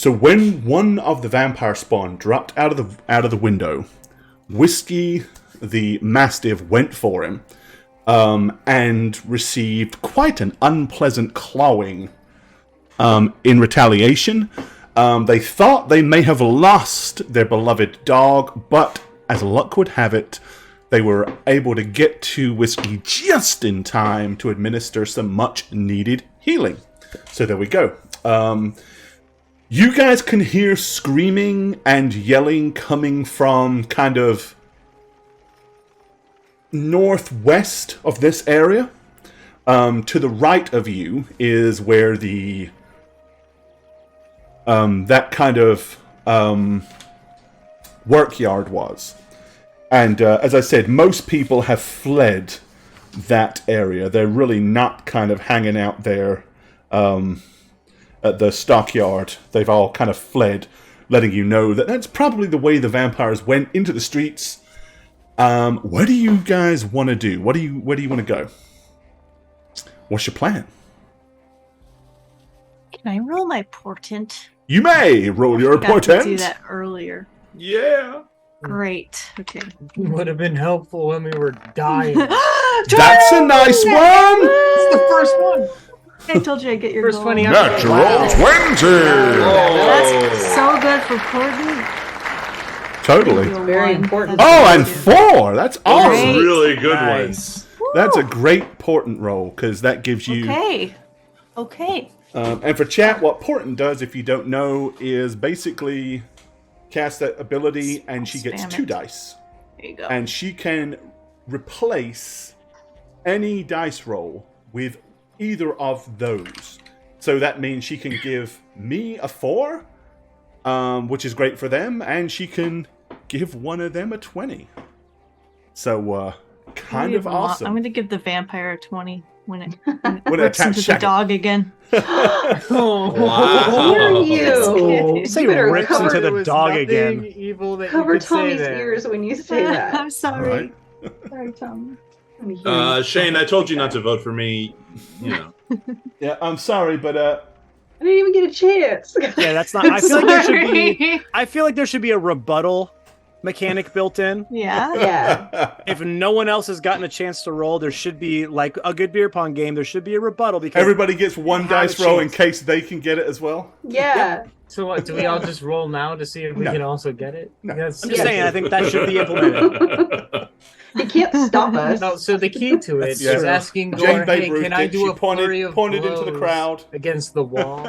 So when one of the vampire spawn dropped out of the window, Whiskey the Mastiff went for him, and received quite an unpleasant clawing in retaliation. They thought they may have lost their beloved dog, but as luck would have it, they were able to get to Whiskey just in time to administer some much-needed healing. So there we go. You guys can hear screaming and yelling coming from kind of northwest of this area. To the right of you is where the that kind of workyard was. And as I said, most people have fled that area. They're really not kind of hanging out there at the stockyard. They've all kind of fled, letting you know that that's probably the way the vampires went into the streets. What do you guys want to do? Where do you want to go? What's your plan? Can I roll my portent? You may roll your I forgot portent. to do that earlier. Yeah. Great. Okay. Would have been helpful when we were dying. That's a nice one. It's the first one. I told you I'd get your First goal. 20. Natural 20! That's so good for portent. Totally. Very important. Oh, and 4. That's awesome. Great. Really good Nice. ones. That's a great portent roll, because that gives you... Okay. And for chat, what portent does, if you don't know, is basically cast that ability, and she gets Spam 2 it. dice. There you go. And she can replace any dice roll with either of those. So that means she can give me a 4, which is great for them, and she can give one of them a 20. So, kind of awesome. I'm going to give the vampire a 20 when it When it rips attacks into the Shaggy. dog again. Wow. Hear you. Say You better rips cover, into the There was dog nothing again. Evil that cover you could say Tommy's there. ears when you say that. I'm sorry. Right. Sorry, Tommy. Let me hear you. Shane, I told you not to vote for me. You know. Yeah, I'm sorry, but I didn't even get a chance. Yeah, that's not. I feel like there should be. I feel like there should be a rebuttal mechanic built in. Yeah. Yeah. If no one else has gotten a chance to roll, there should be, like a good beer pong game. There should be a rebuttal because everybody gets one have dice a roll in chance. case they can get it as well. Yeah. So what? Do we all just roll now to see if we No. can also get it? No. Yes. I'm just saying. I think that should be implemented. They can't stop us. No, so the key to it is That's true. asking Jane Gore, Babe hey, Ruth can I did. do She a flurry of pointed into the blows crowd against the wall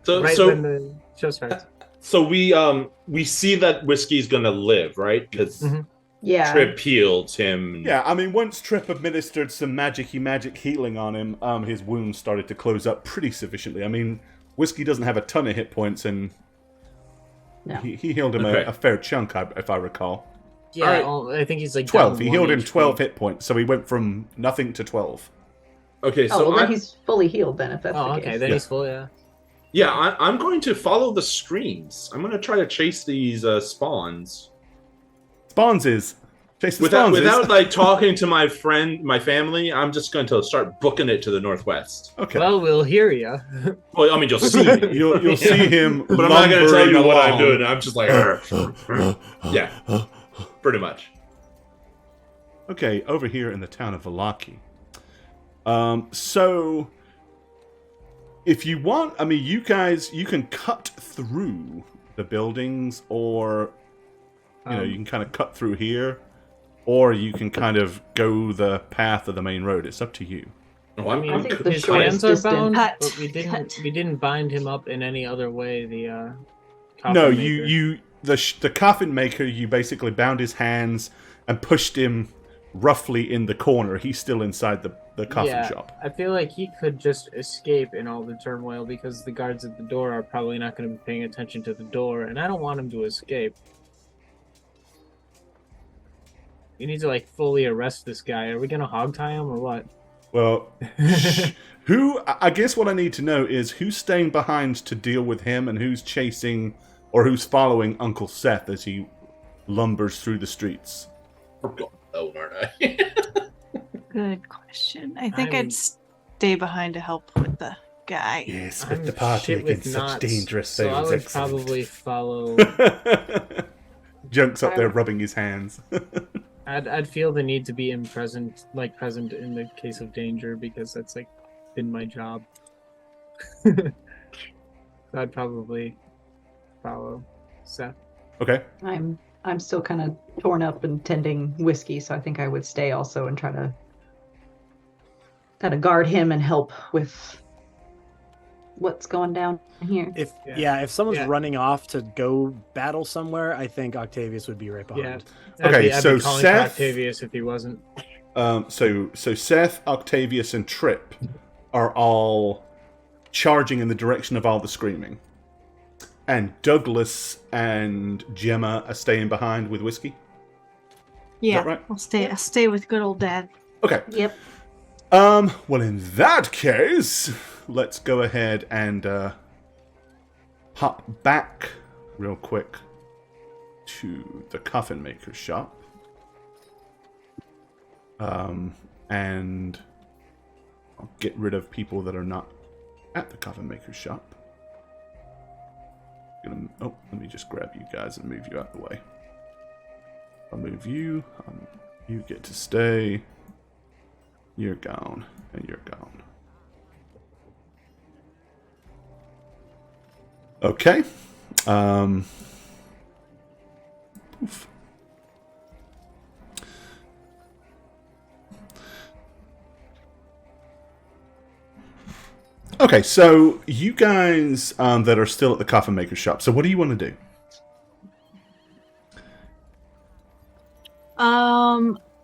So, right so, when the show starts? so we see that Whiskey's gonna live, right? Because Yeah. Trip healed him. Yeah, I mean, once Trip administered some magic healing on him, his wounds started to close up pretty sufficiently. I mean, Whiskey doesn't have a ton of hit points, and No. he healed him Okay. a fair chunk, if I recall. Yeah, Alright. I think he's like 12. down He healed 1 him 12 hit points, so he went from nothing to 12. Okay, Oh, so well, then he's fully healed then, if that's Oh, the okay, case. then Yeah. he's full. Yeah. I'm going to follow the screams. I'm going to try to chase these spawns Spawns is. Chase the without Spawns like talking to my family. I'm just going to start booking it to the northwest. Okay. Well, we'll hear you. Well, I mean, you'll see me. You'll see him But I'm not going to tell lumbering you what I'm along. doing. I'm just like, yeah, pretty much. Okay, over here in the town of Valaki. So, if you want, I mean, you can cut through the buildings, or, you can kind of cut through here, or you can kind of go the path of the main road. It's up to you. Oh, I mean, I think the his shortest hands are distance- bound, Cut. but we didn't bind him up in any other way. The coffin No, maker. the coffin maker, you basically bound his hands and pushed him roughly in the corner. He's still inside the coffin shop. I feel like he could just escape in all the turmoil because the guards at the door are probably not going to be paying attention to the door, and I don't want him to escape. You need to like fully arrest this guy. Are we going to hog tie him or what? Well, I guess what I need to know is who's staying behind to deal with him and who's chasing or who's following Uncle Seth as he lumbers through the streets. I'm going alone, aren't I? Good question. I think I'm- I'd stay behind to help with the guy. Yes, I'm with the party shit with against such knots, dangerous so I things. would Excellent. probably follow. Junk's up there rubbing his hands. I'd feel the need to be present in the case of danger because that's like been my job. I'd probably follow Seth. Okay. I'm still kind of torn up and tending whiskey, so I think I would stay also and try to kind of guard him and help with what's going down here. If Yeah. if someone's Yeah. running off to go battle somewhere, I think Octavius would be right behind. Okay, I'd so be calling Seth- for Octavius if he wasn't. So Seth, Octavius, and Trip are all charging in the direction of all the screaming. And Douglas and Gemma are staying behind with whiskey. Yeah, right? I'll stay with good old dad. Okay. Yep. Well, in that case, let's go ahead and hop back real quick to the coffin maker's shop. And I'll get rid of people that are not at the coffin maker's shop. Let me just grab you guys and move you out of the way. I'll move you. You get to stay. You're gone, and you're gone. Okay. Oof. Okay, so you guys that are still at the coffin maker's shop, so what do you want to do?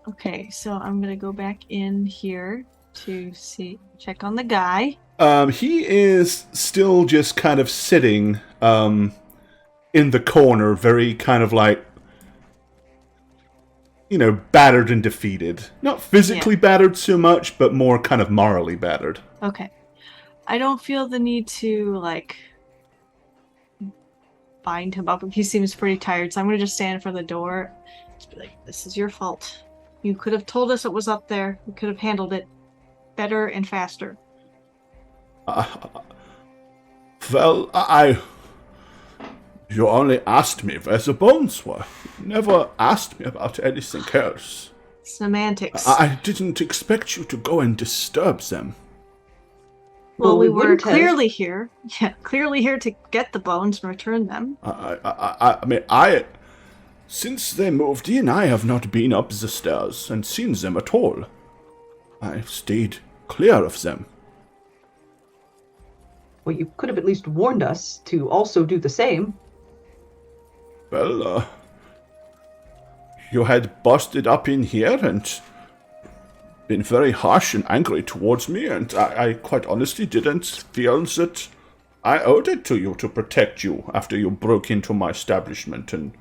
Okay, so I'm gonna go back in here to check on the guy. He is still just kind of sitting in the corner, very kind of like, battered and defeated. Not physically battered so much, but more kind of morally battered. Okay. I don't feel the need to, bind him up. He seems pretty tired, so I'm gonna just stand for the door. Just be like, this is your fault. You could have told us it was up there. We could have handled it better and faster. You only asked me where the bones were. You never asked me about anything else. Semantics. I didn't expect you to go and disturb them. Well, we were wouldn't have. clearly here. Yeah, clearly here to get the bones and return them. Since they moved in, I have not been up the stairs and seen them at all. I've stayed clear of them. Well, you could have at least warned us to also do the same. Well, you had busted up in here and been very harsh and angry towards me, and I quite honestly didn't feel that I owed it to you to protect you after you broke into my establishment and...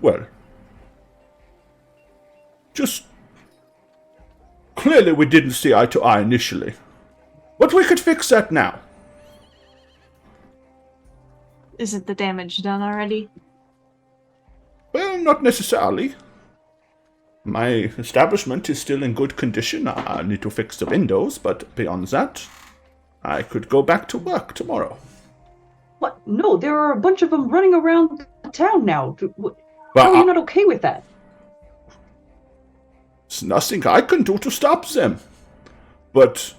Well... Just... Clearly we didn't see eye to eye initially. But we could fix that now. Isn't the damage done already? Well, not necessarily. My establishment is still in good condition. I need to fix the windows, but beyond that, I could go back to work tomorrow. What? No, there are a bunch of them running around the town now. Well, How are you not okay with that? There's nothing I can do to stop them. But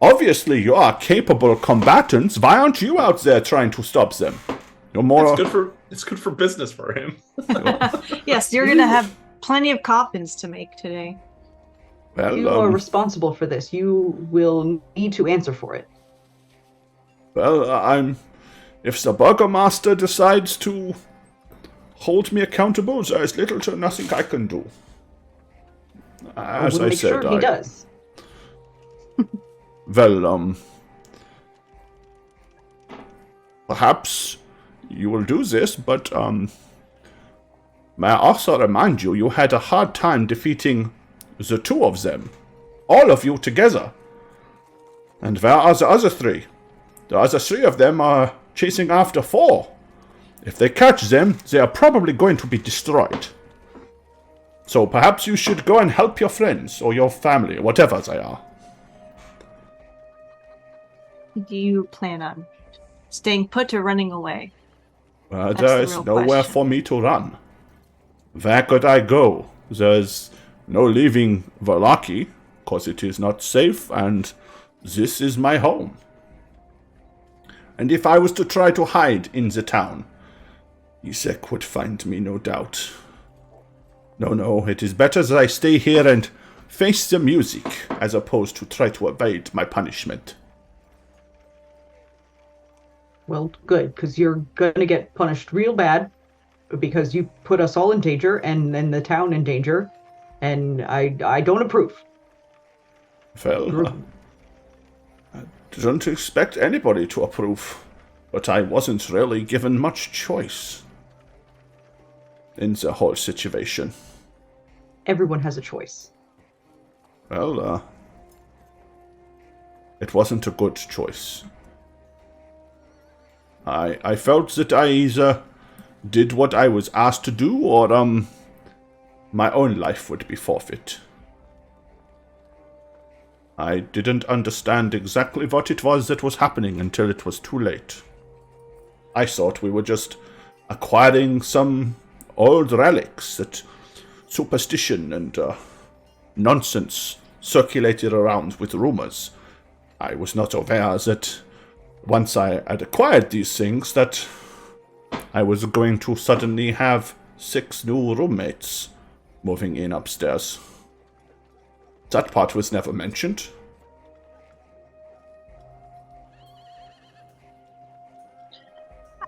obviously you are capable combatants. Why aren't you out there trying to stop them? You're more... It's good for business for him. Yes, you're gonna have plenty of coffins to make today. Well, You are responsible for this. You will need to answer for it. Well, if the Burgomaster decides to hold me accountable, there is little to nothing I can do. As we'll I make said, sure he does. Well, perhaps you will do this, but, may I also remind you, you had a hard time defeating the two of them. All of you together. And where are the other three? The other three of them are chasing after four. If they catch them, they are probably going to be destroyed. So perhaps you should go and help your friends, or your family, whatever they are. Do you plan on staying put or running away? That's There the is real nowhere question. for me to run. Where could I go? There's no leaving Valaki, because it is not safe, and this is my home. And if I was to try to hide in the town, Isek would find me, no doubt. No, it is better that I stay here and face the music, as opposed to try to evade my punishment. Well, good, because you're going to get punished real bad because you put us all in danger and the town in danger, and I don't approve. Well, I didn't expect anybody to approve, but I wasn't really given much choice in the whole situation. Everyone has a choice. Well, it wasn't a good choice. I felt that I either did what I was asked to do, or, my own life would be forfeit. I didn't understand exactly what it was that was happening until it was too late. I thought we were just acquiring some old relics that superstition and nonsense circulated around with rumors. I was not aware that once I had acquired these things that I was going to suddenly have 6 new roommates moving in upstairs. That part was never mentioned.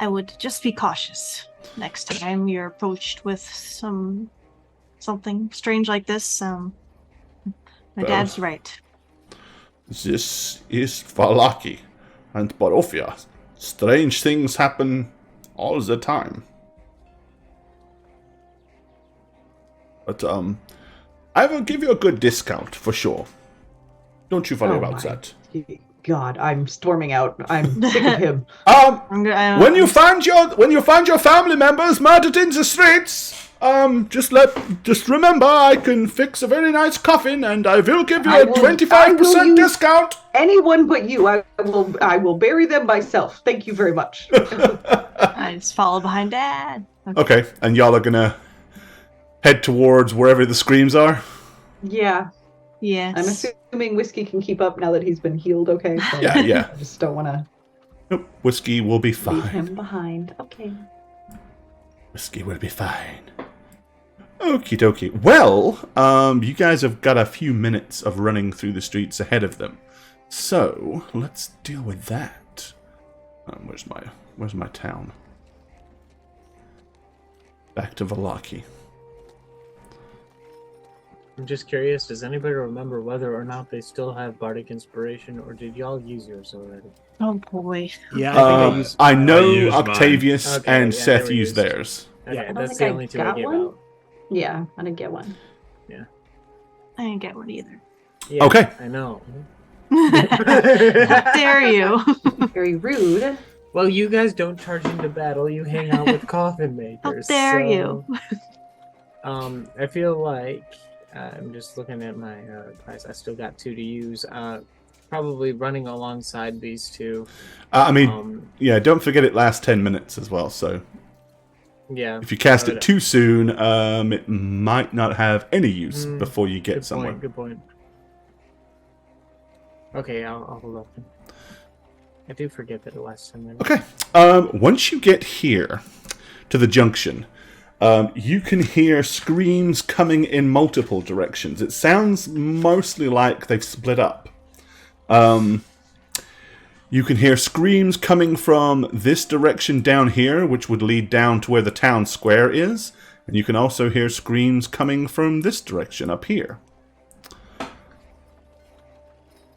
I would just be cautious next time you're approached with something strange like this. My dad's right. This is Valaki and Barovia. Strange things happen all the time. But, I will give you a good discount, for sure. Don't you worry about that. God, I'm storming out. I'm sick of him. When you find your family members murdered in the streets, just remember I can fix a very nice coffin, and I will give you a 25% discount. Anyone but you. I will bury them myself. Thank you very much. I just follow behind Dad. Okay, and y'all are gonna head towards wherever the screams are? Yeah. Yes. I'm assuming Whiskey can keep up now that he's been healed, okay? So Yeah. I just don't want to Nope, Whiskey will be leave fine. him behind. Okay. Whiskey will be fine. Okie dokie. Well, you guys have got a few minutes of running through the streets ahead of them. So, let's deal with that. Where's my town? Back to Valaki. I'm just curious, does anybody remember whether or not they still have Bardic Inspiration, or did y'all use yours already? Oh boy. Yeah, I think I used. I know used mine. Octavius Okay, and yeah, Seth they were used used. theirs. Okay, I don't that's think the I only two I got gave one. out. Yeah, I didn't get one. I didn't get one either. Yeah, Okay. I know. How dare you? Very rude. Well, you guys don't charge into battle. You hang out with coffin How makers. dare so, you? I feel like I'm just looking at my price. I still got 2 to use. Probably running alongside these two. Yeah, don't forget it lasts 10 minutes as well, so Yeah. if you cast it too soon, it might not have any use before you get Good somewhere. point. Good point. Okay, I'll hold up. I do forget that it lasts 10 minutes. Okay. Once you get here to the junction, you can hear screams coming in multiple directions. It sounds mostly like they've split up. You can hear screams coming from this direction down here, which would lead down to where the town square is. And you can also hear screams coming from this direction up here.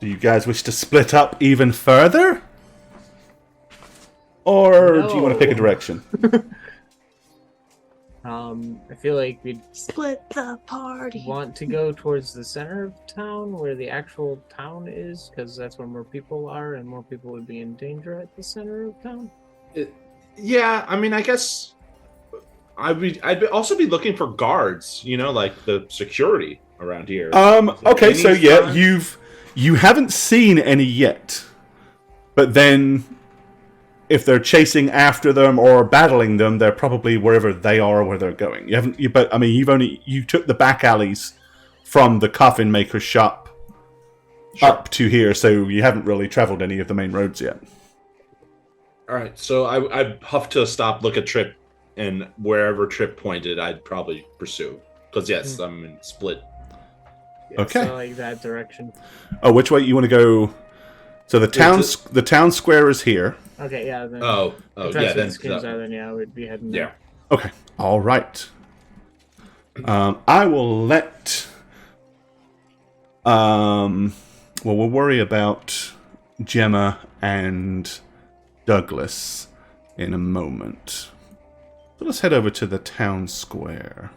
Do you guys wish to split up even further? Or do you want to pick a direction? I feel like we'd Split the party. want to go towards the center of town, where the actual town is, because that's where more people are, and more people would be in danger at the center of town. Yeah, I mean, I guess I'd also be looking for guards. You know, like the security around here. Okay, so Any yeah, signs? you haven't seen any yet. But then, if they're chasing after them or battling them, they're probably wherever they are, where they're going. But I mean, you took the back alleys from the coffin maker's shop up to here, so you haven't really traveled any of the main roads yet. All right, so I'd huff to stop, look at Trip, and wherever Trip pointed, I'd probably pursue. Because yes, I'm in split. Yeah, Okay. So like that direction. Oh, which way you want to go? So the town square is here. Okay, yeah. Then Oh, if that's yeah. where Then the skins are, then yeah, we'd be heading yeah. there. Okay. All right. I will let. Well, we'll worry about Gemma and Douglas in a moment. So let's head over to the town square.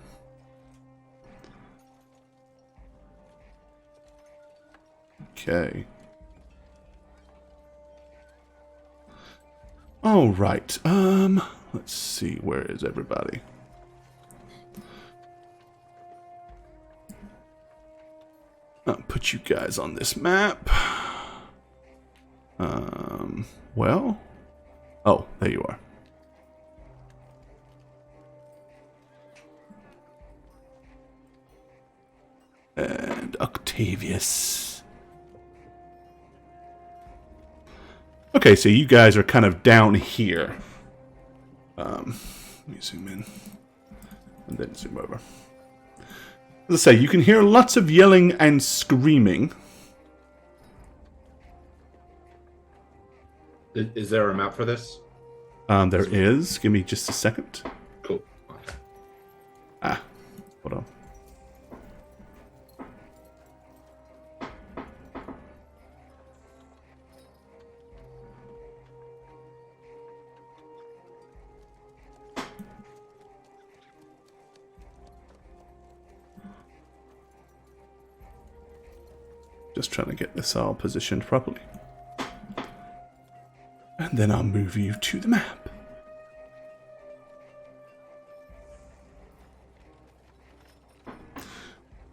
Okay. All right. Let's see. Where is everybody? I'll put you guys on this map. Well. Oh, there you are. And Octavius. Okay, so you guys are kind of down here. Let me zoom in. And then zoom over. As I say, you can hear lots of yelling and screaming. Is there a map for this? There is. Give me just a second. Cool. Okay. Hold on. Just trying to get this all positioned properly. And then I'll move you to the map.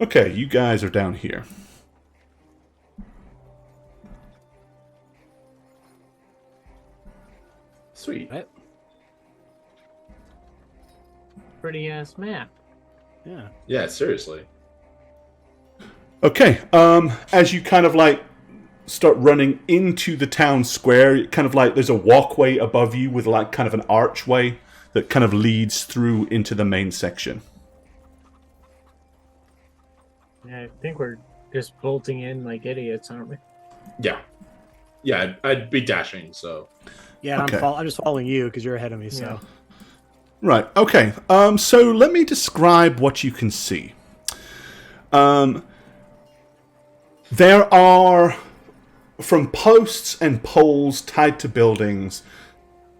Okay, you guys are down here. Sweet. Right? Pretty ass map. Yeah. Yeah, seriously. Okay, as you kind of like start running into the town square, kind of like there's a walkway above you with like kind of an archway that kind of leads through into the main section. Yeah, I think we're just bolting in like idiots, aren't we? Yeah. Yeah, I'd be dashing, so. Yeah, Okay. I'm just following you because you're ahead of me, so. Yeah. Right, okay. So let me describe what you can see. There are, from posts and poles tied to buildings,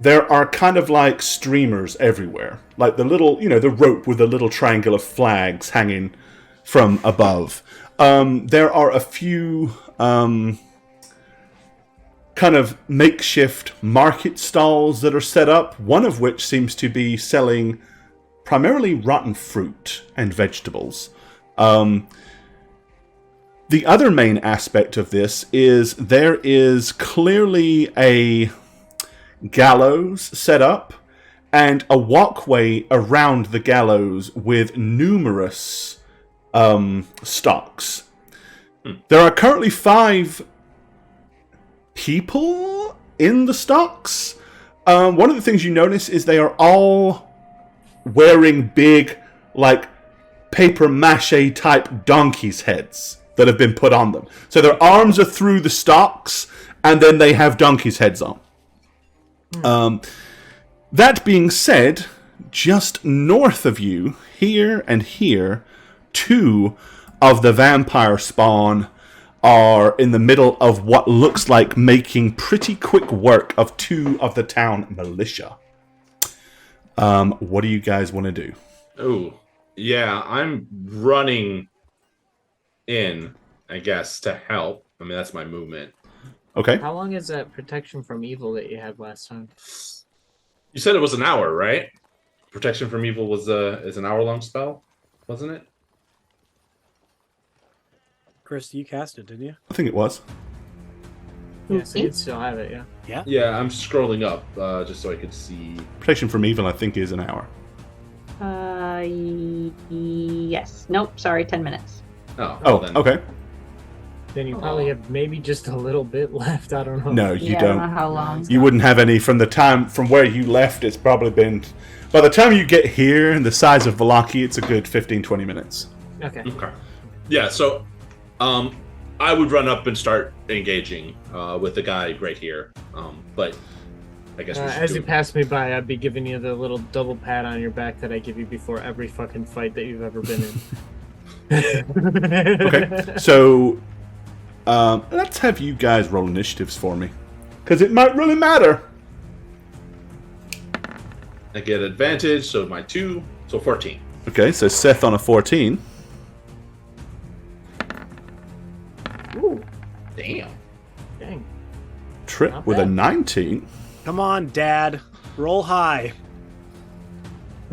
there are kind of like streamers everywhere. Like the little, the rope with the little triangular flags hanging from above. There are a few kind of makeshift market stalls that are set up, one of which seems to be selling primarily rotten fruit and vegetables. The other main aspect of this is there is clearly a gallows set up and a walkway around the gallows with numerous stocks. There are currently 5 people in the stocks. One of the things you notice is they are all wearing big, like, paper mache type donkeys' heads that have been put on them. So their arms are through the stocks, and then they have donkeys' heads on. That being said, just north of you, here and here, 2 of the vampire spawn are in the middle of what looks like making pretty quick work of 2 of the town militia. What do you guys want to do? Oh, yeah, I'm running in, I guess, to help. I mean, that's my movement. Okay. How long is that protection from evil that you had last time? You said it was an hour, right? Protection from evil is an hour-long spell, wasn't it? Chris, you cast it, didn't you? I think it was. Yeah, so you'd still have it, yeah. Yeah. Yeah, I'm scrolling up just so I could see. Protection from evil, I think, is an hour. Yes. Nope. Sorry. 10 minutes. Oh, then, okay. Then you probably have maybe just a little bit left. I don't know. No, you yeah, I don't know don't. how long. You wouldn't have any from where you left. It's probably been. By the time you get here, and the size of Valaki, it's a good 15-20 minutes. Okay. Okay. Yeah, so I would run up and start engaging with the guy right here. But I guess we should as do you pass me by, I'd be giving you the little double pat on your back that I give you before every fucking fight that you've ever been in. Okay, so let's have you guys roll initiatives for me, because it might really matter. I get advantage, so my 2, so 14. Okay, so Seth on a 14. Ooh, Damn. dang. Trip Not with a bad. 19. Come on, Dad. Roll high.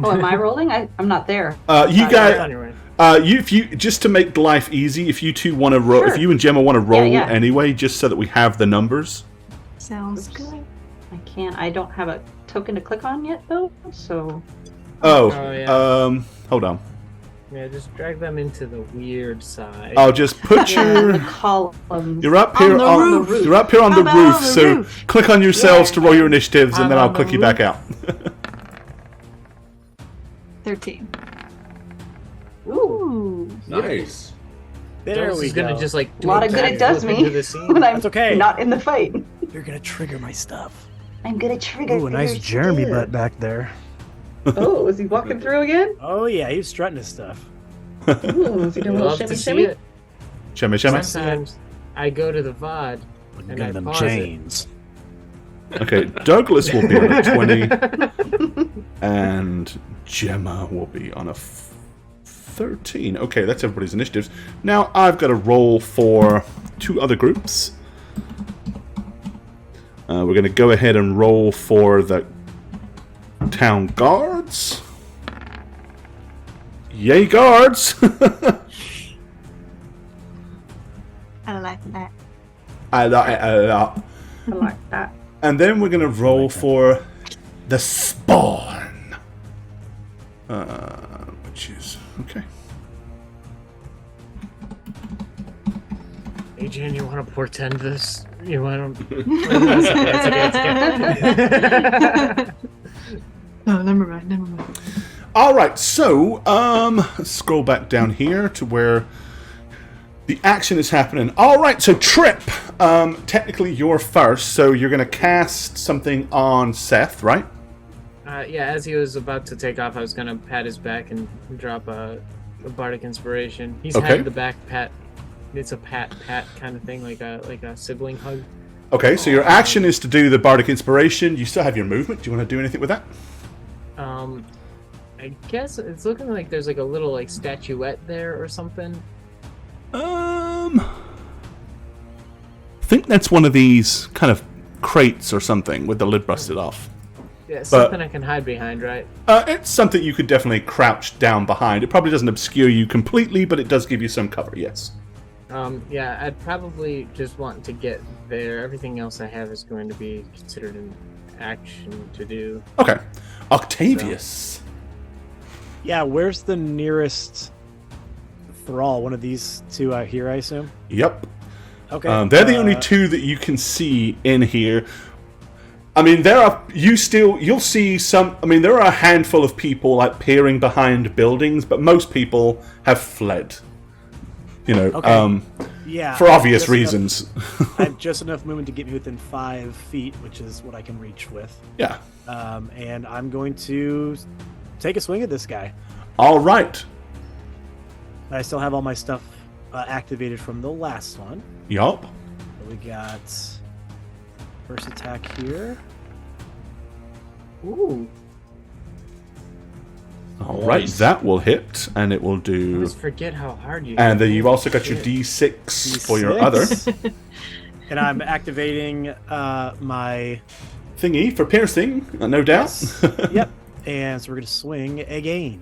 Oh, am I rolling? I'm not there. You Right guys, on your way. if you just to make life easy, if you two want to roll, Sure. if you and Gemma want to roll Yeah. anyway, just so that we have the numbers. Sounds Oops. good. I can't. I don't have a token to click on yet, though. So Oh, Oh, yeah. Hold on. Yeah, just drag them into the weird side. I'll just put the your. columns. You're up here the on. roof. You're up here on How the about roof. on the So roof? click on yourselves Yeah. to roll your initiatives, and I'm then I'll on the click you roof. back out. 13. Ooh, Ooh. Nice. There Dose we is gonna go. just like a lot of good it does me when I'm That's okay. not in the fight. You're gonna trigger my stuff. I'm gonna trigger. Ooh, a nice their Jeremy stuff. butt back there. Oh, is he walking through again? Oh yeah, he's strutting his stuff. Ooh, is he doing a little Love shimmy to see shimmy? it. Shimmy, shimmy. Sometimes I go to the VOD Looking and good I in them pause chains. Okay, Douglas will be on a 20, and Gemma will be on a 13. Okay, that's everybody's initiatives. Now I've got to roll for 2 other groups. We're going to go ahead and roll for the town guards. Yay, guards! I like that. I like it a lot. I like that. And then we're going to roll for the spawn. Which is... Okay. Adrian, you want to portend this? You want to? No, never mind, never mind. Alright, so, let's scroll back down here to where the action is happening. Alright, so Trip, technically you're first, so you're going to cast something on Seth, right? Yeah, as he was about to take off, I was gonna pat his back and drop a bardic inspiration. He's Okay. had the back pat. It's a pat kind of thing, like a sibling hug. Okay, so your action is to do the Bardic Inspiration. You still have your movement. Do you want to do anything with that? I guess it's looking like there's like a little like statuette there or something. I think that's one of these kind of crates or something with the lid busted off. Yeah, something I can hide behind, right? It's something you could definitely crouch down behind. It probably doesn't obscure you completely, but it does give you some cover, yes. Yeah, I'd probably just want to get there. Everything else I have is going to be considered an action to do. Okay. Octavius. Yeah, where's the nearest thrall? One of these two out here, I assume. Yep. Okay. They're the only 2 that you can see in here. I mean, you'll see some, I mean, there are a handful of people, like, peering behind buildings, but most people have fled. You know, Okay. Yeah. for I have obvious just reasons. I have just enough movement to get me within 5 feet, which is what I can reach with. Yeah. And I'm going to take a swing at this guy. All right. I still have all my stuff activated from the last one. Yup. So we got first attack here. Ooh, All right, Nice. that will hit, and it will I do. always forget how hard you. And then can you've move. also got your Shit. D6 for your other D6. And I'm activating my thingy for piercing, no doubt. yep. And so we're gonna swing again.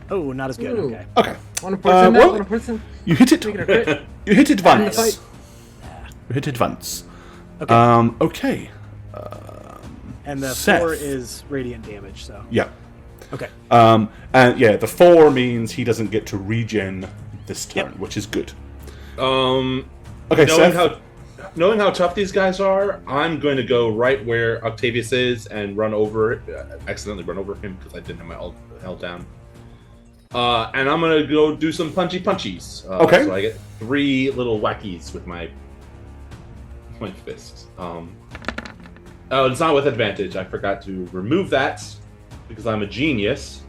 Oh, not as good. Ooh. Okay. Okay. Want to portend that? well- Want to portend? You hit it. Making a crit? You hit it In the once. fight. You hit it once. Okay. Okay. And the Seth. 4 is radiant damage, so. Yeah. Okay. And yeah, the 4 means he doesn't get to regen this turn, which is good. Okay, Seth. Knowing how tough these guys are, I'm going to go right where Octavius is and run over, accidentally run over him because I didn't have my ult held down. And I'm going to go do some punchies. Okay. So I get 3 little whackies with my fists. Oh, it's not with advantage. I forgot to remove that because I'm a genius.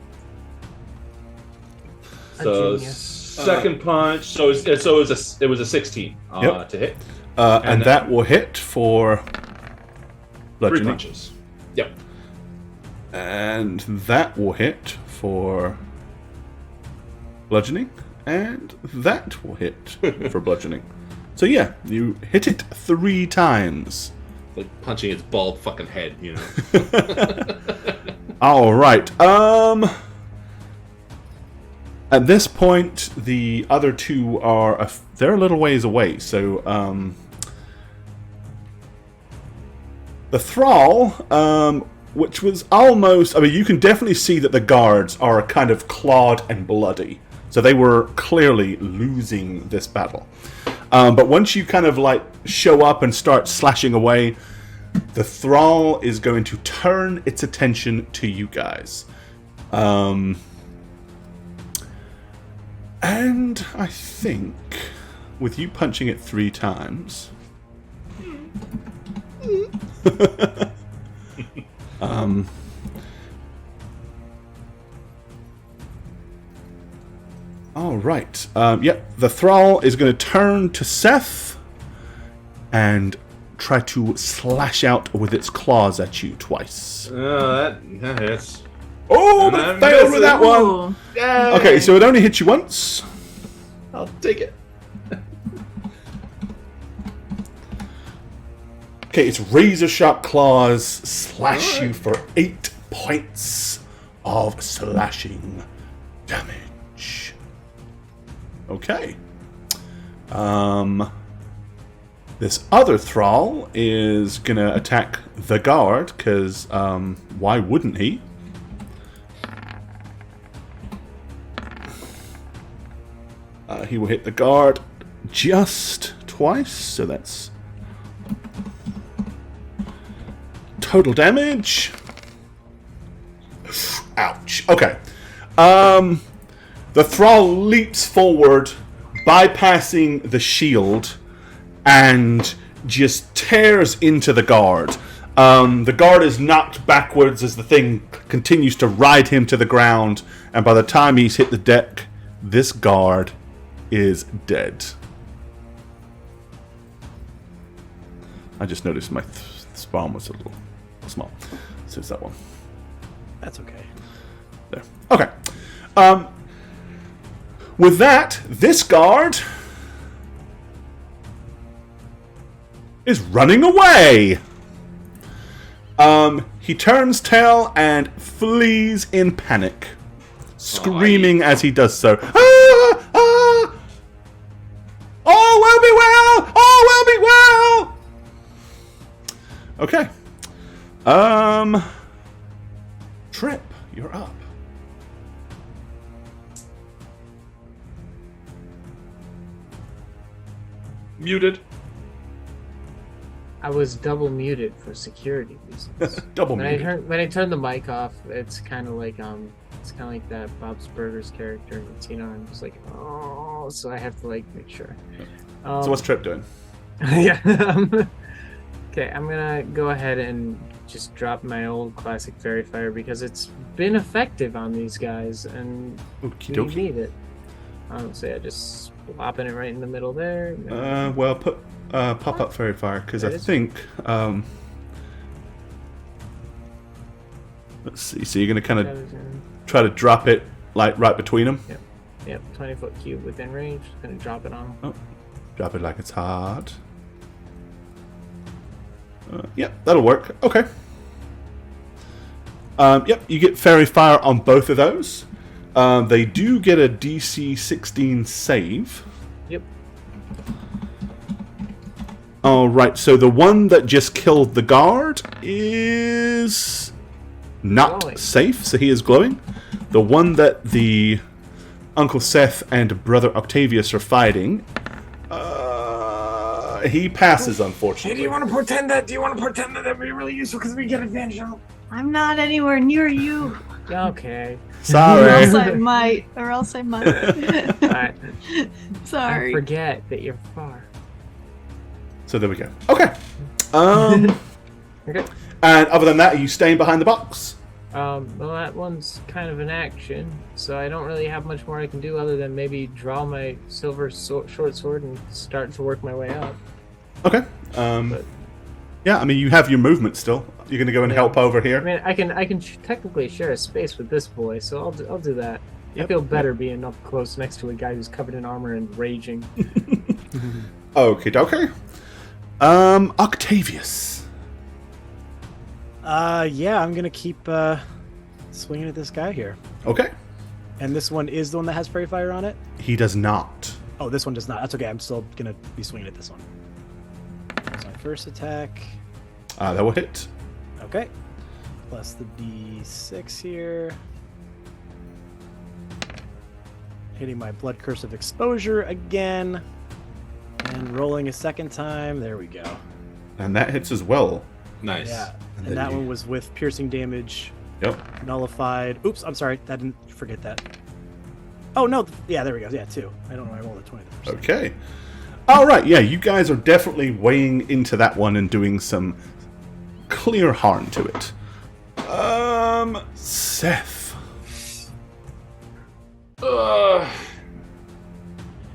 So second punch. So it was a 16 to hit. And that will hit for bludgeoning. 3 punches. Yep. And that will hit for bludgeoning. And that will hit for bludgeoning. So yeah, you hit it 3 times. Like punching its bald fucking head, you know. All right. At this point, the other 2 are they're a little ways away. So the thrall, which was almost, I mean, you can definitely see that the guards are kind of clawed and bloody. So they were clearly losing this battle. But once you kind of like show up and start slashing away, the thrall is going to turn its attention to you guys. And I think with you punching it 3 times, all right. Yep. The thrall is going to turn to Seth and try to slash out with its claws at you twice. That hits. Oh, but it failed with that one. Ooh. Yay! Okay, so it only hits you once. I'll take it. Okay, its razor-sharp claws slash you for 8 points of slashing damage. Okay. This other thrall is gonna attack the guard, because why wouldn't he? He will hit the guard just twice, so that's total damage. Ouch. Okay. The thrall leaps forward, bypassing the shield, and just tears into the guard. The guard is knocked backwards as the thing continues to ride him to the ground, and by the time he's hit the deck, this guard is dead. I just noticed my spawn was a little small. So it's that one. That's okay. There. Okay. With that, this guard is running away. He turns tail and flees in panic, screaming as he does so. Ah! Ah! All will be well! All will be well! Okay. Trip, you're up. Muted. I was double muted for security reasons. Double when muted. when I turn the mic off, it's kind of like that Bob's Burgers character in Latino. I'm just like, oh, so I have to like make sure. So what's Trip doing? Yeah. Okay, I'm gonna go ahead and just drop my old classic Fairy Fire because it's been effective on these guys, and Okie we dokie. need it. Honestly, I just plopping it right in the middle there. Well, put pop up Fairy Fire, because I think. Let's see. So you're gonna kind of try to drop it like right between them. Yep. 20-foot cube within range. Just gonna drop it on. Oh, drop it like it's hot. Yep, that'll work. Okay. Yep, you get Fairy Fire on both of those. They do get a DC 16 save. Yep. All right, so the one that just killed the guard is not Glowing. safe, so he is glowing. The one that the Uncle Seth and Brother Octavius are fighting, he passes, unfortunately. Hey, do you want to pretend that? That'd be really useful because we get advantage on him? I'm not anywhere near you. Okay. Or Sorry. else I might. Alright. I Sorry. forget that you're far. So there we go. Okay. Okay. And other than that, are you staying behind the box? Well, that one's kind of an action, so I don't really have much more I can do other than maybe draw my silver short sword and start to work my way up. Okay. Yeah, I mean, you have your movement still. You're going to go and help over I here? mean, I can technically share a space with this boy, so I'll do that. I feel better being up close next to a guy who's covered in armor and raging. Okay, okay. Octavius. Yeah, I'm gonna keep swinging at this guy here. Okay. And this one is the one that has fairy fire on it? He does not. Oh, this one does not. That's okay. I'm still gonna be swinging at this one. That's my first attack. That will hit. Okay. Plus the D6 here. Hitting my blood curse of exposure again. And rolling a second time. There we go. And that hits as well. Nice. Yeah. And And then that you- one was with piercing damage. Yep. Nullified. Oops, I'm sorry. I didn't forget that. Oh, no. Yeah, there we go. Yeah, 2. I don't know. I rolled a 20 the first time. Okay. All right. Yeah, you guys are definitely weighing into that one and doing some clear harm to it. Seth.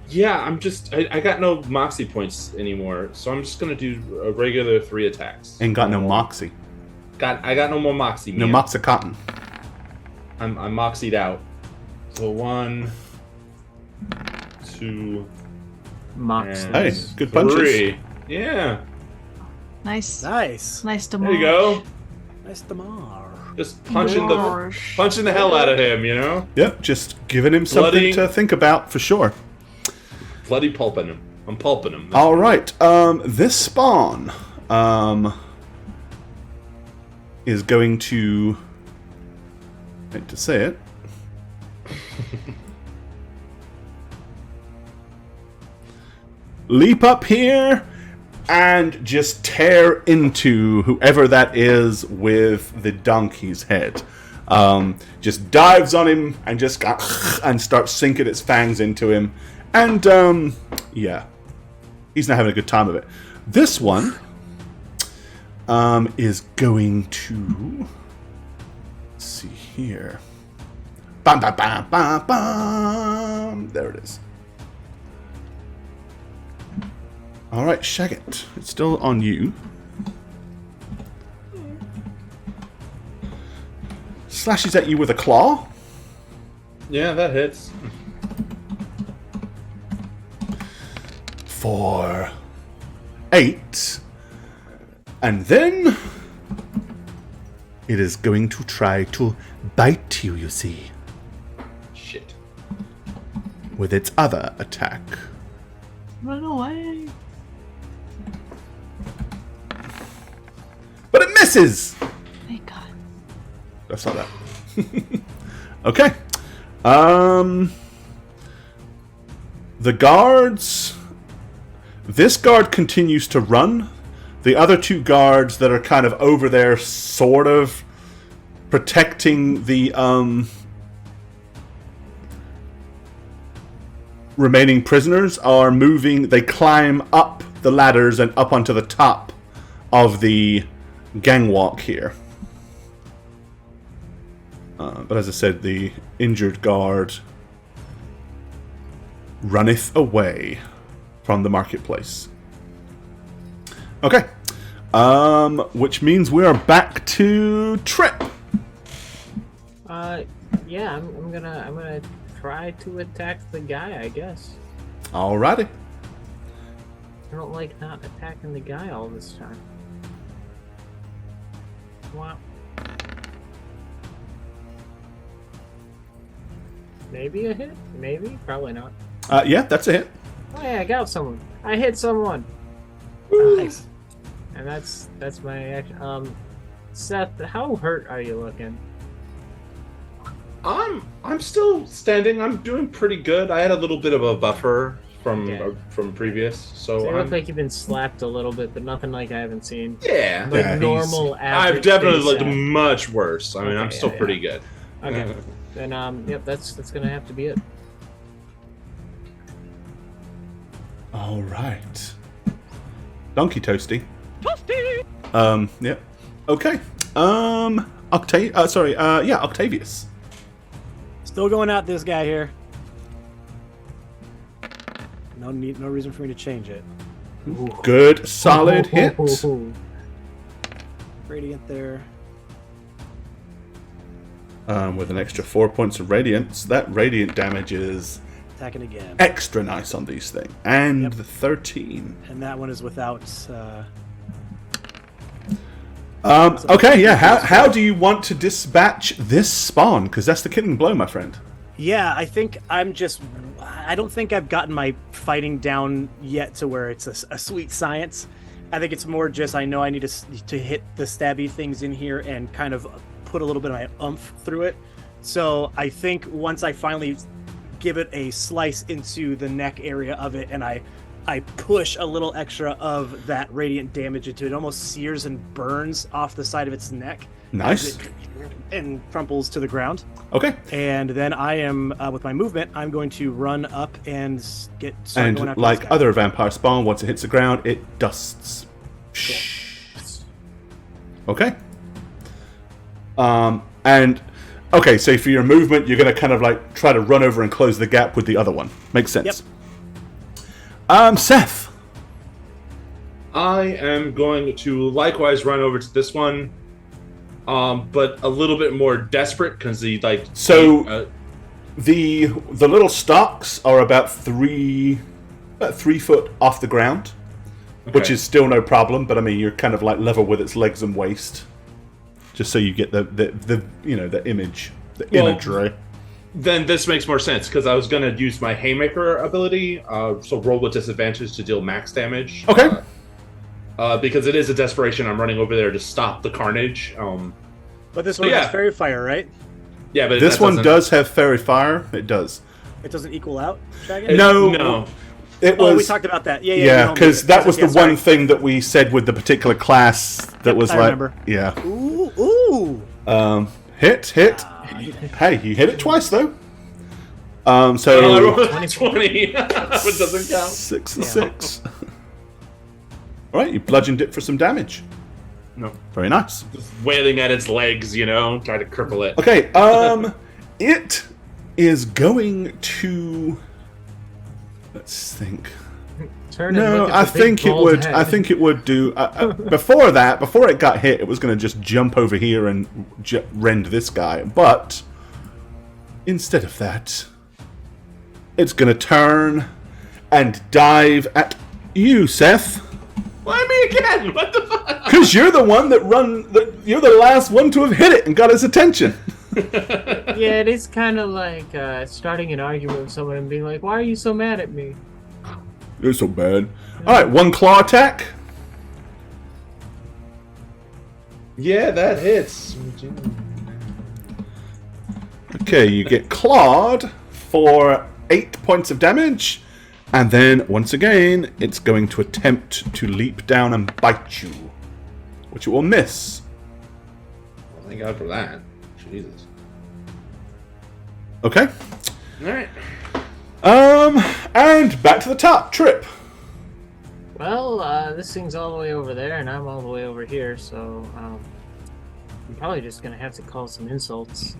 Yeah, I got no moxie points anymore, so I'm just gonna do a regular 3 attacks. Ain't got no moxie. I got no more moxie. No man. moxicotton. I'm moxied out. So 1, 2, Mox. and Hey, good punches. 3. Yeah, Nice. Nice. Nice to there you go. Nice Damar. Just punching the hell out of him, you know. Yep, just giving him something Bloody- to think about for sure. Bloody pulping him. I'm pulping him. All right. This spawn is going to. I hate to say it. Leap up here and just tear into whoever that is with the donkey's head. Just dives on him and just and starts sinking its fangs into him. And yeah, he's not having a good time of it. This one is going to. Let's see here. Bam, bam, bam, bam, bam. There it is. All right, Shagget. It's still on you. Slashes at you with a claw. Yeah, that hits. For 8. And then it is going to try to bite you, you see, Shit. with its other attack. Run away. But it misses! Thank God. I saw that. Okay. The guards. This guard continues to run. The other 2 guards that are kind of over there, sort of protecting the remaining prisoners, are moving. They climb up the ladders and up onto the top of the gangwalk here. But as I said, the injured guard runneth away from the marketplace. Okay. Which means we are back to Trip. Yeah, I'm gonna try to attack the guy, I guess. Alrighty. I don't like not attacking the guy all this time. Wow. Maybe a hit? Maybe? Probably not. Yeah, that's a hit. Oh yeah, I got someone. I hit someone. Nice. And that's my action. Seth, how hurt are you looking? I'm still standing. I'm doing pretty good. I had a little bit of a buffer from previous, so You look like you've been slapped a little bit, but nothing like I haven't seen. yeah. Like Yeah, normal average. I've definitely face looked slap. much worse. I mean, I'm Okay, still yeah, pretty good. Okay. Then yep, that's gonna have to be it. All right. Donkey Toasty. Yeah. Okay. Octavius. Still going at this guy here. No reason for me to change it. Good, solid hit. Radiant there. With an extra 4 points of radiance. That radiant damage is Attacking again. extra nice on these things. And Yep. 13. And that one is without. Okay, yeah. How do you want to dispatch this spawn? Because that's the killing blow, my friend. Yeah, I think I don't think I've gotten my fighting down yet to where it's a sweet science. I think it's more just I know I need to hit the stabby things in here and kind of put a little bit of my oomph through it. So I think once I finally give it a slice into the neck area of it and I push a little extra of that radiant damage into it, almost sears and burns off the side of its neck. Nice. And crumples to the ground. Okay. And then I am, with my movement, I'm going to run up and start going And after like this guy. other vampire spawn, once it hits the ground, it dusts. Okay. And okay, so for your movement, you're going to kind of like try to run over and close the gap with the other one. Makes sense. Yep. Seth. I am going to likewise run over to this one, but a little bit more desperate because the the little stalks are about 3 foot off the ground, which is still no problem. But I mean, you're kind of like level with its legs and waist, just so you get the image, imagery. Then this makes more sense because I was going to use my Haymaker ability, so roll with disadvantage to deal max damage. Okay. Because it is a desperation, I'm running over there to stop the carnage. But this one has Fairy Fire, right? Yeah, but this one does have Fairy Fire. It does. It doesn't equal out, Dragon? No. It was. We talked about that. Yeah, because that was the one thing that we said with the particular class that was I like. remember. Yeah. Ooh. Hit. Hey, you hit it twice though. So I rolled a 20, which doesn't count. 6 and 6. All right, you bludgeoned it for some damage. No, Very nice. just wailing at its legs, try to cripple it. Okay, it is going to. Let's think. Turn and No, look at I the big think it bald would. head. I think it would do. Before it got hit, it was going to just jump over here and rend this guy. But instead of that, it's going to turn and dive at you, Seth. Why me again? What the fuck? Because you're the one you're the last one to have hit it and got his attention. Yeah, it is kind of like starting an argument with someone and being like, "Why are you so mad at me?" You're so bad. All right, 1 claw attack. Yeah, that hits. Okay, you get clawed for 8 points of damage, and then once again, it's going to attempt to leap down and bite you, which it will miss. Well, thank God for that. Jesus. Okay. All right. And back to the top. Trip. Well, this thing's all the way over there, and I'm all the way over here, so I'm probably just gonna have to call some insults.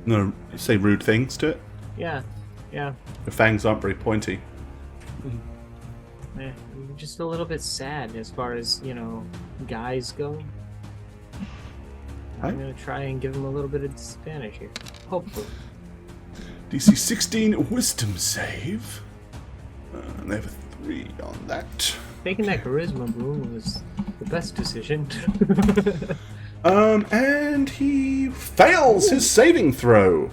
No, say rude things to it. Yeah. The fangs aren't very pointy. I'm just a little bit sad as far as, guys go. I'm gonna try and give him a little bit of disadvantage here. Hopefully. DC 16 Wisdom save. And they have a 3 on that. Taking that charisma boom was the best decision. And he fails his saving throw.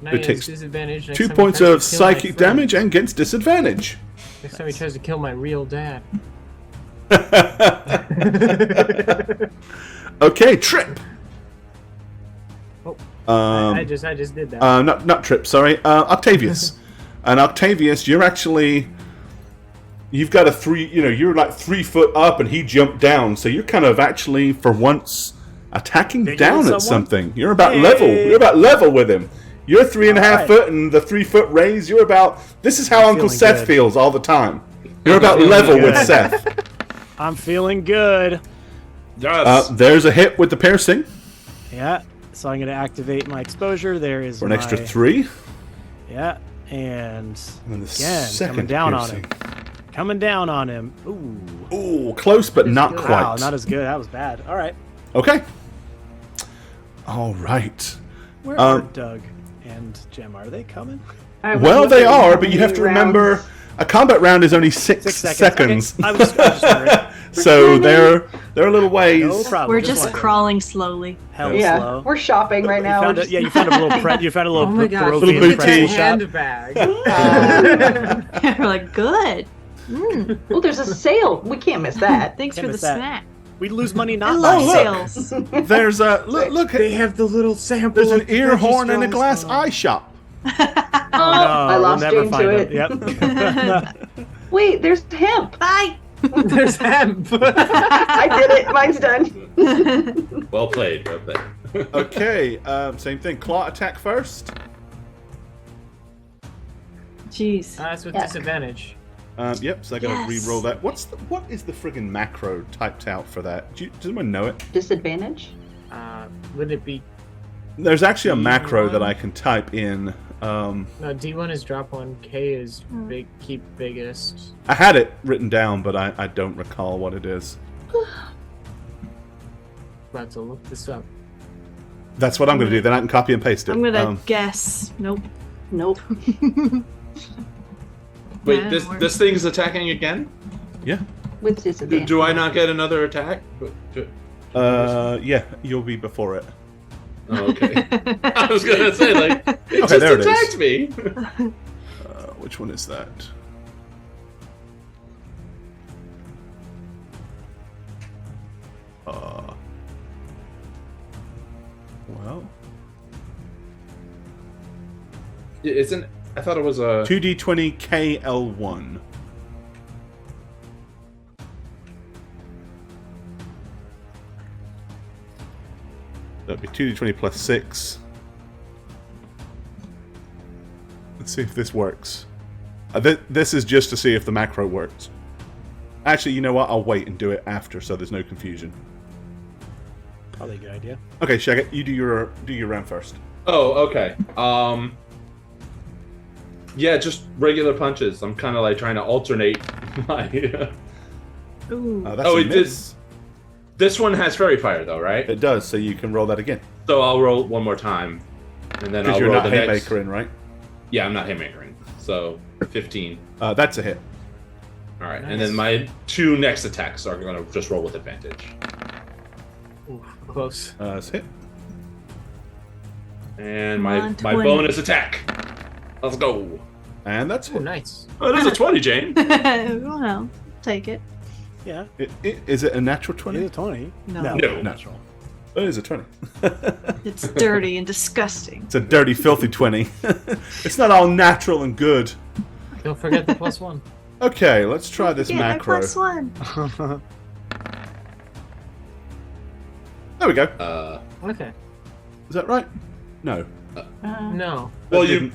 Now It he has takes disadvantage next 2 time he points tries to of kill my psychic friend. damage and gets disadvantage. Next time he tries to kill my real dad. Okay, Trip. Oh, Um, I just did that. not Trip, sorry. Octavius. And Octavius, you've got a you're like 3 foot up and he jumped down. So you're kind of actually, for once, attacking Bigger down than at someone? something. You're about Hey. level. You're about level with him. You're 3.5 Alright. foot and the 3 foot raise. You're about, this is how I'm Uncle feeling Seth good. feels all the time. You're about feeling level with good. Seth. I'm feeling good. Yes. There's a hit with the piercing Yeah. So I'm gonna activate my exposure. There is for an my, extra 3. Yeah, and And the again second coming down piercing. on him. Coming down on him. Ooh. Ooh, close but not good. quite. Wow, not as good. That was bad. All right. Okay. All right. Where are Doug and Jem? Are they coming? I was Well, they wondering are, how but you many have to remember rounds- a combat round is only 6 6 seconds. Okay. I was just wondering. So they're a little ways. No problem. We're just wondering. crawling slowly. Hella Yeah, slow. we're shopping right now. You found a little you found a little Oh my gosh, Little Barovian look at boutique. that pretzel shop. handbag. We're like, good. Well, there's a sale. We can't miss that. Thanks Can't for the miss that. snack. We lose money I not love buying. look. sales. There's a look. They have the little sample. There's an of the ear horn and a veggie glass straws. eye shop. Oh, I no, lost we'll never Jane find to them. it. Yep. Wait, there's hemp. Bye. There's hemp. I did it. Mine's done. Well played. Well played. Okay, same thing. Claw attack first. Jeez. That's with Yeah. disadvantage. Yep. So I gotta Yes. re-roll that. What is the friggin' macro typed out for that? Does anyone know it? Disadvantage? Would it be? There's actually a macro D1. that I can type in. No, D1 is drop 1. K is Hmm. big. Keep biggest. I had it written down, but I don't recall what it is. About to look this up. That's what I'm gonna do. Then I can copy and paste it. I'm gonna guess. Nope. Nope. Wait, Yeah, this we're- this thing's attacking again? Yeah. With disadvantage. Do I not get another attack? Yeah. You'll be before it. Oh, okay. I was gonna say like it Okay, just there it is. attacked me. Which one is that? Well, Isn't I thought it was a 2d20 KL1. That'd be 2d20 plus 6. Let's see if this works. This is just to see if the macro works. Actually, you know what? I'll wait and do it after, so there's no confusion. Probably a good idea. Okay, Shaggy, you do your round first. Oh, okay. Yeah, just regular punches. I'm kind of like trying to alternate my. Ooh. That's Oh, a it did. miss. This one has fairy fire though, right? It does, so you can roll that again. So I'll roll one more time, and then Because I'll you're roll not the next. haymakering, right? Yeah, I'm not haymakering. So 15. That's a hit. All right, Nice. and then my 2 next attacks are going to just roll with advantage. Ooh, close. It's a hit. And Come my on, my 20. bonus attack. Let's go. And that's Oh, it. nice. Oh, there's a 20, Jane. Well, take it. Yeah. Is it a natural Is 20? it 20? No. No. Natural. It is a 20. It's dirty and disgusting. It's a dirty, filthy 20. It's not all natural and good. Don't forget the +1. Okay, let's try this Yeah, macro. +1. There we go. Okay. Is that right? No. No. Well, That you didn't-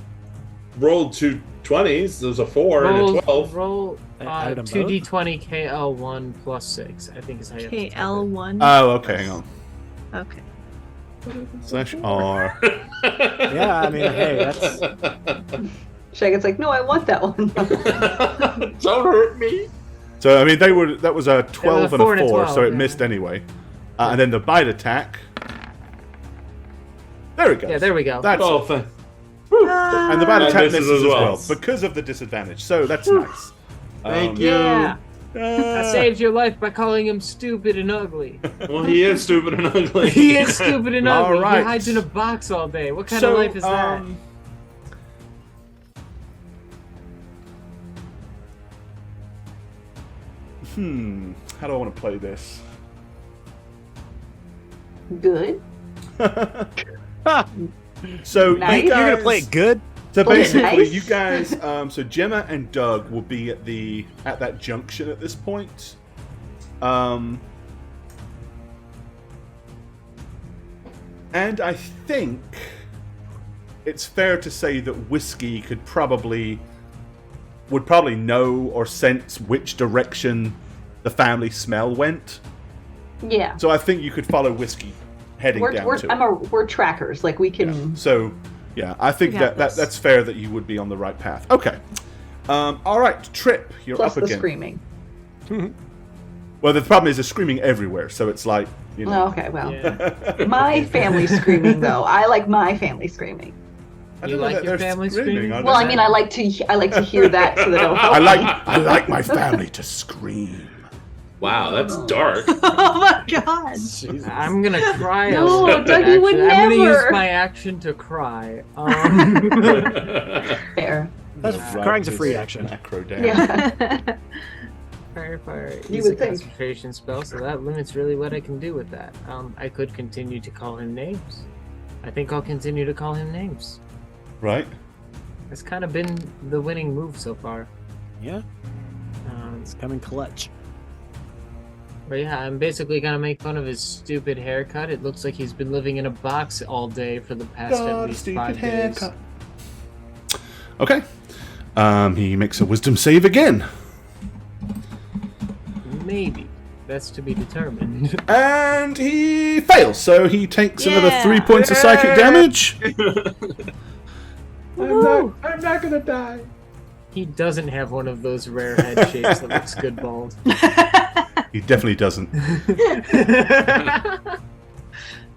rolled 2 20s. There's a 4 and a 12. Roll I added them 2d20 KL1 plus 6. I think is how you have to type it. KL1. Oh, okay, hang on. Okay. /R. Yeah, I mean, hey, that's Shaggy's like, no, I want that one. Don't hurt me. So, I mean, that was a 12 and 4 a and a 4, 12, so it yeah. missed anyway. And then the bite attack. There it goes. Yeah, there we go. That's Oh, it. thank. And the bite That attack misses misses as as well. well because of the disadvantage. So that's nice. Thank you. Yeah. I saved your life by calling him stupid and ugly. Well, he is stupid and ugly. He is stupid and All ugly. right. He hides in a box all day. What kind So, of life is that? How do I want to play this? Good. So Nice. you You're gonna guys- play it good. So Play it basically, nice. you guys, so Gemma and Doug will be at that junction at this point. And I think it's fair to say that Whiskey would probably know or sense which direction the family smell went. Yeah. So I think you could follow Whiskey heading down to it. We're trackers. Like we can. So, yeah, I think We got this. that's fair that you would be on the right path. Okay. All right, Trip, you're Plus up the again. screaming. Well, the problem is there's screaming everywhere, so it's like, you know. Oh, okay, well, Yeah. my family screaming though. I like my family screaming. I You don't know like that your they're family screaming? don't Well, I know. mean, I like to hear that so that it'll help. I like my family to scream. Wow, that's dark. Oh my god. I'm gonna cry. No, a little bit, Dougie would actually. I'm gonna use never. my action to cry. Fair. That's Yeah. crying's a free action. Macro down. Yeah. Fire. You Use a would think. concentration spell, so that limits really what I can do with that. I could continue to call him names. I think I'll continue to call him names. Right? That's kind of been the winning move so far. Yeah, it's coming clutch. But yeah, I'm basically gonna make fun of his stupid haircut. It looks like he's been living in a box all day for the past at least 5 days. Okay. He makes a wisdom save again. Maybe. That's to be determined. And he fails, so he takes another Yeah. 3 points of psychic damage. I'm not gonna die. He doesn't have one of those rare head shapes that looks good bald. He definitely doesn't.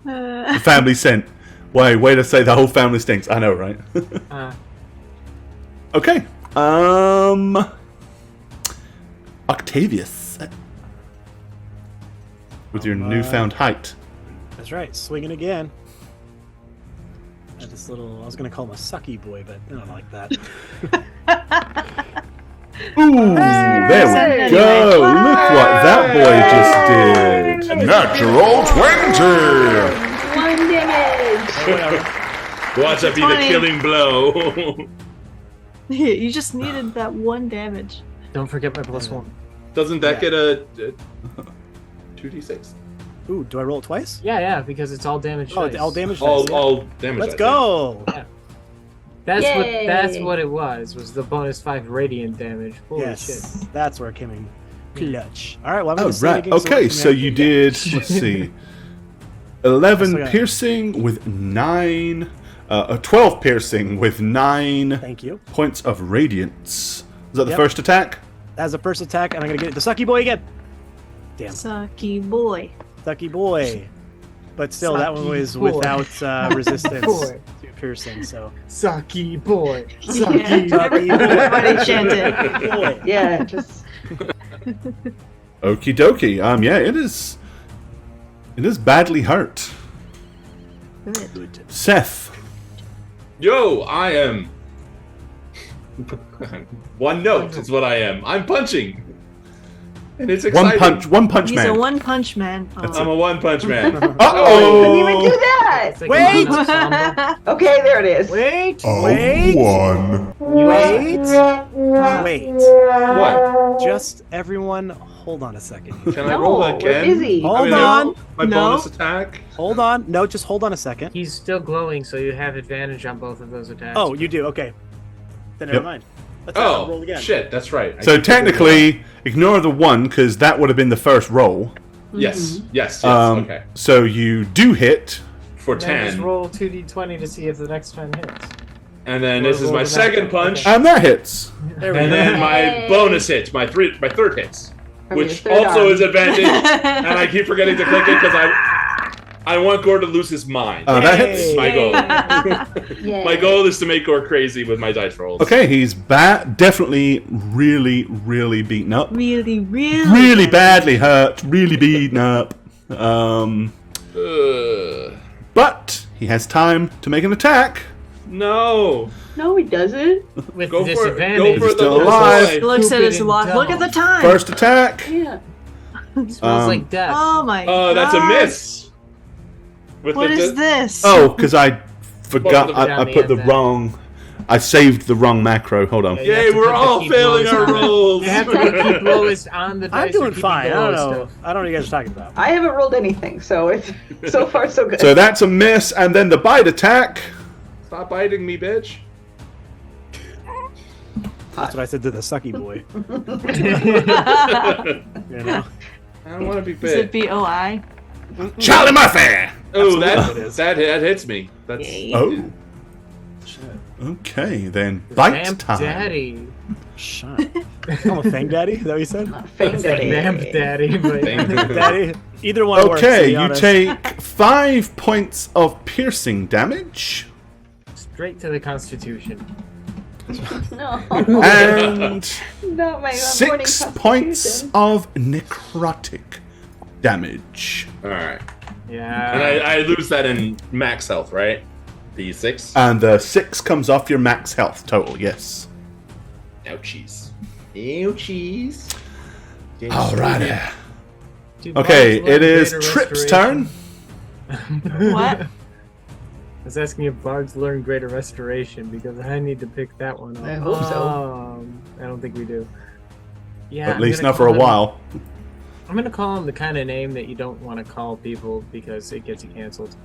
Uh, The family sent. Way to say the whole family stinks. I know, right? Uh, Okay. Octavius. With your newfound height. That's right, swinging again. At this little, I was gonna call him a sucky boy, but I don't like that. Ooh, there we Hey. go. Look what that boy just did. Natural 20! 1 damage. Watch that be the 20. killing blow. you just needed that 1 damage. don't forget my +1. Doesn't that get a 2d6? Ooh, do I roll it twice? Yeah, because it's all damage. Oh, dice. all damage. All, dice, yeah. all damage. Let's I go. That's Yay. what it was the bonus 5 radiant damage. Holy Yes, shit. that's where it came in clutch. All right, well, I'm Oh, gonna say it right. again, Okay, we so can you have- did, let's see, 11 got- piercing with 9, 12 piercing with 9 Thank you. points of radiance. Is that the Yep. first attack? That's the first attack, and I'm gonna get the sucky boy again. Damn, Sucky boy. sucky boy. But still, that one was Sucky boy. without resistance Boy. to piercing. So Sucky boy. Yeah. Everybody chanted. boy. Yeah, just Okie dokie. Yeah, it is badly hurt. Good. Seth. Yo, I am. One note is what I am. I'm punching. And it's exciting. One punch He's man. a 1 punch man. I'm a one punch man. didn't even do Uh-oh. that. It's like Wait! a bonus combo. Okay, there it is. Wait, Of wait, 1. wait. What? Just everyone, hold on a second. Can I No, roll we're again? busy. Hold I mean, on. My No. bonus attack. Hold on. No, just hold on a second. He's still glowing, so you have advantage on both of those attacks. Oh, you do. Okay. Then never Yep. mind. Let's roll Oh, again. shit, that's right. I So keep forgetting technically, ignore the 1 because that would have been the first roll. that. Yes, yes, okay. So you do hit. For And then just 10. roll 2d20 to see if the next one hits. And then this is Roll my the second next one. punch. Okay. And that hits. There we And go. then my Yay. bonus hits, my third hits. From your Which third also arm. is advantage. And I keep forgetting to click it because I want Gore to lose his mind. That Yay. hits. My goal. Yay. My goal is to make Gore crazy with my dice rolls. Okay, he's definitely really, really beaten up. really, really. Really badly hurt. Really beaten up. Ugh. But he has time to make an attack. No. No, he doesn't. With Go for it. disadvantage. Go for the Still little alive. boy. Looks at his Stupid watch. and Look at the dumb. time. First attack. Yeah. It smells like death. Oh my Oh, god. that's a miss. With What the is this? Oh, because I forgot. Both of them I down put the the end wrong. I saved the wrong macro. Hold on. Yeah, you have Yay, to we're put the all keep failing lowest our on it. rolls. You have to keep lowest on the dice. I'm or doing keeping fine. the I don't lowest know. stuff. I don't know what you guys are talking about. I haven't rolled anything, so it's so far so good. So that's a miss, and then the bite attack. Stop biting me, bitch. That's what I said to the sucky boy. You know? I don't want to be Is it bit. BOI? Charlie Murphy. Oh, Absolutely. that hits me. That's Yay. Oh. Okay, then bite Vamp time. Daddy. Shut up. I'm a Fang Daddy? Is that what you said? Fang Daddy. Vamp Daddy. But Daddy? Either one works, to Okay, be you honest. take 5 points of piercing damage, straight to the Constitution. No. and Not my morning 6 points constitution. of necrotic damage. all right. Yeah. And I lose that in max health, right? The 6. And the 6 comes off your max health total, yes. Ouchies. Ouchies. Alrighty. Dude, Okay, Bards it learn is Greater Trip's Restoration. turn. What? I was asking if bards learn greater restoration because I need to pick that one up. I hope so. I don't think we do. Yeah, At least not for a while. I'm gonna call him the kind of name that you don't want to call people because it gets you canceled.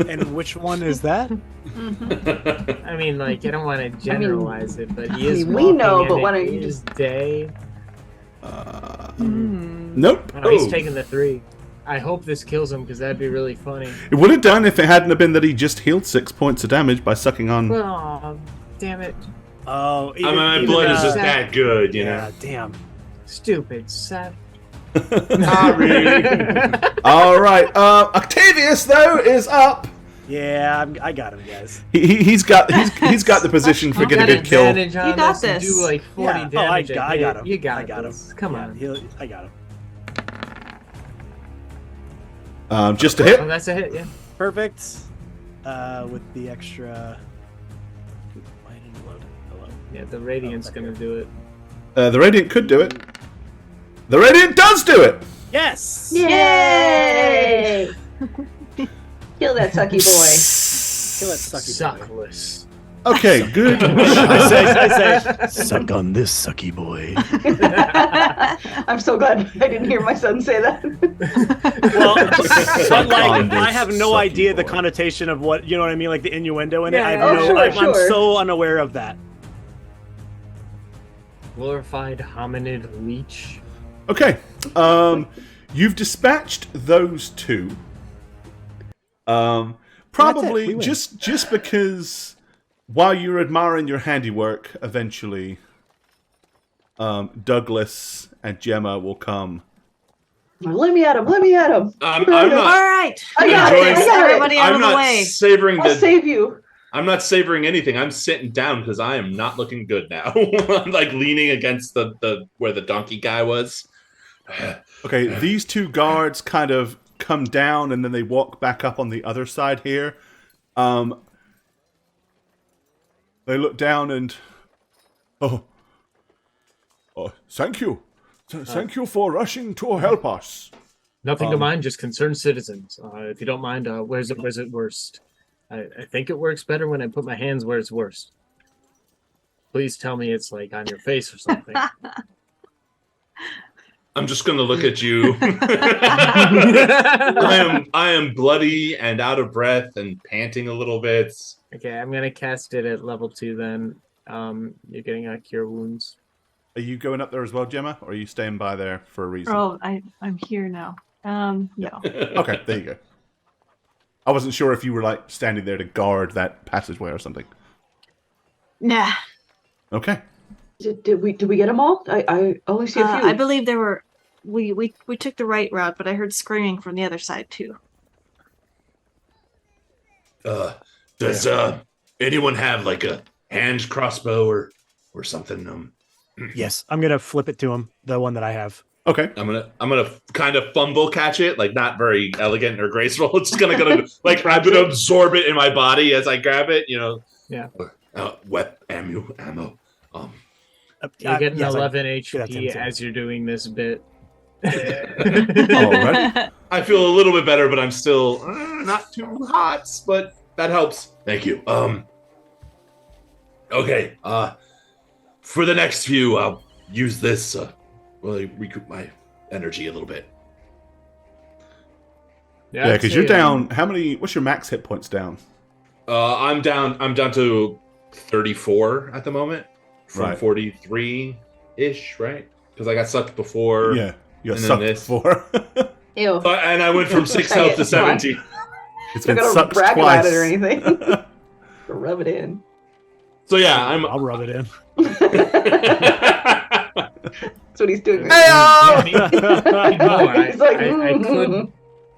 And which one is that? I mean, like, I don't want to generalize it, but he is. we know, walking but and why it don't you is day. Nope. Oh, he's Oh. taking the 3. I hope this kills him because that'd be really funny. It would have done if it hadn't have been that he just healed 6 points of damage by sucking on. Oh, damn it! Oh, I mean, my blood is just that good, you Yeah, know. damn. Stupid Seth. Sorry. Alright, Octavius, though, is up. Yeah, I got him, guys. He's got the position for You getting got a good kill. advantage on You got this. and this. Do like 40 Yeah. damage. I got him. You got I got this. him. Come Yeah, on. I got him. Just a Oh, hit. that's a hit. Yeah. Perfect. With the extra. Why didn't it load? Hello. Yeah. The radiant's gonna do it. The Radiant could do it. The Radiant does do it! Yes. Yay! Kill that sucky boy. Kill that sucky boy. Suckless. Okay, good. I say, suck on this sucky boy. I'm so glad I didn't hear my son say that. Well, but like, on I this have no sucky idea the boy. connotation of what, you know what I mean, like the innuendo in it. Yeah, I have oh, no, sure, I'm sure. so unaware of that. Glorified hominid leech. Okay, you've dispatched those two. Probably we win. just because while you're admiring your handiwork, eventually, Douglas and Gemma will come. Let me at him. Let me at him. I'm All not. right. I got enjoying- it. I got Everybody it. out I'm of the not way. savoring I'll the. save you. I'm not savoring anything. I'm sitting down because I am not looking good now. I'm like leaning against the where the donkey guy was. Okay, these two guards kind of come down and then they walk back up on the other side here. They look down and oh, thank you. Thank you for rushing to help us. Nothing to mind, just concerned citizens. If you don't mind, where's it worst? I think it works better when I put my hands where it's worst. Please tell me it's like on your face or something. I'm just gonna look at you. I am bloody and out of breath and panting a little bit. Okay, I'm gonna cast it at level 2 then. You're getting a cure wounds. Are you going up there as well, Gemma, or are you staying by there for a reason? Oh, I'm here now. No. Okay, there you go. I wasn't sure if you were like standing there to guard that passageway or something. Nah. Okay. Did we get them all? I only see a few. I believe there were. We took the right route, but I heard screaming from the other side too. Does anyone have like a hand crossbow or something? Yes, I'm gonna flip it to him. The one that I have. Okay. I'm gonna kind of fumble catch it, like not very elegant or graceful. It's gonna like I'm gonna absorb it in my body as I grab it. Yeah. Ammo. You get an yes, 11 that's HP insane. as you're doing this bit. Alright. I feel a little bit better, but I'm still not too hot. But that helps. Thank you. Okay. For the next few, I'll use this. Recoup my energy a little bit. Yeah, because you're down. How many? What's your max hit points down? I'm down to 34 at the moment from Right. 43 ish, right? Because I got sucked before. Yeah, you got and then sucked this. before. Ew. And I went from 6 health to 17. It's Not been gonna sucked brag twice. about it or anything. Rub it in. So yeah, I'll rub it in. That's what he's doing. Yeah, need more. He's like,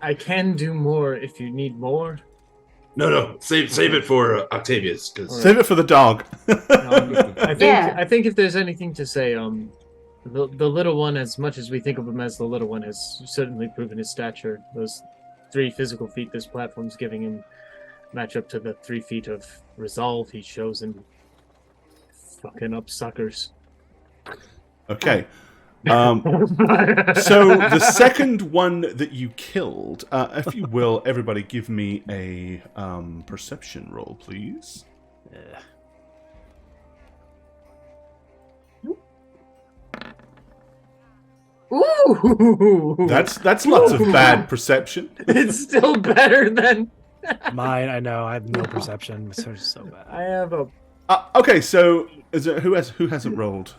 I can do more if you need more. No, save it for Octavius because Save it for the dog. I think if there's anything to say, the little one, as much as we think of him as the little one, has certainly proven his stature. Those 3 physical feet this platform's giving him match up to the 3 feet of resolve he shows in fucking up suckers. Okay. So the second one that you killed, if you will, everybody give me a perception roll, please. Ooh! That's lots of bad perception. It's still better than Mine, I know. I have no perception. It's so bad. I have a. Okay, so is it who hasn't rolled?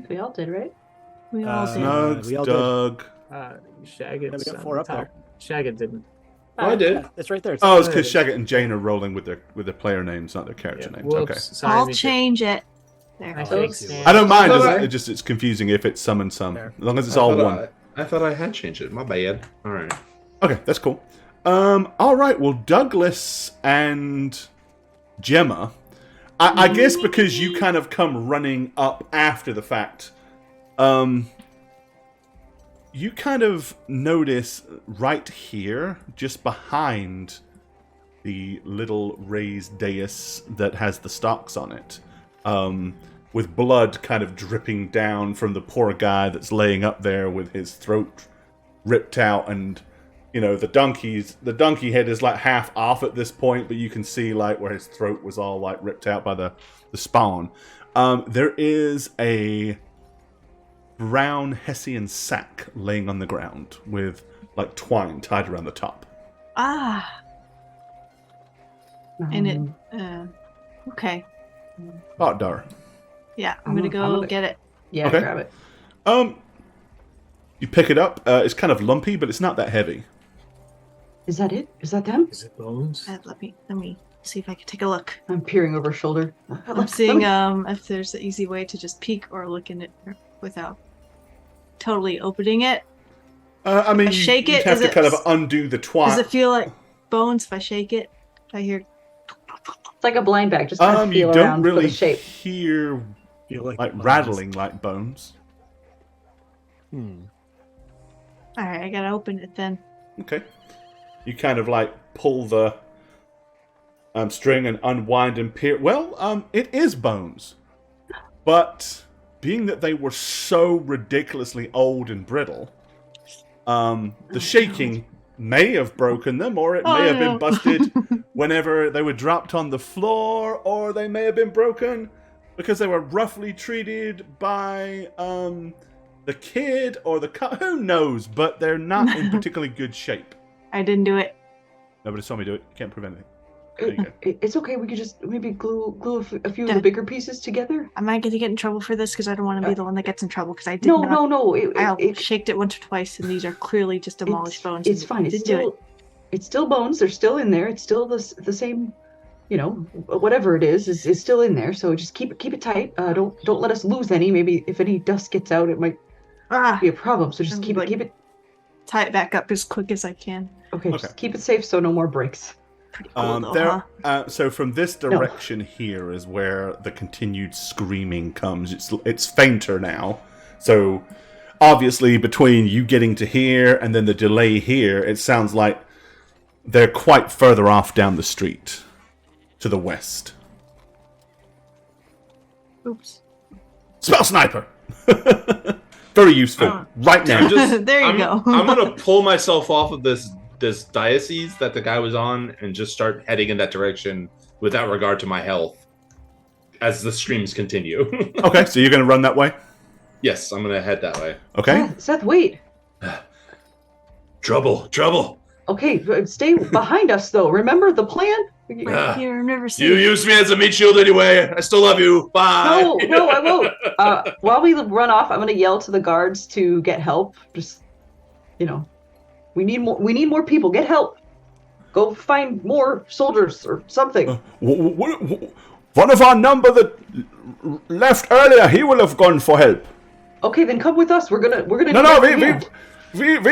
We all did, right? We all did. Nugs, we all did. Doug. Shaggy. Yeah, we got 4 up there. Shaggy didn't. I did. Yeah, it's right there. Oh, it's because Shagget and Jane are rolling with their player names, not their character names. Okay. Sorry, I'll me too. change it. There. I Oops. think I don't mind. I- It's confusing if it's some and some. Fair. As long as it's all thought one. I thought I had changed it. My bad. All right. Okay, that's cool. All right. Well, Douglas and Gemma, I guess because you kind of come running up after the fact, you kind of notice right here, just behind the little raised dais that has the stocks on it, with blood kind of dripping down from the poor guy that's laying up there with his throat ripped out, and the donkey head is like half off at this point, but you can see like where his throat was all like ripped out by the spawn. There is a brown Hessian sack laying on the ground with like twine tied around the top. Ah. And it. Okay. Dar. Yeah, I'm gonna go get it. Yeah, Okay. grab it. You pick it up. It's kind of lumpy, but it's not that heavy. Is that it? Is that them? Is it bones? Let me see if I can take a look. I'm peering over shoulder. I'm seeing if there's an easy way to just peek or look in it without totally opening it. I mean, I shake you it, have is to it- kind of undo the twine. Does it feel like bones if I shake it? I hear. It's like a blind bag. Just kind of You feel don't around for really the shape. hear Feel like like bones. rattling like bones. All right, I gotta open it then. Okay. You kind of like pull the string and unwind and peer. Well, it is bones, but being that they were so ridiculously old and brittle, the shaking may have broken them, or it may have been busted whenever they were dropped on the floor, or they may have been broken because they were roughly treated by the kid or the who knows, but they're not in particularly good shape. I didn't do it. Nobody saw me do it. You can't prove anything. There you go. It's okay. We could just maybe glue a few of the bigger pieces together. Am I gonna get in trouble for this? Because I don't want to be the one that gets in trouble. Because I did No, not. no. I shaked it once or twice, and these are clearly just demolished bones. It's fine. I didn't do it. It's still bones. They're still in there. It's still the same. Whatever it is still in there. So just keep it tight. Don't let us lose any. Maybe if any dust gets out, it might be a problem. So just keep it. Tie it back up as quick as I can. Okay, just keep it safe so no more breaks. Pretty cool, though, huh? So from this direction here is where the continued screaming comes. It's fainter now. So obviously, between you getting to here and then the delay here, it sounds like they're quite further off down the street to the west. Oops. Spell sniper! Very useful. Right now. There you go. I'm gonna pull myself off of this diocese that the guy was on and just start heading in that direction without regard to my health as the streams continue. Okay, so you're going to run that way? Yes, I'm gonna head that way. Okay. Seth, wait. Trouble. Okay, stay behind us though. Remember the plan? Right here, I've never seen You it. used me as a meat shield anyway. I still love you. Bye. No, I won't. While we run off, I'm gonna yell to the guards to get help. Just, we need more. We need more people. Get help. Go find more soldiers or something. One of our number that left earlier, he will have gone for help. Okay, then come with us. We're gonna. No, we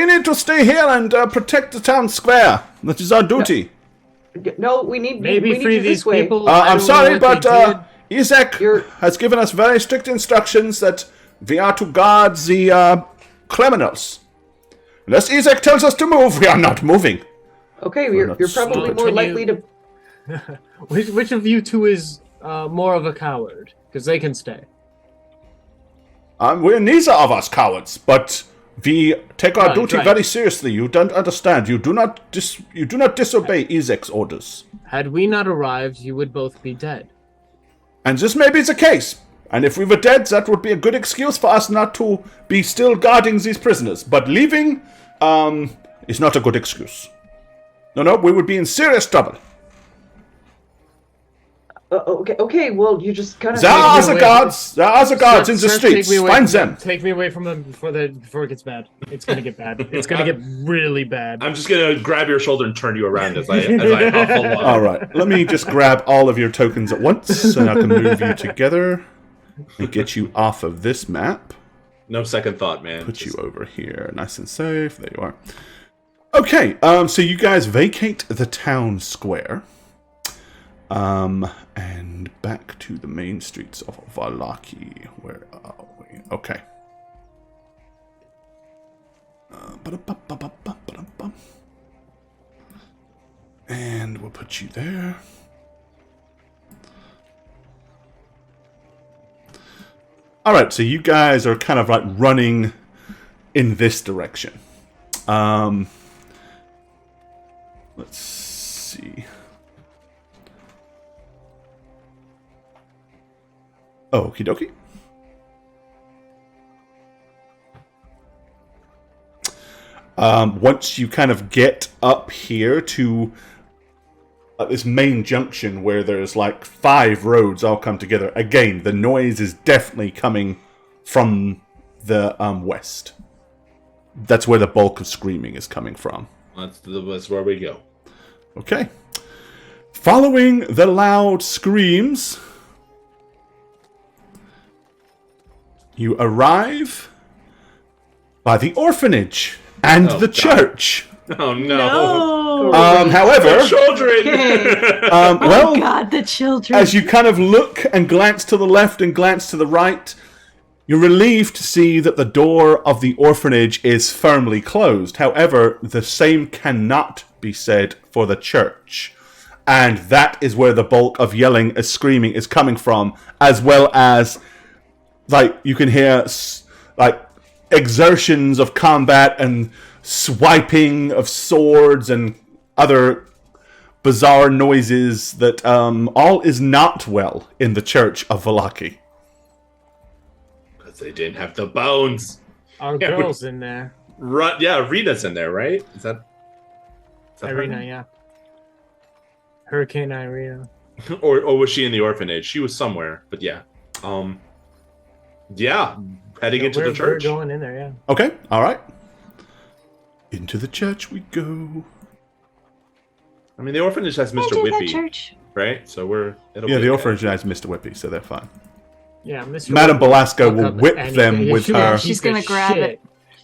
need to stay here and protect the town square. That is our duty. No, we need. Maybe we need free you these this way. people. I'm sorry, but Isaac You're- has given us very strict instructions that we are to guard the criminals. Unless Isaac tells us to move, we are not moving. Okay, We're you're not probably stupid. more Can likely you- to. Which of you two is more of a coward? Because they can stay. We're neither of us cowards, but we take our Right, duty right. very seriously. You don't understand. You do not disobey Isaac's orders. Had we not arrived, you would both be dead. And this may be the case. And if we were dead, that would be a good excuse for us not to be still guarding these prisoners. But leaving is not a good excuse. No, we would be in serious trouble. Okay. Well, you just kind of. There are me the away. guards. There are the guards in the Seth, streets. take me away Find from them. Take me away from them before it gets bad. It's gonna get bad. It's gonna get really bad. I'm just gonna grab your shoulder and turn you around as I huff along. All right. Let me just grab all of your tokens at once, so I can move you together and get you off of this map. No second thought, man. Put you over here, nice and safe. There you are. Okay. So you guys vacate the town square. And back to the main streets of Vallaki. Where are we? Okay. And we'll put you there. Alright, so you guys are kind of like running in this direction. Let's see. Okie dokie. Once you kind of get up here to this main junction where there's like 5 roads all come together, again, the noise is definitely coming from the west. That's where the bulk of screaming is coming from. That's where we go. Okay. Following the loud screams, you arrive by the orphanage and Oh, the God. church. Oh no! However, Children. well, Oh God, the children. as you kind of look and glance to the left and glance to the right, you're relieved to see that the door of the orphanage is firmly closed. However, the same cannot be said for the church. And that is where the bulk of yelling and screaming is coming from, as well as, like, you can hear, like, exertions of combat and swiping of swords and other bizarre noises that all is not well in the church of Vallaki. Because they didn't have the bones. Our Yeah, girl's in there. Yeah, Rita's in there, right? Is that her Irina, name? yeah. Hurricane Irina. or was she in the orphanage? She was somewhere, but yeah. Yeah, heading into the church. We're going in there, yeah. Okay, alright. Into the church we go. I mean, the orphanage has Mr. Into the Whippy, church. right? So it'll Yeah, be the okay. orphanage has Mr. Whippy, so they're fine. Yeah, Mr. Madame Whippy Belasco would will fuck up whip anything. them Yeah, with she would her. She's beat the gonna grab shit. it.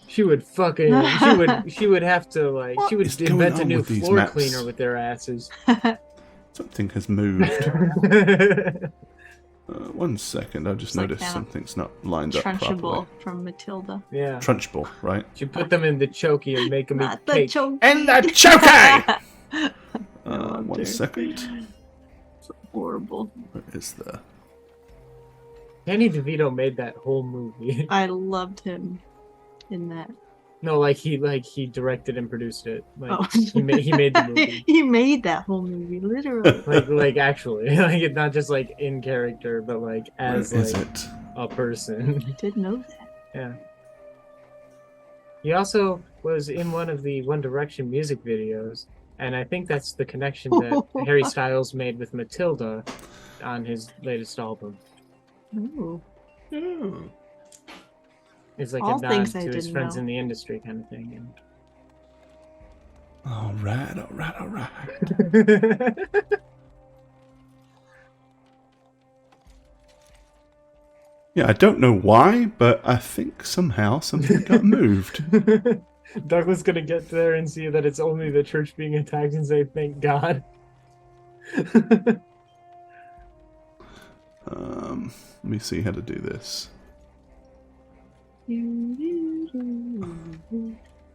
She would fucking. She would have to like. She would is going invent a on new with these floor maps? cleaner with their asses. Something has moved. 1 second, I just It's like noticed that something's not lined up Trunchable properly. from Matilda. Yeah. Trunchbull, right? You put them in the chokey and make them eat Not the cake. choke. And the chokey! Oh, 1 dear. second. Horrible. Where is the... Danny DeVito made that whole movie. I loved him in that. No, he directed and produced it. Like Oh. he made the movie. He made that whole movie, literally. Like actually, like it's not just like in character, but like as Where is like it? a person. I did know that. Yeah. He also was in one of the One Direction music videos, and I think that's the connection that Harry Styles made with Matilda on his latest album. Ooh. Oh. It's like All a nod things I to his didn't friends know. in the industry kind of thing. Alright. Yeah, I don't know why, but I think somehow something got moved. Douglas gonna get there and see that it's only the church being attacked and say, "Thank God." Let me see how to do this.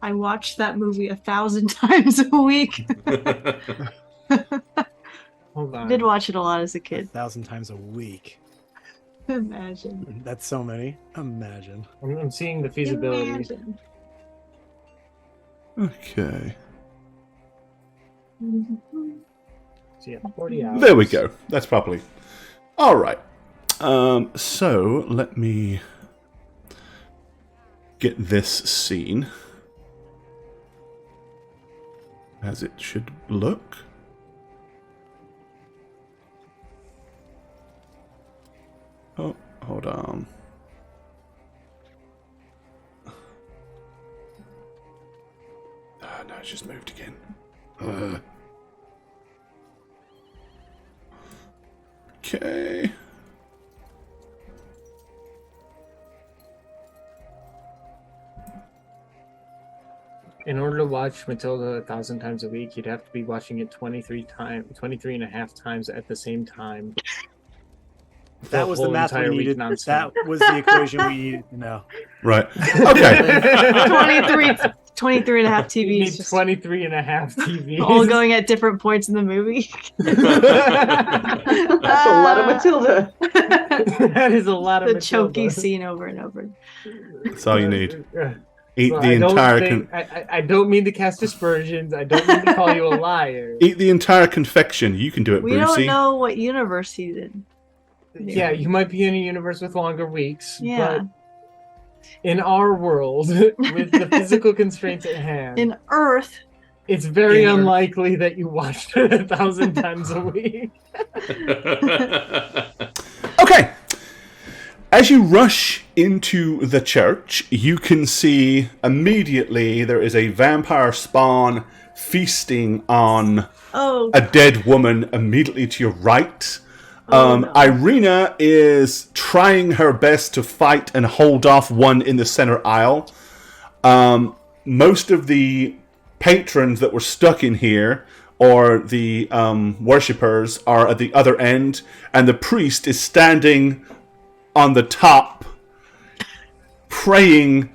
I watched that movie 1,000 times a week. Hold on. Did watch it a lot as a kid. 1,000 times a week. Imagine. That's so many. Imagine. I'm seeing the feasibility. Imagine. Okay. So yeah, 40 hours. There we go. That's properly. Alright. So, let me get this scene as it should look. Oh, hold on. Ah, no, it's just moved again. Okay. In order to watch Matilda 1,000 times a week, you'd have to be watching it 23 and a half times at the same time. That was the whole math we entire week needed. nonstop. That was the equation we needed to know. Right. Okay. 23 and a half You TVs. need Just 23 and a half TVs. all going at different points in the movie. That's a lot of Matilda. That is a lot of The Matilda. choky scene over and over. That's all you need. Eat So the entire I don't mean to cast aspersions. I don't mean to call you a liar. eat the entire confection. You can do it, We Brucey. don't know what universe he's in. Yeah, you might be in a universe with longer weeks, Yeah. but in our world, with the physical constraints at hand, In Earth, it's very in Earth. unlikely that you watched it 1,000 times a week. Okay. As you rush into the church, you can see immediately there is a vampire spawn feasting on oh, a dead woman immediately to your right. no. Irina is trying her best to fight and hold off one in the center aisle. Most of the patrons that were stuck in here, or the worshippers, are at the other end, and the priest is standing on the top, praying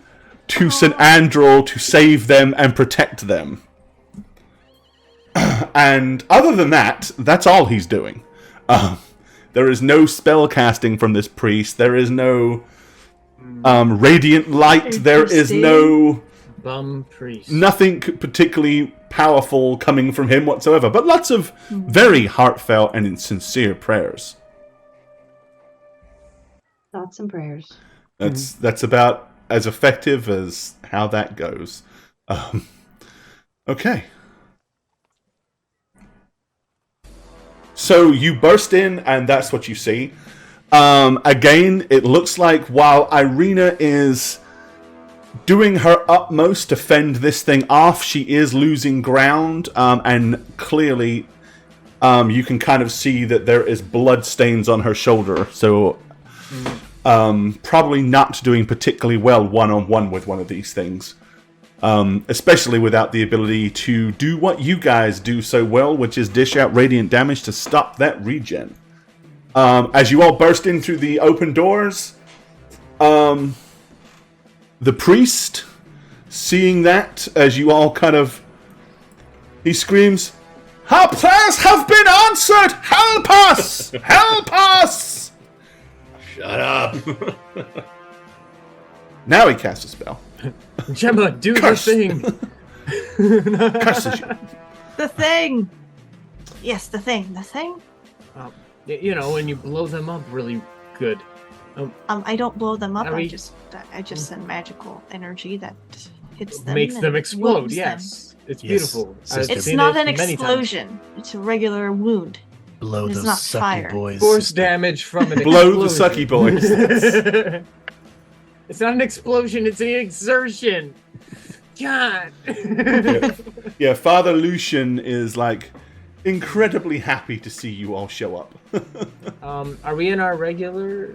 to St. Andral to save them and protect them. And other than that, that's all he's doing. There is no spell casting from this priest. There is no radiant light. There is no Bum priest. nothing particularly powerful coming from him whatsoever. But lots of very heartfelt and sincere prayers. Thoughts and prayers. That's about as effective as how that goes. Okay. So you burst in, and that's what you see. Again, it looks like while Irina is doing her utmost to fend this thing off, she is losing ground, and clearly you can kind of see that there is blood stains on her shoulder. So probably not doing particularly well one-on-one with one of these things. Especially without the ability to do what you guys do so well, which is dish out radiant damage to stop that regen. As you all burst in through the open doors, the priest, seeing that, as you all he screams, "Our prayers have been answered! Help us! Help us!" Shut up. Now he casts a spell. Gemma, do Curse. the thing. Curses you. The thing. Yes, the thing. The thing. You know, when you blow them up really good. I don't blow them up. Are we- I just send magical energy that hits them. Makes and them explode, wounds yes. It's Yes, beautiful. sister. I've It's seen not it an many times. explosion. It's a regular wound. Blow It's those not sucky fire. boys. Force sister. damage from an Blow the explosion. sucky boys. It's not an explosion, it's an exertion. God. Yeah, Father Lucian is incredibly happy to see you all show up. Are we in our regular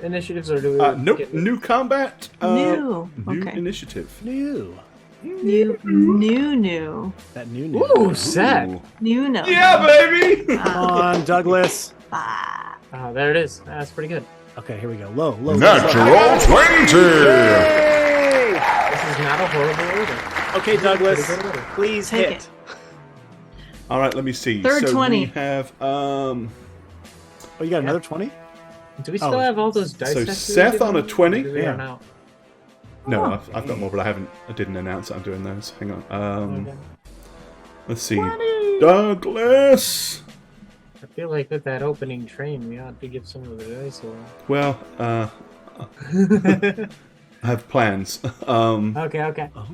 initiatives, or do we? Nope, get- new combat. New. New Okay. initiative. New. New. That new. Ooh, set. Ooh. New. No. Yeah, baby. Come on, Douglas. Ah. Oh, there it is. That's pretty good. Okay, here we go. Low. Natural 20! Yay! This is not a horrible order. Okay, Douglas, Pretty good order. please Take hit. it. All right, let me see. Third so 20. we have Oh, you got another 20? Do we still Oh, have all those dice? so decks we Seth did? on a 20? Or do we Yeah. run out? no. I've got more, but I didn't announce that I'm doing those. Hang on. Okay. Let's see. Douglas. I feel like with that opening train, we ought to give some of the dice away. Well, I have plans. Okay. Oh.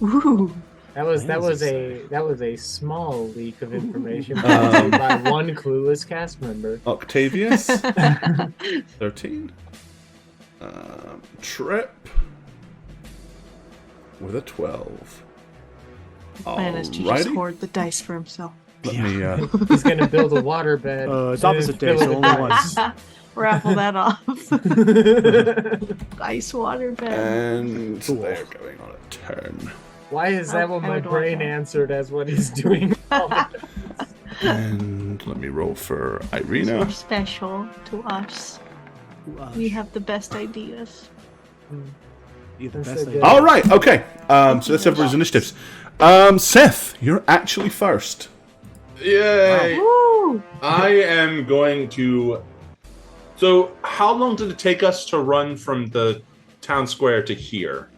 Ooh. That was Plans a small leak of information Um, by one clueless cast member. Octavius. 13. Trip. With a 12. Plan is to just Alrighty. hoard the dice for himself. Let me. He's gonna build a water bed. It's and opposite fill day, it so with only once. dice. Raffle that off. Ice water bed. And Cool. they're going on a turn. Why is that what I my would want brain that. answered as what he's doing? And let me roll for You're Irina. special to us. We have the best ideas. You're the That's best so good. idea. All right. Okay. So that's everyone's initiatives. Seth, you're actually first. Yay. Woo! I am going to. So, how long did it take us to run from the town square to here?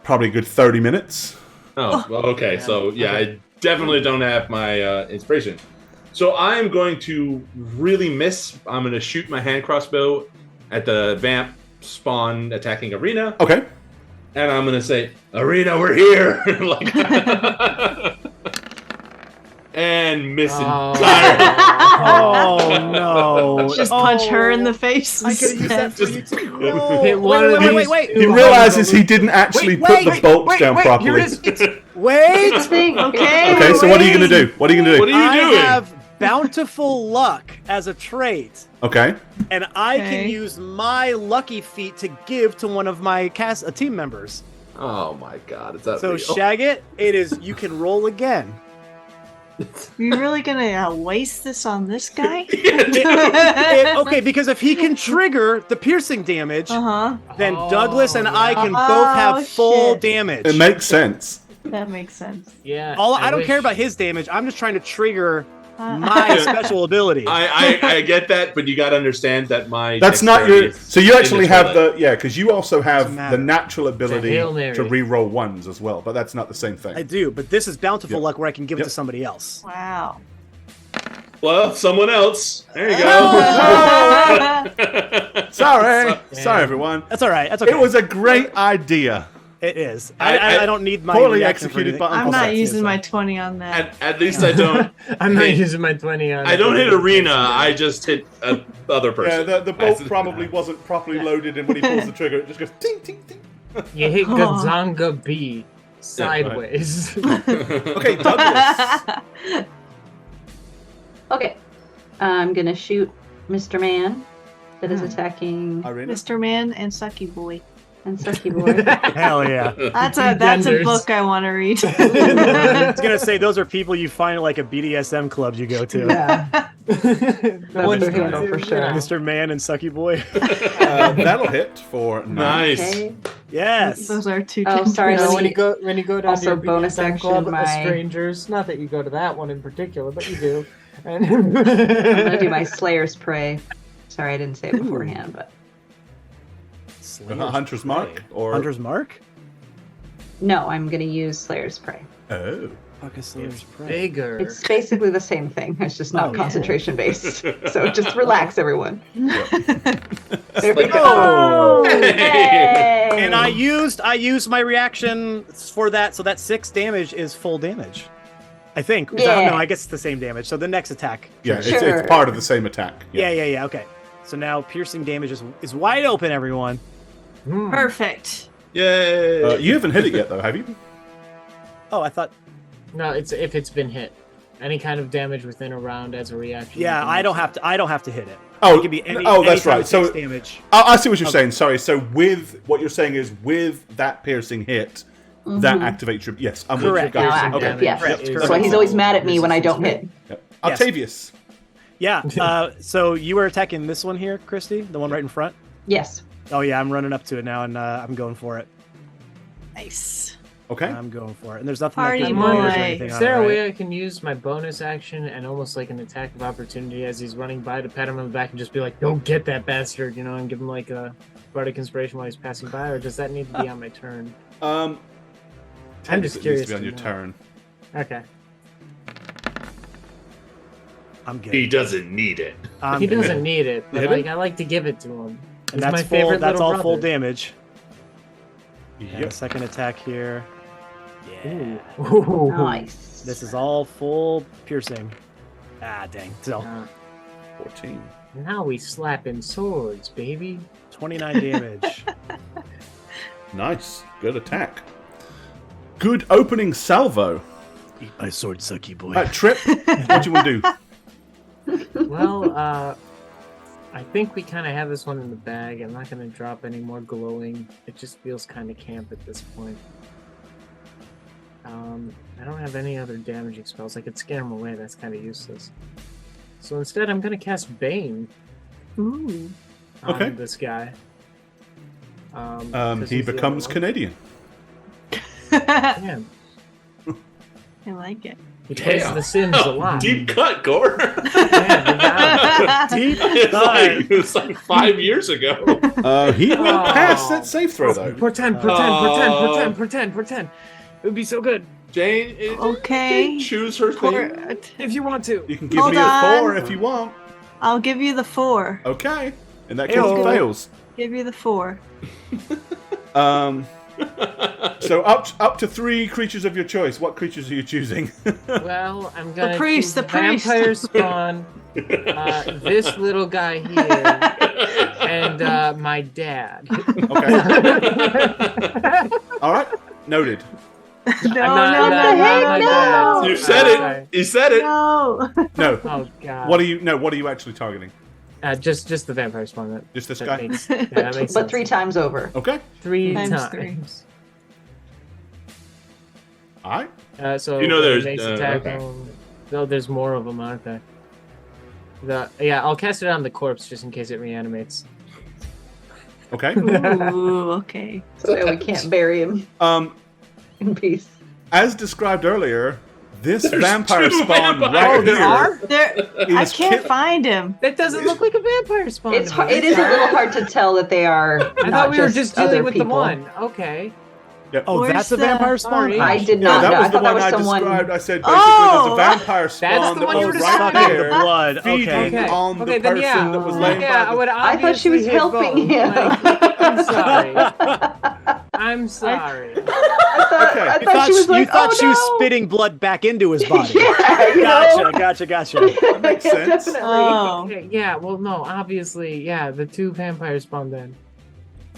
Probably a good 30 minutes. Oh, well, okay. So, yeah, I definitely don't have my inspiration. So, I'm going to really miss. I'm going to shoot my hand crossbow at the vamp spawn attacking Arena. Okay. And I'm going to say, Arena, we're here! Like, and miss Oh. entirely. Oh, no. Just punch her in the face. I could have used that for you Just- too. No. Hit one of these Wait. He realizes he didn't actually put the bolts down properly. Wait. Okay. Okay, so what are you going to do? What are you going to What do? are you I doing? have bountiful luck as a trait, Okay. and I Okay. can use my lucky feat to give to one of my team members. Oh my god, is that So real? Shagit, it is you can roll again. You're really gonna waste this on this guy? Okay, because if he can trigger the piercing damage, Uh-huh. then Douglas and I can both Oh, have full shit. damage. It makes sense. That makes sense. Yeah. I don't wish- care about his damage. I'm just trying to trigger my special ability. I get that, but you got to understand that my That's not dexterity your. is So you actually have immature. the. Yeah, because you also have Doesn't the matter. natural ability Hail Mary. to re-roll ones as well, but that's not the same thing. I do, but this is bountiful Yep. luck where I can give it Yep. to somebody else. Wow. Well, someone else. There you go. Sorry, everyone. That's all right. That's okay. It was a great idea. It is. I- I don't need my Poorly reaction for executed, anything. but I'm Uncle not Seth, using yes, my sir. 20 on that. At least I don't. I'm not Hey, using my 20 on I don't hit Arena. I just hit a other Yeah, person. the bolt probably wasn't properly loaded, and when he pulls the trigger, it just goes ting ting ting. You hit Oh. Gazanga B sideways. Okay, Douglas. Okay. I'm gonna shoot Mr. Man that is attacking. Irina. Mr. Man and Sucky Boy. And Sucky Boy. Hell yeah. That's a Genders. book I want to read. I was gonna say those are people you find at like a BDSM club you go to. Yeah, The that's one their who- handle for sure. Mr. Man and Sucky Boy. That'll hit for 9. Nice. Okay. Yes. Those are two. Oh, sorry, genders. let when me- you go down Also to your bonus BDSM action, club, my- strangers. Not that you go to that one in particular, but you do. And I'm gonna do my Slayer's Prey. Sorry, I didn't say it beforehand, but Hunter's Mark? Or... Hunter's Mark? no, I'm gonna use Slayer's Prey. Oh. Fuck a Slayer's Prey. bigger. It's basically the same thing. It's just not Oh, yeah. concentration based. So just relax, everyone. There we like- go. Oh! Yay! And I used my reaction for that, so that 6 damage is full damage. I think. Yeah. No, I guess it's the same damage. So the next attack. Yeah, Sure. it's part of the same attack. Yeah. Okay. So now piercing damage is wide open, everyone. Hmm. Perfect. Yay! You haven't hit it yet, though, have you? Oh, I thought. No, it's if it's been hit. Any kind of damage within a round as a reaction. Yeah, you can I don't use have to. I don't have to hit it. Oh, It could be any. oh, that's anytime right. it So takes damage. I see what you're Okay. saying. Sorry. So with what you're saying is with that piercing hit, that activates your. Yes, I'm Correct. with you Now guys. active, Okay. yes. Correct. Is- That's why he's always mad at me when I don't hit. Yep. Yes. Octavius. Yeah. So you were attacking this one here, Christy, the one right in front. Yes. Oh yeah, I'm running up to it now, and I'm going for it. Nice. Okay. I'm going for it, and there's nothing Party like barriers or boy. anything Is on there it, a right? way I can use my bonus action and almost like an attack of opportunity as he's running by to pat him on the back and just be like, "Don't get that bastard," and give him like a bardic inspiration while he's passing by, or does that need to be on my turn? I'm just It needs curious to be on to your know. turn. Okay. I'm good. He doesn't need it. I'm He good. doesn't need it, but Hit like him? I like to give it to him. And He's that's my full. favorite That's little all full brother. damage. And a Yep. second attack here. Yeah. Ooh. Nice. This is all full piercing. Ah, dang. So Uh, 14. now we slapping swords, baby. 29 damage. Nice. Good attack. Good opening salvo. Eat my sword, sucky boy. Trip, what do you want to do? Well, I think we kind of have this one in the bag. I'm not going to drop any more glowing. It just feels kind of camp at this point. I don't have any other damaging spells. I could scare him away. That's kind of useless. So instead, I'm going to cast Bane Ooh. on Okay. this guy. 'Cause He he's the becomes only one. Canadian. I Damn, like it. he plays Damn. The Sims a lot. Deep cut, Gore. Man, we got him. Deep It's like 5 years ago. He will Oh. pass that save throw, though. Pretend. It would be so good Jane, Okay. choose her Poor- thing. if you want to. You can give Hold me a on. 4 if you want. I'll give you the 4. Okay. In that case, Ew. it fails. Give you the 4. So up to 3 creatures of your choice. What creatures are you choosing? Well, I'm gonna priest, choose the priest. vampire spawn, this little guy here, and my dad. Okay. All right. Noted. No, not no, my no, dad. no. You said Okay. it. You said it. No. No. Oh god. What are you actually targeting? Just the vampire spawn. Just this That guy? makes, yeah, that makes But sense. 3 times over. Okay. Three Times times. three. All right. So You know there's, base attack okay. no, there's more of them, aren't there? I'll cast it on the corpse just in case it reanimates. Okay. Ooh, okay. So we can't bury him in peace. As described earlier, this There's vampire 2 spawn vampires. right Oh, there here are? There, I is can't ki- find him. That doesn't look like a vampire spawn. It's to me. it is a little hard to tell that they are. I not thought we were just just other dealing with people. the one. Okay. Oh, Where's that's a the- vampire spawn. Sorry. I did Yeah, not that know. was I the thought that one I was someone. described. I said basically Oh! there's a vampire spawn the that one you was were right describing. there, Blood. feeding Okay. on the Okay, then person yeah. that was Oh. laying Yeah, I by would I thought she was obviously hit helping both. him. Like, I'm sorry. I'm sorry. I thought she was like, you thought oh, she was no. spitting blood back into his body. Yeah, you know? Gotcha. That makes sense. Definitely. Oh. Okay, yeah, well, no, obviously, yeah, the 2 vampires spawned then.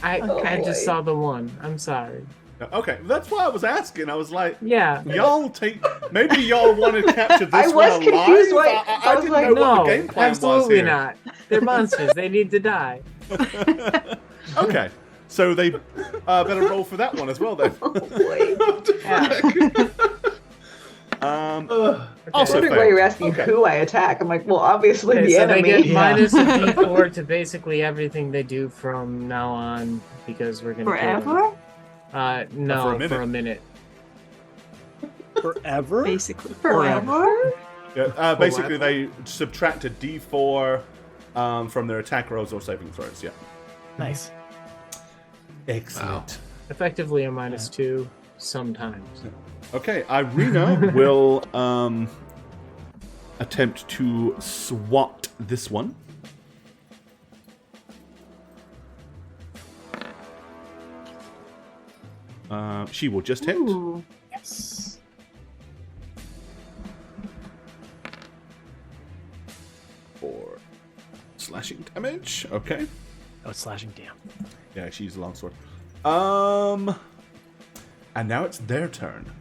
I Okay. just saw the one. I'm sorry. Okay, that's why I was asking. I was like, Yeah. maybe y'all want to capture this I was one alive. confused why- I I was didn't like, know what No, the game plan was absolutely here. not. They're monsters. They need to die. Okay, So they better roll for that one as well then. Oh boy. Also I wonder why failed. you're asking who I attack. I'm like, well, obviously Okay, the so they enemy. get minus a d4 to basically everything they do from now on because we're gonna kill them. Forever? No, For a minute. Forever? Basically. Forever? Yeah, basically, they subtract a d4 from their attack rolls or saving throws. Yeah. Nice. Excellent. Effectively a -2 sometimes. Okay, Irina will attempt to swat this one. She will just hit. Ooh. Yes. For slashing damage. Okay. Oh, it's slashing. Damn. Yeah, she's a longsword. And now it's their turn.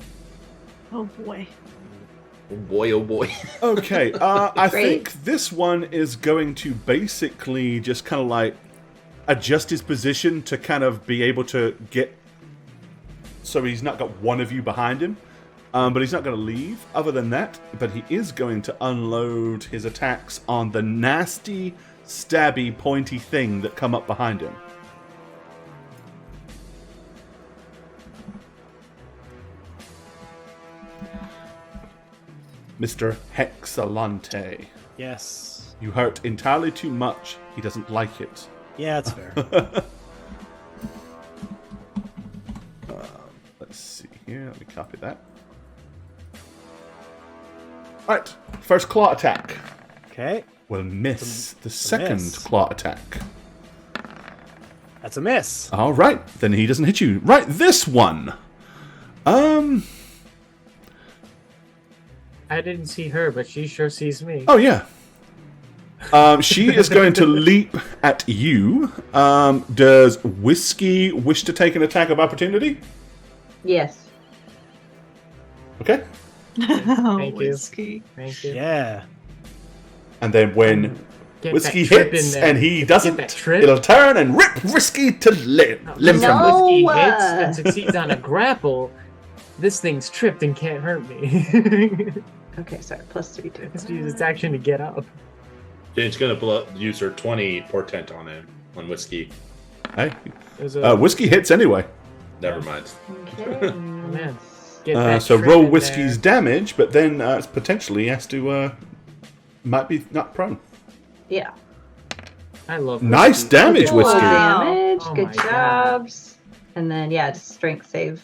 Oh boy. Oh boy, oh boy. Okay, I Great. think this one is going to basically just kind of like adjust his position to kind of be able to get, so he's not got one of you behind him, but he's not going to leave other than that, but he is going to unload his attacks on the nasty, stabby, pointy thing that come up behind him. Mr. Hexalante. Yes. You hurt entirely too much. He doesn't like it. Yeah, that's fair. Let's see here. Let me copy that. Alright. First claw attack. Okay. Will miss the second miss. claw attack. That's a miss. Alright. Then he doesn't hit you. Right, this one. I didn't see her, but she sure sees me. Oh, yeah. She is going to leap at you. Does Whiskey wish to take an attack of opportunity? Yes. Okay. Thank you. Whiskey. Thank you. Yeah. And then when Get Whiskey that trip hits in there. and he Get doesn't, that trip. it'll turn and rip Whiskey to limb from him. No. Whiskey hits and succeeds on a grapple. This thing's tripped and can't hurt me. Okay, sorry. +3 to Let's use its action to get up. Jane's gonna use her 20 portent on him, on Whiskey. Hey, There's a Whiskey hits anyway. Never mind. Okay. man. Get that So trip roll in Whiskey's there. damage, but then potentially has to, might be not prone. Yeah. I love Nice Whiskey. damage, Full Whiskey. damage. Oh Good my God. jobs. And then just strength save.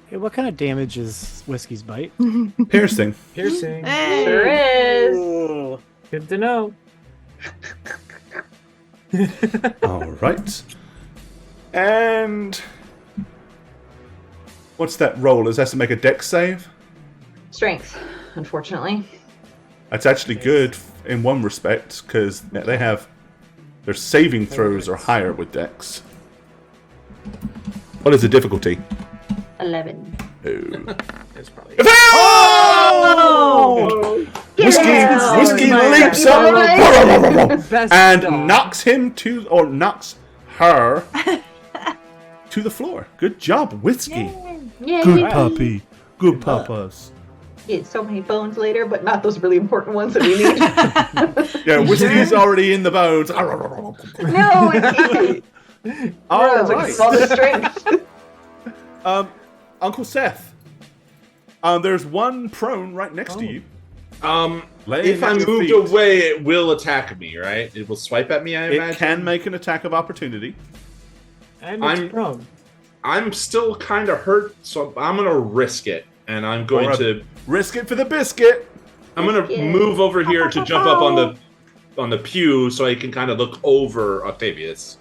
Hey, what kind of damage is Whiskey's bite? Piercing. Piercing. Hey. Sure is. Ooh. Good to know. All right. And what's that roll? Is that to make a dex save? Strength, unfortunately. That's actually good in one respect because they have their saving throws are higher with dex. What is the difficulty? 11. Oh. That's probably. Oh! Whiskey leaps up Best and dog. knocks her to the floor. Good job, Whiskey. Yeah, Good yeah. puppy. Good papas. Get so many bones later, but not those really important ones that we need. Yeah, Whiskey's already in the bones. No, it's All like right. all the strength. Uncle Seth. There's one prone right next to you. Laying If I at your moved feet. away, it will attack me, right? It will swipe at me, I It imagine. can make an attack of opportunity. And I'm- it's prone. I'm still kind of hurt, so I'm gonna risk it, and I'm going Or a- to. Risk it for the biscuit. I'm gonna Biscuit. move over here to jump up on the pew so I can kind of look over Octavius.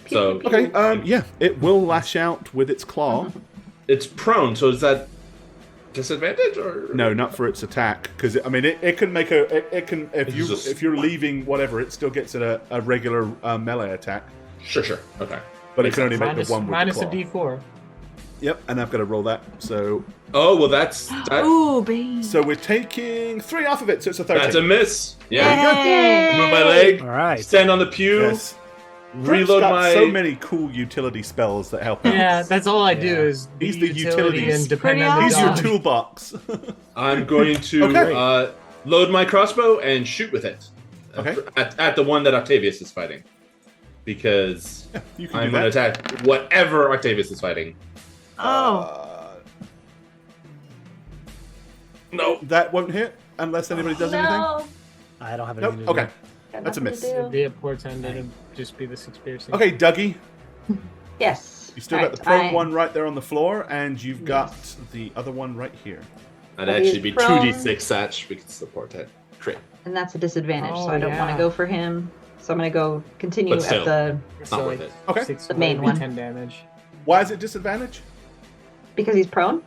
So Okay, yeah, it will lash out with its claw. it's prone. So is that disadvantage or No, not for its attack, because it can make it can It's just- if you're leaving whatever, it still gets a regular melee attack, Sure. Okay. but it can only make Minus, the one with minus the a claw. d4. Yep, and I've got to roll that. So Oh well, that. Ooh, baby. we're taking 3 off of it, so it's a 13. That's a miss. Yeah. Very good. Yay. Move my leg. All right. Stand on the pew. Yes. reload got my. so many cool utility spells that help out. Yeah, that's all I do is He's be the utility utilities. and depend Pretty on the He's your dog. toolbox. I'm going to Okay. load my crossbow and shoot with it. Okay. At the one that Octavius is fighting, because You can I'm do going to that. attack whatever Octavius is fighting. No. That won't hit unless anybody does anything. No. I don't have Nope. anything to Okay. Got That's a nothing to miss. do. It'd be a portend, it'd just be the 6 piercing. Okay, Dougie, Yes. you still All got right, the prone I- one right there on the floor, and you've got the other one right here. That'd Are these actually be prone? 2d6 Satch because it's a portent. Crit. And that's a disadvantage, so Oh, I don't want to yeah. go for him. So I'm going to go continue But still. at the It's not worth like, it. Okay. 6 The main would be one. 10 damage. Why is it disadvantage? because he's prone.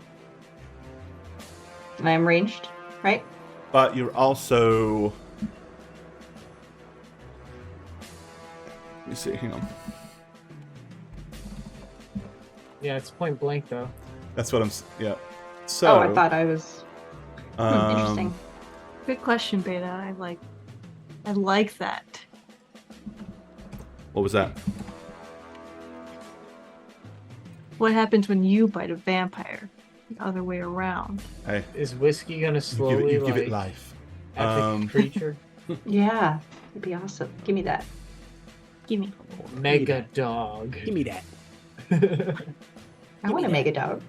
And I am ranged, right? But you're also. Let me see. Hang on. Yeah, it's point blank though. That's what I'm. Yeah. So. Oh, I thought I was interesting. Good question, Beta. I like that. What was that? What happens when you bite a vampire? The other way around. Hey, Is whiskey gonna you slowly give it like life. epic creature? Yeah, it'd be awesome. Give me that. Gimme. Mega dog. Give me that. I want a mega dog.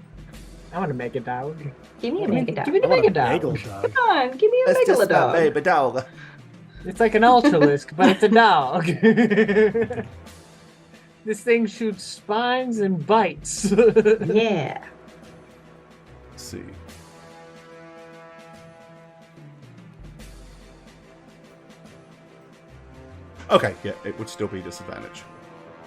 I want a mega dog. Give me a mega dog. Give me the I want mega a dog. bagel dog. Come on, give me a mega dog. dog. It's like an ultralisk, but it's a dog. This thing shoots spines and bites. Yeah. Let's see. Okay, yeah, it would still be disadvantage.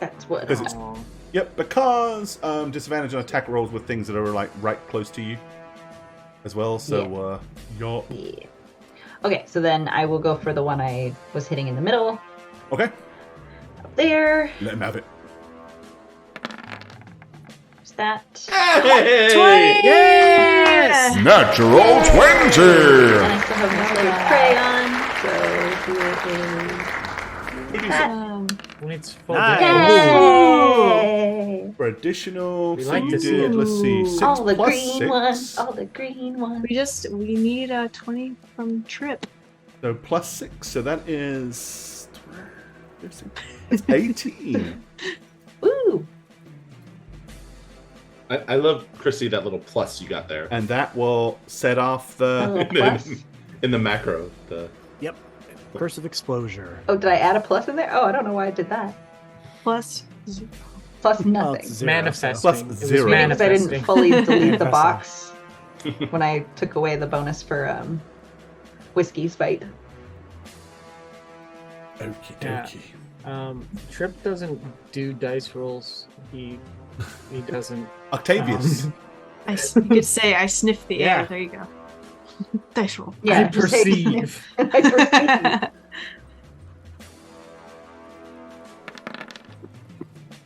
That's what. Because it's- Aw. Yep, because disadvantage on attack rolls with things that are like right close to you as well. So you're Yeah. Okay, so then I will go for the one I was hitting in the middle. okay. Up there. Let him have it. There's that. Hey! Yes! Natural 20! And I still have my slave prey on, so here is It's full Nice. damage. Yay! For additional, We so like you to see did. it. Let's see, 6 All the plus green 6. ones. All the green ones. We need 20 from Trip. So plus 6, so that is it's 18. Woo! I love, Chrissy, that little plus you got there. And that will set off A the. little plus. In the macro. The Yep. Curse of Exposure. Oh, did I add a plus in there? Oh, I don't know why I did that. Plus, Plus Well, nothing. it's zero, Manifesting. Plus It was 0. Maybe because I didn't manifesting. fully delete the Manifesting. box when I took away the bonus for Whiskey's fight. Okie Yeah. dokie. Trip doesn't do dice rolls. He doesn't. Octavius. you could say I sniffed the Yeah. air. There you go. Dice roll. Yeah, I just take- perceive. I perceive.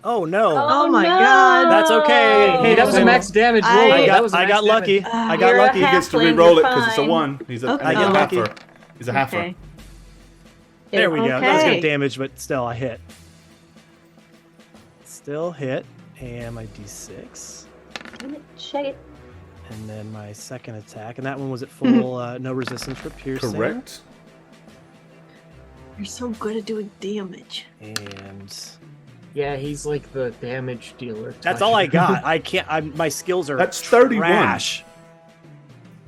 Oh no. Oh my no! God. That's okay. Hey, that was a max damage roll. I That was a I max got lucky. damage. I got You're a lucky. He gets to halfling, re-roll it you're because it's a fine. 1. He's a, Okay. and he's a I got halfer. He's a halfer. Okay. There we go. That was Okay. good damage, but still I hit. Still hit. And my d6. Shake it. And then my second attack. And that one was at full no resistance for piercing. Correct. You're so good at doing damage. And Yeah, he's like the damage dealer. that's all I got. I can't. My skills are That's 31. trash.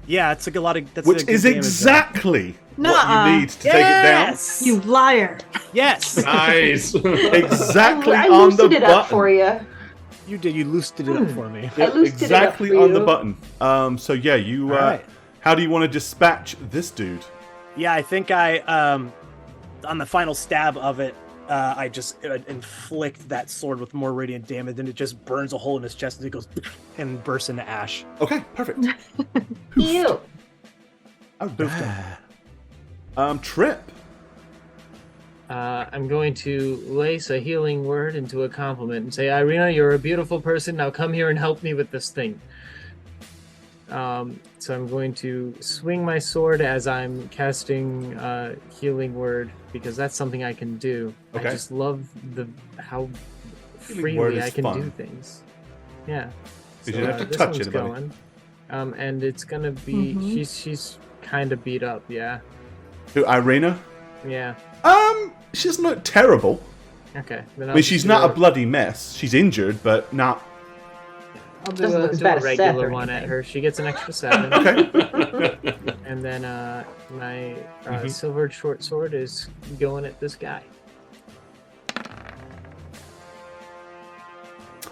Yeah, it's like a lot of. That's Which a good is damage, exactly what Nuh-uh. you need to take it down. Yes! You liar. Yes! nice. Exactly I on the loosened it up for button. you. You did. You loosened it up for me. I loosed it up Exactly for on the you. button. So yeah, you. All right. How do you want to dispatch this dude? Yeah, I think I on the final stab of it, I just inflict that sword with more radiant damage, and it just burns a hole in his chest, and it goes and bursts into ash. Okay, perfect. Ew. Oh, Trip. I'm going to lace a healing word into a compliment and say, Irina, you're a beautiful person. Now come here and help me with this thing. So I'm going to swing my sword as I'm casting Healing Word, because that's something I can do. Okay. I just love how Healing Word freely is I can fun. do things. Yeah. You don't have to this touch one's anybody. going. And it's gonna be Mhm. she's kind of beat up, yeah. To Irina? Yeah. She doesn't look terrible. Okay. Then I mean, she's not a bloody mess. She's injured, but not... I'll do Doesn't a, look as do bad a as Seth regular or one at anything. her. She gets an extra 7. Okay. And then my silver short sword is going at this guy.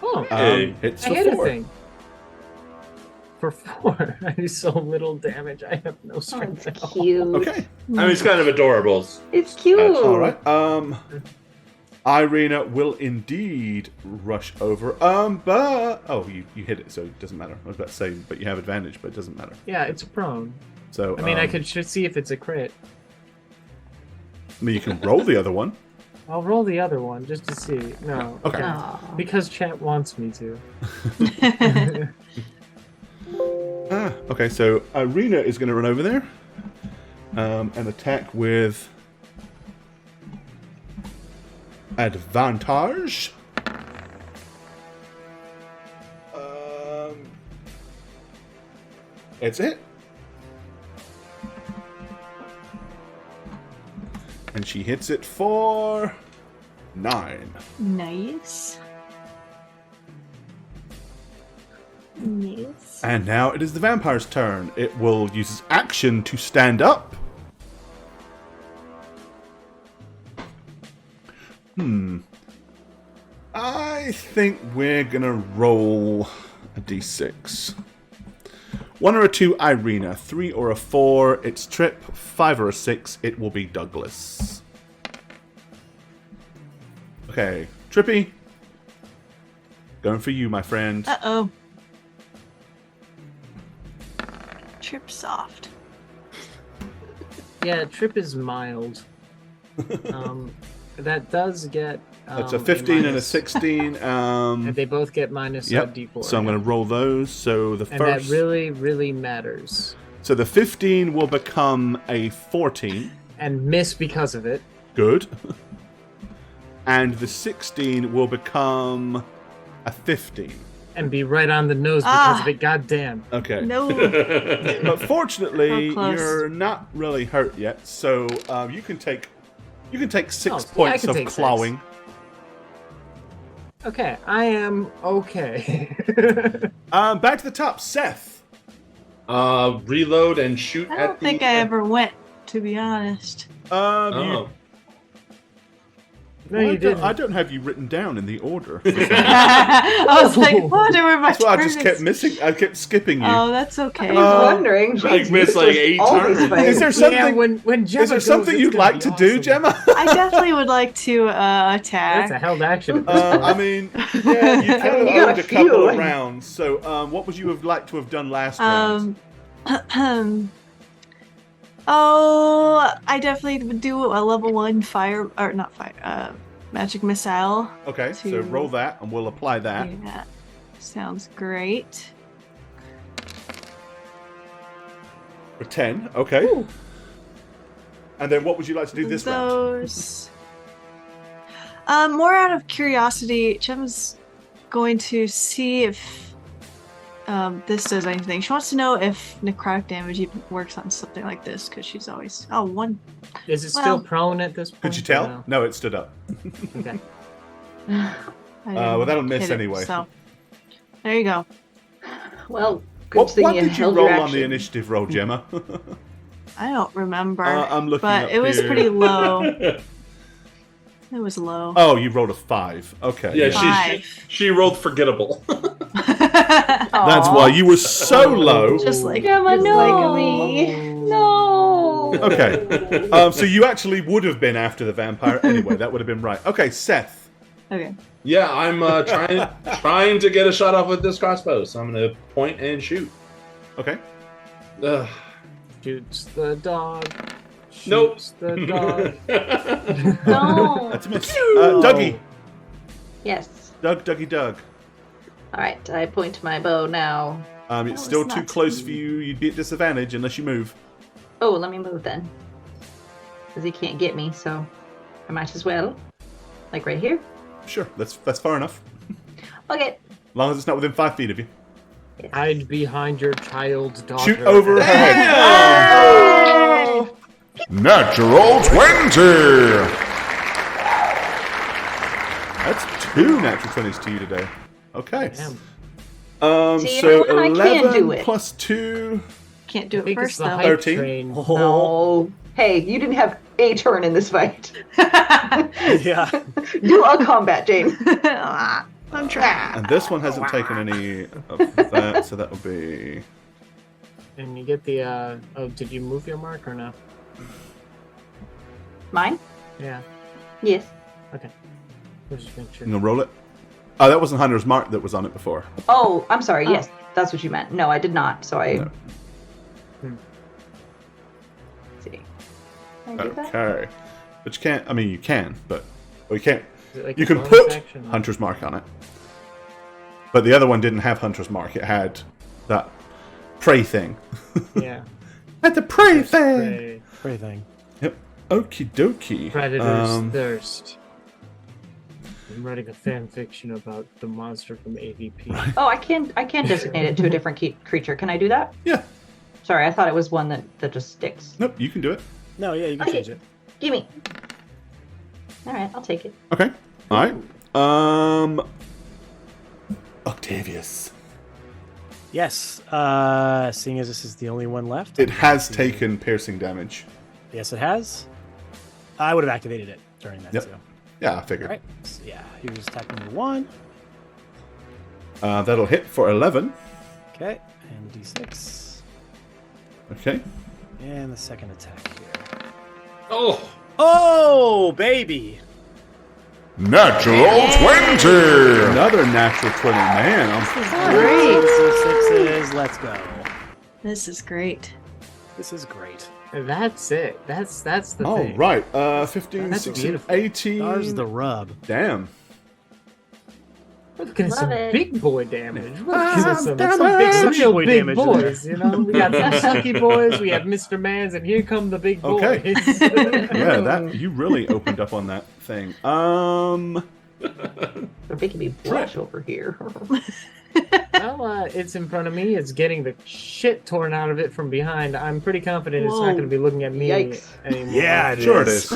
Oh, Hits I for hit a 4. thing. For 4. I do so little damage. I have no Oh, strength it's at all. cute. Okay. I mean, it's kind of adorable. It's cute. All right. Irina will indeed rush over. But you hit it, so it doesn't matter. I was about to say, but you have advantage, but it doesn't matter. Yeah, it's prone. So I mean, I should see if it's a crit. I mean, you can roll the other one. I'll roll the other one just to see. No. Okay. Aw. Because chat wants me to. Okay. So Irina is going to run over there and attack with advantage. It's it. And she hits it for 9. Nice. Nice. And now it is the vampire's turn. It will use its action to stand up. I think we're gonna roll a d6. 1 or a 2, Irina. 3 or a 4, it's Trip. 5 or a 6, it will be Douglas. Okay, Trippy. Going for you, my friend. Uh-oh. Trip soft. Yeah, trip is mild. That does get. That's a 15 and a minus. 16. And they both get minus Yep. D4. So I'm going to roll those. So the And first. that really, really matters. So the 15 will become a 14. And miss because of it. Good. And the 16 will become a 15. And be right on the nose because of it. Goddamn. Okay. No. But fortunately, So close. you're not really hurt yet. So you can take 6 Oh, yeah, I points can of take 6. clawing. Okay, I am okay. Back to the top, Seth. Reload and shoot I at don't think I ever went, to be honest. Oh. No, you didn't. I don't have you written down in the order. I was like, wonder where my That's why I just turn kept is. missing. I kept skipping you. Oh, that's okay. I was wondering. Like, geez, missed, you like, missed 8 all these turns. fights. Is there something? Yeah, when Gemma Is there goes, something it's you'd gonna like be to do, awesome. Gemma? I definitely would like to That's a attack. held action. At this point. I mean, yeah, you kind of You got owned a a couple of few. rounds. So, what would you have liked to have done last round? Oh, I definitely would do a level 1 fire, or not fire, magic missile. Okay, so roll that, and we'll apply that. Yeah, sounds great. For 10, okay. Ooh. And then what would you like to do this round? Those. More out of curiosity, Gemma's going to see if this does anything. She wants to know if necrotic damage even works on something like this, because she's always... Oh, 1. Is it still Well- prone at this point? Could you or tell? no? No, it stood up. Okay. I Well, didn't that'll miss hit it, anyway. So, there you go. Well, good What thing you did you held roll your on the action. initiative roll, Gemma? I don't remember. I'm looking but up it was here. pretty low. It was low. Oh, you rolled a 5. Okay. Yeah, Five. she rolled forgettable. That's why you were so low. Just like Gemma, just no. like me. No. Okay. So you actually would have been after the vampire anyway. That would have been right. Okay, Seth. Okay. Yeah, I'm trying to get a shot off with this crossbow, so I'm gonna point and shoot. Okay. Ugh. Shoots the dog. Nope. Shoots the dog. No. That's a miss. Dougie. Yes. Dougie Doug. All right. I point my bow now It's still it's too not close for you. You'd be at disadvantage unless you move. Oh, let me move then. Because he can't get me, so I might as well. Like right here? Sure, that's far enough. Okay. As long as it's not within 5 feet of you. Hide behind your child's daughter. Shoot over her head. Oh! Natural 20! That's 2 natural 20s to you today. Okay. Damn. See, So everyone, I can 11 do it. plus 2. Can't do I it think it's first the though. hype 13. train. Oh, No. Hey, you didn't have a turn in this fight. yeah. Do a combat, Jane. I'm trying. And this one hasn't taken any of that, so that will be... And you get the, oh, did you move your mark or no? Mine? Yeah. Yes. Okay. Let's just make sure. I'm going to roll it. Oh, that wasn't Hunter's Mark that was on it before. Oh, I'm sorry. Oh. Yes, that's what you meant. No, I did not. So I. No. Let's see. Can I do that? Okay. But you can't... I mean, you can, but... Well, you can't... Is it like You a can bonus put action? Hunter's Mark on it. But the other one didn't have Hunter's Mark. It had that prey thing. Yeah. Had the prey thing! Prey. Everything. Yep. Okie dokie. Predator's Thirst. I'm writing a fan fiction about the monster from AVP. Oh, I can designate it to a different creature. Can I do that? Yeah. Sorry, I thought it was one that just sticks. Nope, you can do it. No, yeah, you can Okay. change it. Gimme. All right, I'll take it. Okay. Alright. Octavius. Yes. Seeing as this is the only one left. It has taken piercing damage. Yes, it has. I would have activated it during that Yep. too. Yeah, I figured. All right. So, yeah, here's attack number 1. That'll hit for 11. Okay, and d6, Okay. and the second attack here. Oh, Oh, baby! Natural 20! Another natural 20. Man, I'm Great. D6s. Let's go. This is great. This is great. That's it. That's the all thing. right. 15, That's 16, beautiful. 18. Stars the rub. Damn. We're looking at Love some it. big boy damage. We're Ah, looking at some damn big, it. some real Boy big damage in there. boys. You know, we got some sucky boys. We have Mr. Mans, and here come the big boys. Okay. Yeah, that you really opened up on that thing. They're making me blush over here. Well, it's in front of me. It's getting the shit torn out of it from behind. I'm pretty confident it's not Whoa. going to be looking at me Yikes. anymore. Yeah, Sure it is.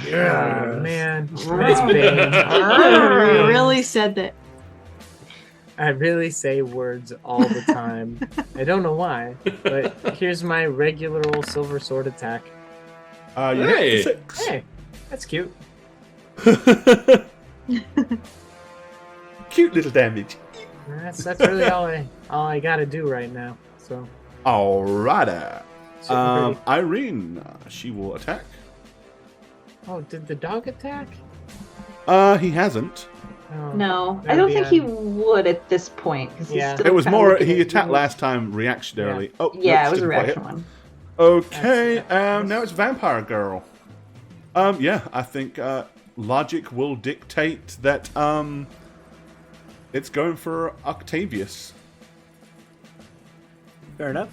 Oh, man. It's Bane. You really said that. I really say words all the time. I don't know why, but here's my regular old silver sword attack. You Hey. hit for 6. Hey, that's cute. Cute little damage. That's really all I gotta do right now. So Alrighty. sitting pretty. Irene, she will attack. Oh, did the dog attack? He hasn't. Oh, No, I that'd don't be think a- he would at this point. 'Cause he's Yeah. still It was kinda more, looking he at attacked you. last time reactionarily. Oh, Yeah, nope, it was a didn't quite hit. reaction one. Okay, That's- now it's Vampire Girl. Yeah, I think logic will dictate that it's going for Octavius. Fair enough.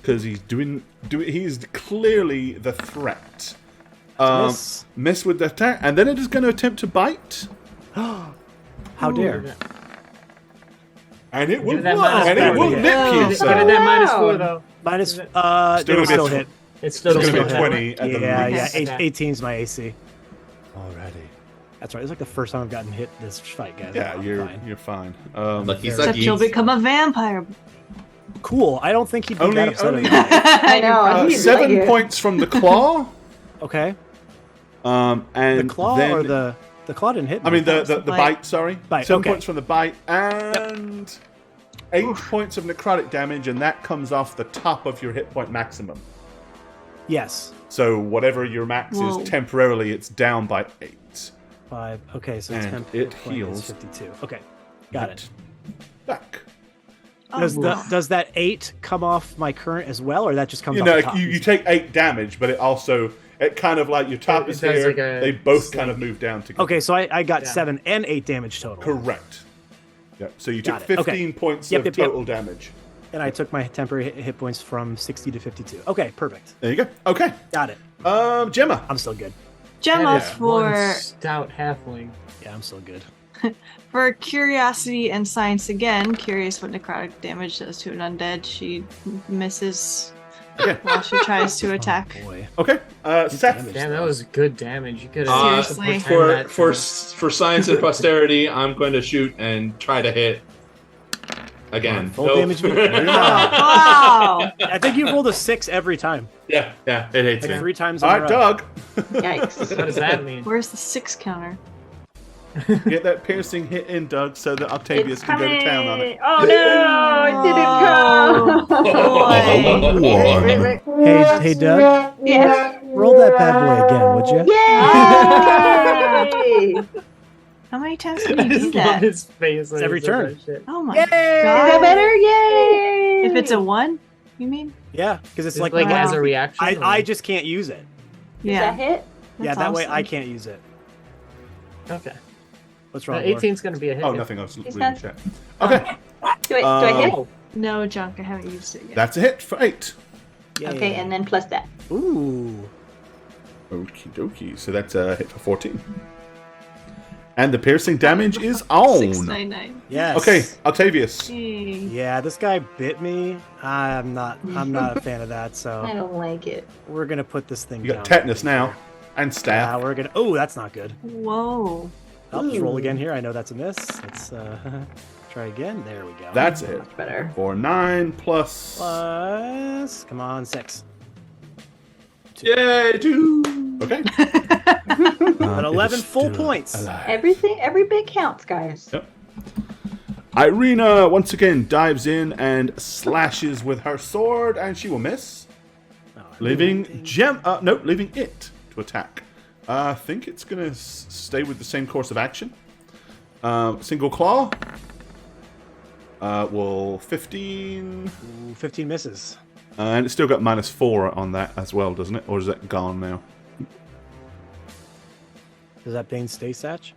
Because he's he's clearly the threat. Miss. Miss with the attack, and then it is going to attempt to bite. How dare. And it will, Give it that minus and it four. will Yeah. nip Get you. it So at that minus Wow. 4 though. Minus, Is it- they would still hit. It's still It's gonna going to be 20 at the Yeah, least. yeah. 18's my AC. Alrighty. That's right. It's like the first time I've gotten hit this fight, guys. Yeah, I'm you're fine. fine. Lucky Except you'll suckies. become a vampire. Cool. I don't think he'd be Only- that upset. only- about it. I know. I need 7 like it. points from the claw. Okay. And The claw then, or the claw didn't hit me. I mean the the bite. bite. Sorry, Bite, 7 okay. points from the bite and 8 points of necrotic damage, and that comes off the top of your hit point maximum. Yes. So whatever your max Whoa. is, temporarily it's down by 8. 5. Okay, so And 10 it hit point is heals. 52. Okay. Got it. Back. Does that 8 come off my current as well, or that just comes You off know, the top? you take 8 damage, but it kind of like your top It is does here. like a They both snake. kind of move down together. Okay, so I got Yeah. 7 and 8 damage total. Correct. Yep. So you took Got it. Okay. 15 points Yep, of yep, yep. total damage. And I took my temporary hit points from 60 to 52. Okay, perfect. There you go. Okay. Got it. Gemma. I'm still good. Gemma That is one for stout halfling. Yeah, I'm still good. for curiosity and science again. Curious what necrotic damage does to an undead. She misses Okay. while she tries to attack. Oh, boy. Okay. Seth. damage. Damn, that was good damage. You could Uh, have Seriously. For science and posterity, I'm going to shoot and try to hit again. Full Nope. damage. Wow! I think you rolled a 6 every time. yeah, it hates Like me. 3 times in All a right, row. Doug. Yikes. What does that mean? Where's the 6 counter? Get that piercing hit in, Doug, so that Octavius can go to town on it. Oh no, it didn't come. Boy. One. Hey, Doug. Yes. Roll that bad boy again, would you? Yay! How many times can I you do just love that? his face. when every he says turn. that shit. Oh my Is that god! better? Yay! If it's a 1, you mean? Yeah, because it's It's like, like wow. as a reaction. I just can't use it. Does that Yeah. hit? Yeah, That's that way awesome. I can't use it. Okay. What's wrong? Laura? 18's gonna be a hit. Oh, nothing else. Reading not- chat. Okay. Do I hit? Oh, No, Junk. I haven't used it yet. That's a hit for 8. Yay. Okay, and then plus that. Ooh. Okie dokie. So that's a hit for 14. And the piercing damage is on. 699. Yes. Okay, Octavius. Yay. Yeah, this guy bit me. I'm not a fan of that, I so don't like it. we're gonna put this thing You down. got tetanus now. And Yeah, staff. we're gonna. Oh, that's not good. Whoa. I'll just roll again here. I know that's a miss. Let's try again. There we go. That's a hit. Much better. For 9 plus. Plus, come on, 6. Yay, 2. Okay. An 11 full points. Every bit counts, guys. Yep. Irina once again dives in and slashes with her sword, and she will miss, Oh, leaving leaving it to attack. I think it's gonna stay with the same course of action. Single claw. Will 15, Ooh, 15 misses. and it's still got -4 on that as well, doesn't it? Or is that gone now? Does that Bane stay, Satch?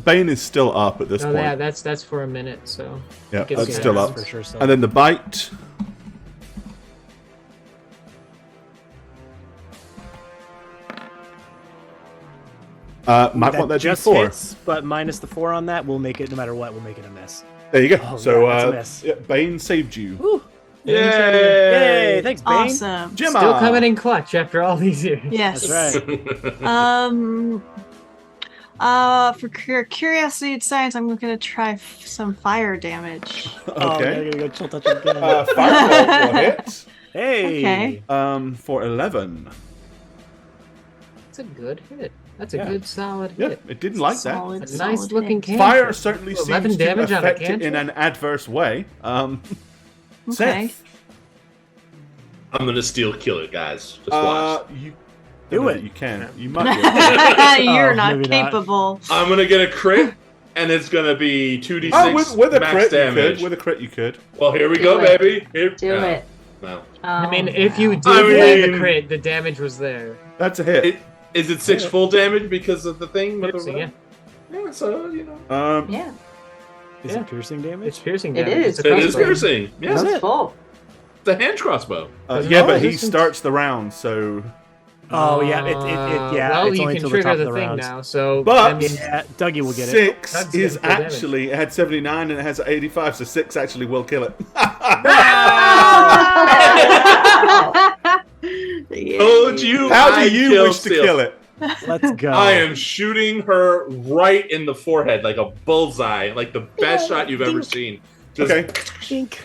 Bane is still up at this Oh point. yeah, that's for a minute. So Yeah, Gives that's you still that up. For sure. So. And then the bite. Might want that just D4. hits, but minus the 4 on that, we'll make it no matter what. We'll make it a miss. There you go. Oh, So yeah, that's a miss. Bane saved you. Woo. Yay! Yay! Thanks, Bane. Awesome. Gemma. still coming in clutch after all these years. Yes. That's right. For curiosity and science, I'm gonna try some fire damage. Oh, Okay. yeah, go chill touch again. Firebolt will hit. Hey. Okay. For 11. That's a good hit. That's a Yeah. good solid Yeah, hit. it didn't like that. Solid, A nice solid looking hit. cantrip. Fire certainly 11 seems to damage on a affect it in cantrip? an adverse way. Okay. Seth. I'm gonna steal kill it, guys. Just watch. You Do no, it. You can. You might. Be able to. You're Oh, not maybe not. capable. I'm gonna get a crit, and it's gonna be 2d6 with a max crit, you damage. could. With a crit, you could. Well, here we Do go, it. baby. Here, Do no, it. No. I mean, if you did I land mean- the crit, the damage was there. That's a hit. Is it 6 full damage because of the thing? With Piercing, the yeah. Yeah, so you know. Yeah, Is Yeah. it piercing damage? It's piercing It damage. is. It's a It is crossbow. piercing. Yeah, Is it's it? full. it's a hand crossbow. Yeah, but Oh, he this is- starts the round, so. Oh yeah, yeah. Well, It's you only can till the top trigger of the the thing round. now. So But- that means Yeah, Dougie will get it. 6 That's is good damage. actually, it had 79 and it has 85, so 6 actually will kill it. Told you. How I'd do you kill wish to Steel. kill it? Let's go. I am shooting her right in the forehead, like a bullseye, like the best shot you've ever seen. Just, Okay. Think.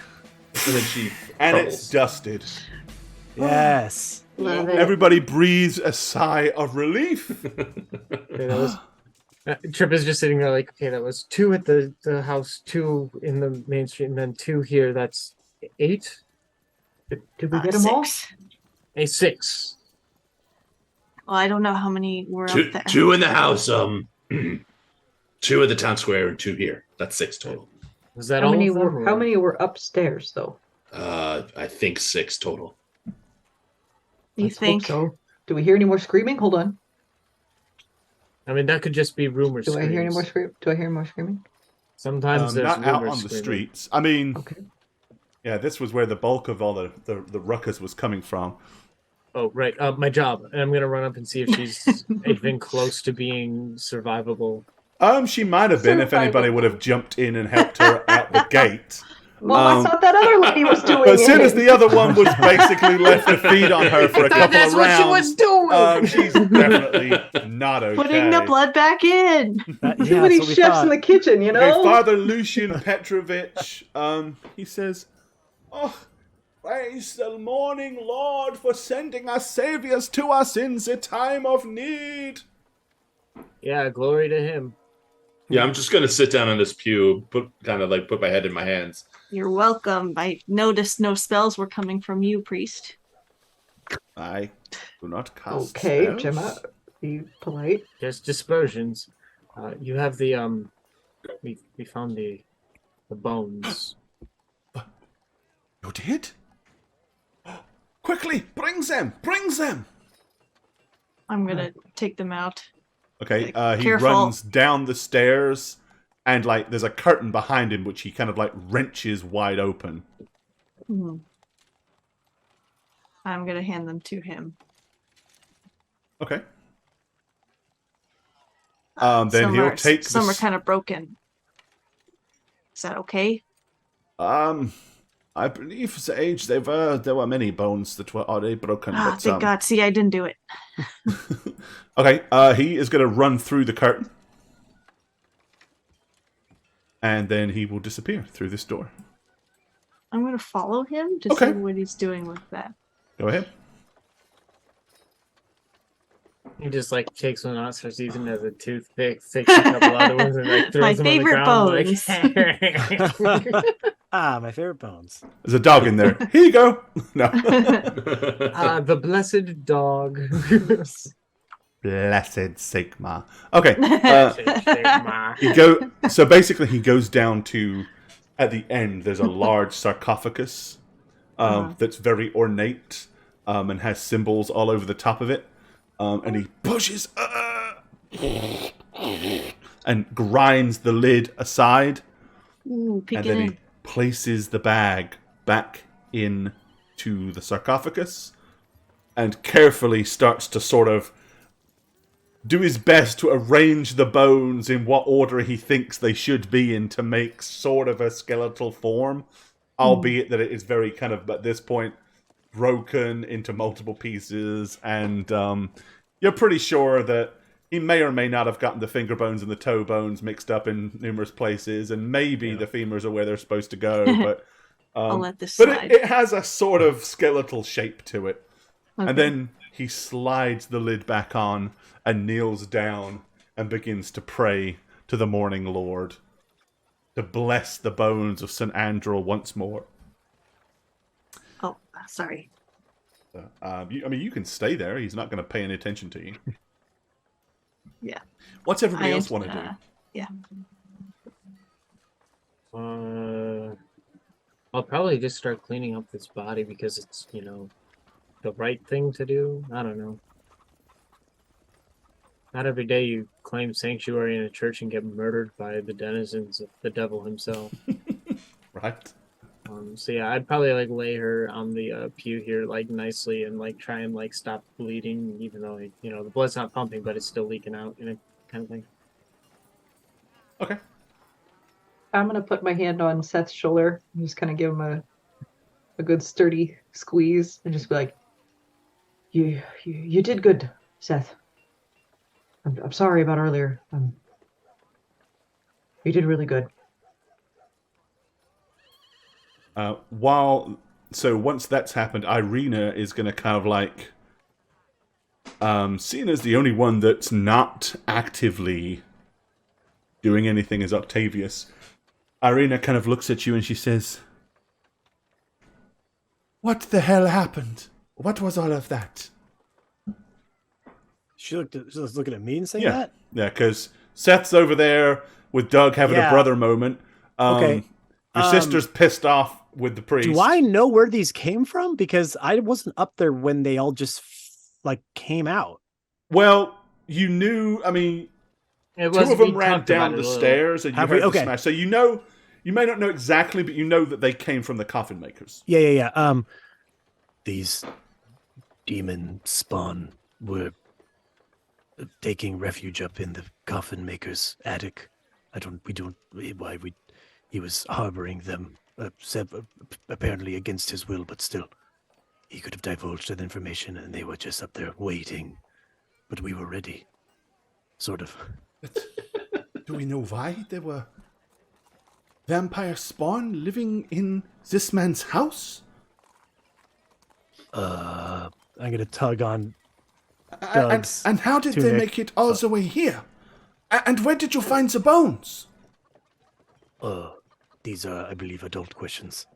And then she And crumbles. it's dusted. Yes. Love it. Everybody breathes a sigh of relief. Okay, that was. Trip is just sitting there like, okay, that was 2 at the house, 2 in the main street, and then 2 here. That's 8. Did we get them all? 6. A 6. Well, I don't know how many were two, up there. 2 in the house, 2 at the town square and 2 here. That's 6 total. Was that How all? many of them, were? or- How many were upstairs though? I think 6 total. You Let's hope think? so? Do we hear any more screaming? Hold on. I mean, that could just be rumors. Do I hear any more scream? Do I hear more screaming? Sometimes there's not out rumors on the screaming. streets. I mean, Okay. yeah, this was where the bulk of all the ruckus was coming from. Oh, right. My job. And I'm gonna run up and see if she's even close to being survivable. She might have been if anybody would have jumped in and helped her out the gate. Well, I thought that other lady was doing But as soon it. as the other one was basically left to feed on her for a couple That's of what she rounds, was doing. she's definitely not okay. Putting the blood back in. Too many chefs in the kitchen, you Okay, know? Father Lucian Petrovich, he says, "Oh, praise the morning Lord for sending us saviors to us in the time of need." Yeah, glory to him. Yeah, I'm just gonna sit down on this pew, put my head in my hands. You're welcome. I noticed no spells were coming from you, priest. I do not cast Okay, spells. Gemma, be polite. Just dispersions. You have the we found the bones. You did? Quickly, bring them! Bring them! I'm gonna take them out. Okay, he Careful. runs down the stairs, and there's a curtain behind him which he kind of wrenches wide open. Hmm. I'm gonna hand them to him. Okay. Then Some he'll are, take some the are kind of broken. Is that okay? I believe Sage, there were many bones that were already broken. Ah, But, thank God. See, I didn't do it. Okay, he is going to run through the curtain. And then he will disappear through this door. I'm gonna follow him to Okay. see what he's doing with that. Go ahead. He just takes one out, starts using it as a toothpick, takes a couple other ones, and throws My them favorite on the ground. My favorite bones. There's a dog in there. Here you go. No. The blessed dog. Blessed Sigma. Okay. Sigma. So basically he goes down to, at the end, there's a large sarcophagus that's very ornate and has symbols all over the top of it. And he pushes and grinds the lid aside. Ooh, peek And it then in. he places the bag back into the sarcophagus and carefully starts to sort of do his best to arrange the bones in what order he thinks they should be in to make sort of a skeletal form, albeit that it is very kind of, at this point, broken into multiple pieces, and you're pretty sure that he may or may not have gotten the finger bones and the toe bones mixed up in numerous places, and maybe the femurs are where they're supposed to go, but I'll let this but slide. it has a sort of skeletal shape to it. Okay. And then he slides the lid back on and kneels down and begins to pray to the Morning Lord to bless the bones of St. Andrew once more. Oh, sorry. You can stay there. He's not going to pay any attention to you. Yeah. What's everybody else want to do? Yeah. I'll probably just start cleaning up this body because it's, the right thing to do. I don't know. Not every day you claim sanctuary in a church and get murdered by the denizens of the devil himself. Right. So yeah, I'd probably lay her on the pew here nicely and try and stop bleeding, even though the blood's not pumping, but it's still leaking out, kind of thing. Okay. I'm gonna put my hand on Seth's shoulder and just kind of give him a good sturdy squeeze and just be like, "You did good, Seth. I'm sorry about earlier. You did really good." Once that's happened, Irina is going to kind of seen as the only one that's not actively doing anything as Octavius. Irina kind of looks at you and she says, "What the hell happened? What was all of that?" She was looking at me and saying Yeah. that? Yeah, because Seth's over there with Doug having a Yeah. brother moment. Okay. Your sister's pissed off with the priest. Do I know where these came from? Because I wasn't up there when they all just came out. Well, you knew, It two was, of we them ran talked about down it the a little. stairs, and you Have we? heard the Okay. smash. So you may not know exactly, but you know that they came from the coffin makers. Yeah. These demon spawn were taking refuge up in the coffin maker's attic. He was harboring them, apparently against his will, but still, he could have divulged that information, and they were just up there waiting. But we were ready, sort of. Do we know why there were vampire spawn living in this man's house? I'm gonna tug on And, Doug's and how did they tunic. make it all the way here? And where did you find the bones? These are, I believe, adult questions.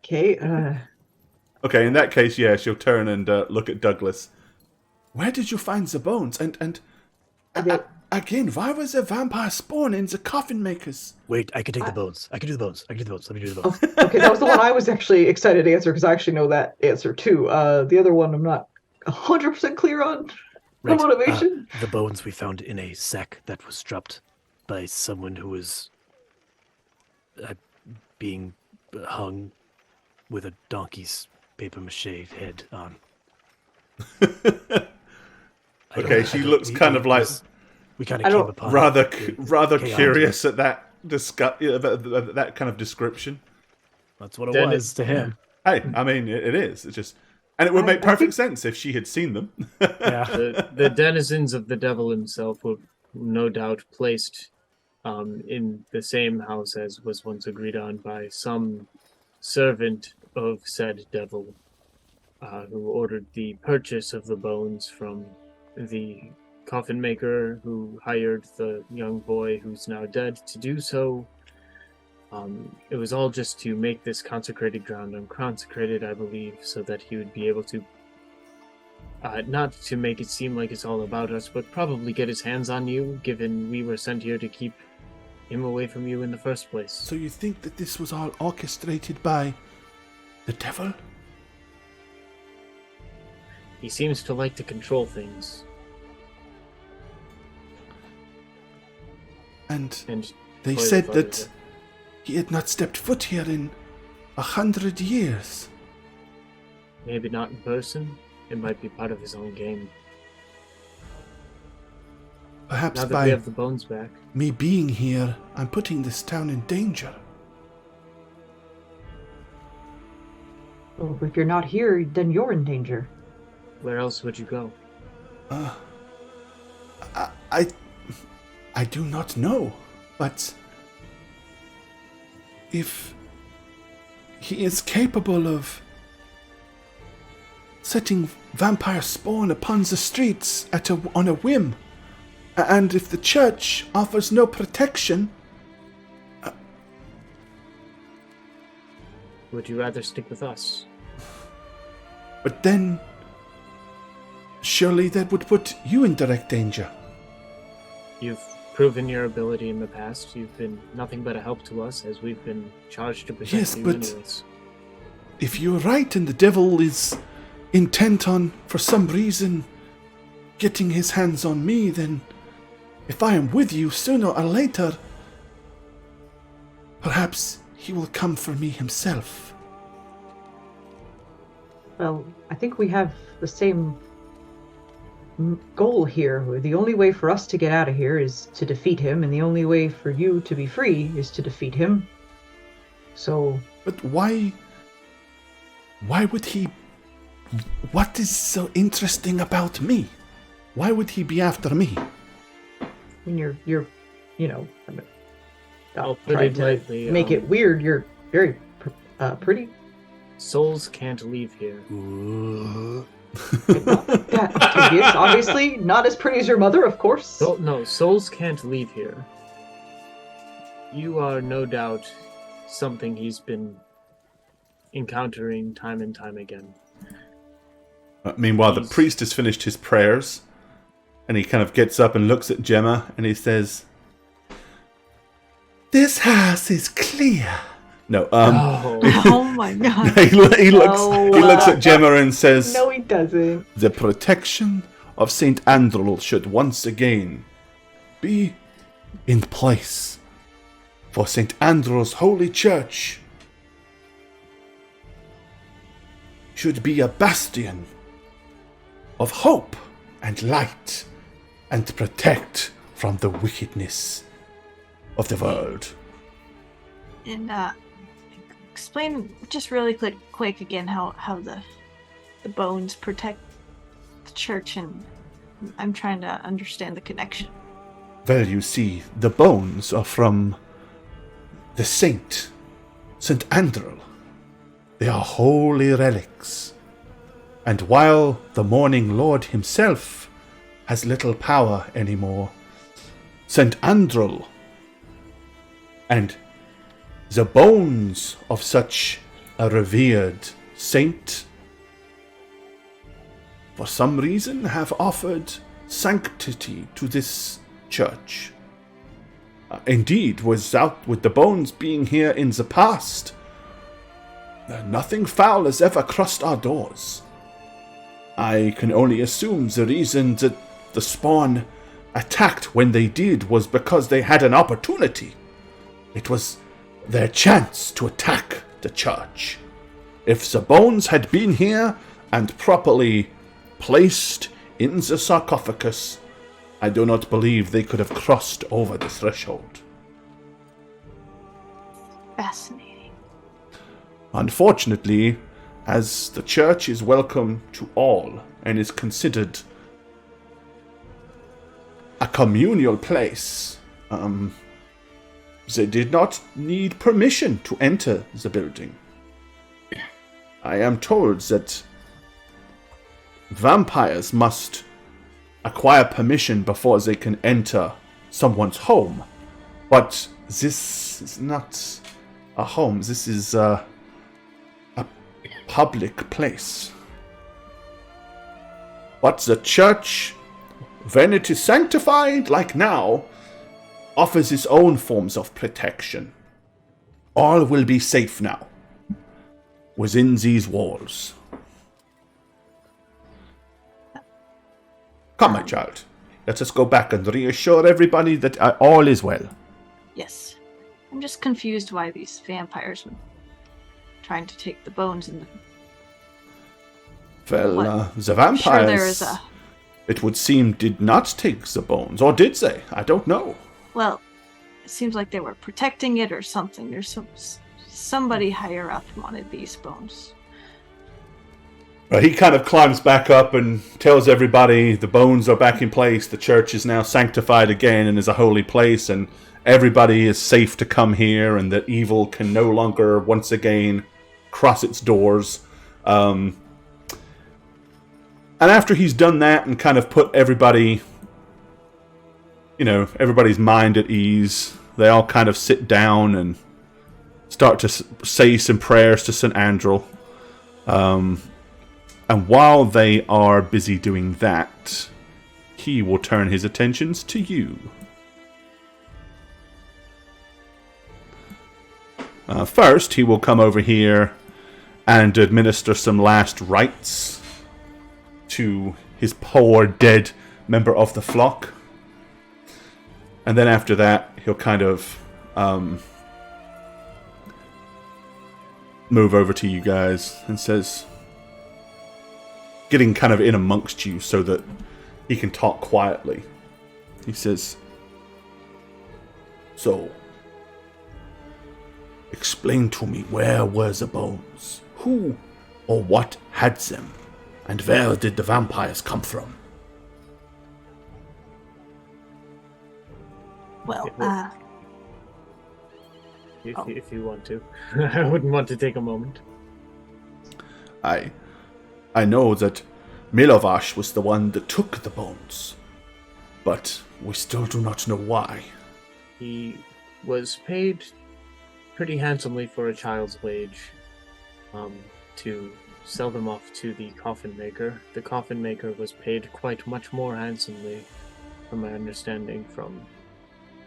Okay. Okay, in that case, yeah, she'll turn and look at Douglas. Where did you find the bones? And again, why was there vampire spawn in the coffin makers? Wait, I can take the bones. I can do the bones. Let me do the bones. Okay, that was the one I was actually excited to answer because I actually know that answer too. The other one I'm not 100% clear on the motivation. The bones we found in a sack that was dropped by someone who was being hung with a donkey's paper mache head on. Okay, she looks kind of like we kind of came upon rather chaotic. curious at that that kind of description. That's what it Then was to him. Hey, I mean, it is. It's just, and it would make perfect sense if she had seen them. Yeah. The denizens of the devil himself were no doubt placed in the same house as was once agreed on by some servant of said devil, who ordered the purchase of the bones from the coffin maker who hired the young boy who's now dead to do so. It was all just to make this consecrated ground unconsecrated, I believe, so that he would be able to, not to make it seem like it's all about us, but probably get his hands on you, given we were sent here to keep him away from you in the first place. So you think that this was all orchestrated by the devil? He seems to like to control things. And they toy said with that others. he had not stepped foot here in 100 years. Maybe not in person. It might be part of his own game. Perhaps Now that by we have the bones back. me being here, I'm putting this town in danger. Well, if you're not here, then you're in danger. Where else would you go? I do not know, but if he is capable of setting vampire spawn upon the streets on a whim, and if the church offers no protection, Would you rather stick with us? but then surely that would put you in direct danger. You've proven your ability in the past. You've been nothing but a help to us, as we've been charged to protect Yes, you but anyways. if you're right and the devil is intent on, for some reason, getting his hands on me, then if I am with you sooner or later, perhaps he will come for me himself. Well, I think we have the same goal here. The only way for us to get out of here is to defeat him, and the only way for you to be free is to defeat him. So... But why would he... What is so interesting about me? Why would he be after me? when you're you know, I'll put try it to lightly, make it weird, you're very pretty. Souls can't leave here. Octavius, obviously not as pretty as your mother, of course. No, souls can't leave here. You are no doubt something he's been encountering time and time again. Meanwhile, the priest has finished his prayers, and he kind of gets up and looks at Gemma, and he says, "This house is clear." No, Oh my god. he looks at Gemma and says, No, he doesn't. "The protection of St. Andrel should once again be in place. For St. Andrew's holy church should be a bastion of hope and light and protect from the wickedness of the world. And explain just really quick again how the bones protect the church, and I'm trying to understand the connection. Well, you see, the bones are from the St. Andrel. They are holy relics. And while the Morning Lord himself has little power anymore, St. Andrel and the bones of such a revered saint, for some reason, have offered sanctity to this church. Indeed, without with the bones being here in the past, nothing foul has ever crossed our doors. I can only assume the reason that the spawn attacked when they did was because they had an opportunity. It was their chance to attack the church. If the bones had been here and properly placed in the sarcophagus, I do not believe they could have crossed over the threshold. Fascinating. Unfortunately, as the church is welcome to all and is considered a communal place, they did not need permission to enter the building. I am told that vampires must acquire permission before they can enter someone's home. But this is not a home. This is a public place. But the church, when it is sanctified, like now, offers its own forms of protection. All will be safe now, within these walls. Come, my child. Let us go back and reassure everybody that all is well. Yes. I'm just confused why these vampires were trying to take the bones and Well, the I'm vampires, sure there is a... it would seem, did not take the bones. Or did they? I don't know. Well, it seems like they were protecting it or something. There's somebody higher up wanted these bones. He kind of climbs back up and tells everybody the bones are back in place. The church is now sanctified again and is a holy place, and everybody is safe to come here, and that evil can no longer once again cross its doors. And after he's done that and kind of put everybody, everybody's mind at ease, they all kind of sit down and start to say some prayers to St. Andrel. And while they are busy doing that, he will turn his attentions to you. First, he will come over here and administer some last rites to his poor dead member of the flock. And then after that, he'll kind of move over to you guys and says, getting kind of in amongst you so that he can talk quietly. He says, "So, explain to me, where were the bones? Who or what had them? And where did the vampires come from?" Well, If you want to. I wouldn't want to take a moment. I know that Milovash was the one that took the bones, but we still do not know why. He was paid pretty handsomely for a child's wage to sell them off to the coffin maker. The coffin maker was paid quite much more handsomely, from my understanding, from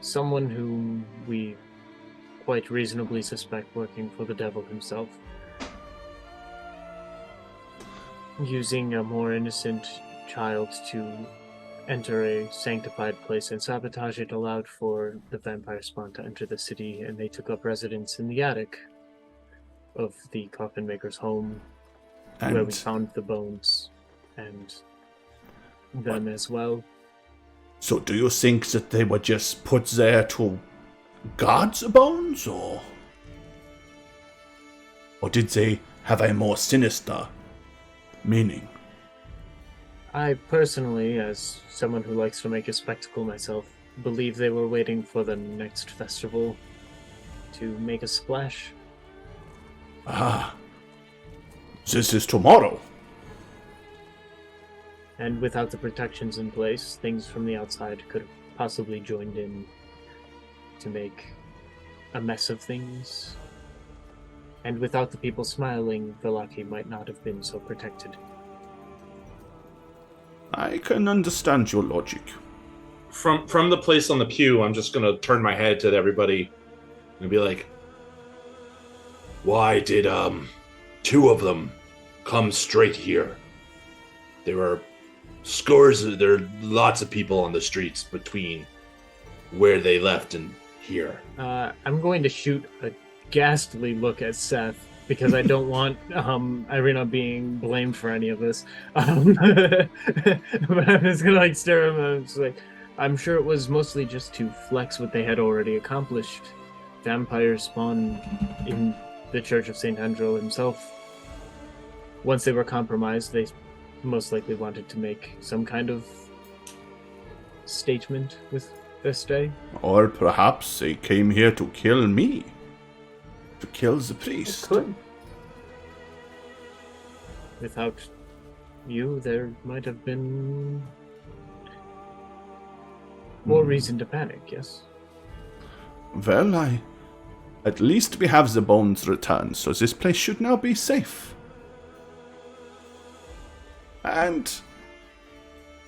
someone whom we quite reasonably suspect working for the devil himself. Using a more innocent child to enter a sanctified place and sabotage it allowed for the vampire spawn to enter the city, and they took up residence in the attic of the coffin maker's home, where we And found the bones and them as well. so do you think that they were just put there to guard the bones, or did they have a more sinister meaning? I personally, as someone who likes to make a spectacle myself, believe they were waiting for the next festival to make a splash. Ah, this is tomorrow. And without the protections in place, things from the outside could have possibly joined in to make a mess of things. And without the people smiling, Velaki might not have been so protected. I can understand your logic. From the place on the pew, I'm just gonna turn my head to everybody and be like, "Why did two of them come straight here? There are there are lots of people on the streets between where they left and here." I'm going to shoot a ghastly look at Seth because I don't want Irina being blamed for any of this. But I'm just gonna stare at him and I'm just like, I'm sure it was mostly just to flex what they had already accomplished. Vampire spawn in the Church of St. Andrew himself. Once they were compromised, they most likely wanted to make some kind of statement with this day. Or perhaps they came here to kill me. To kill the priest. Could. Without you, there might have been more reason to panic, yes? Well, at least we have the bones returned, so this place should now be safe. And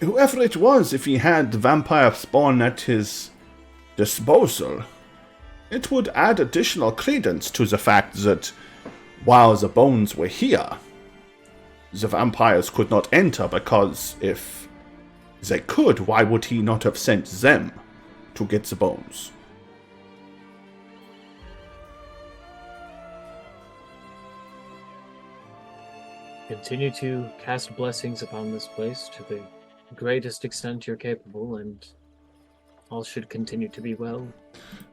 whoever it was, if he had vampire spawn at his disposal, it would add additional credence to the fact that while the bones were here, the vampires could not enter, because if they could, why would he not have sent them to get the bones? Continue to cast blessings upon this place to the greatest extent you're capable, and all should continue to be well.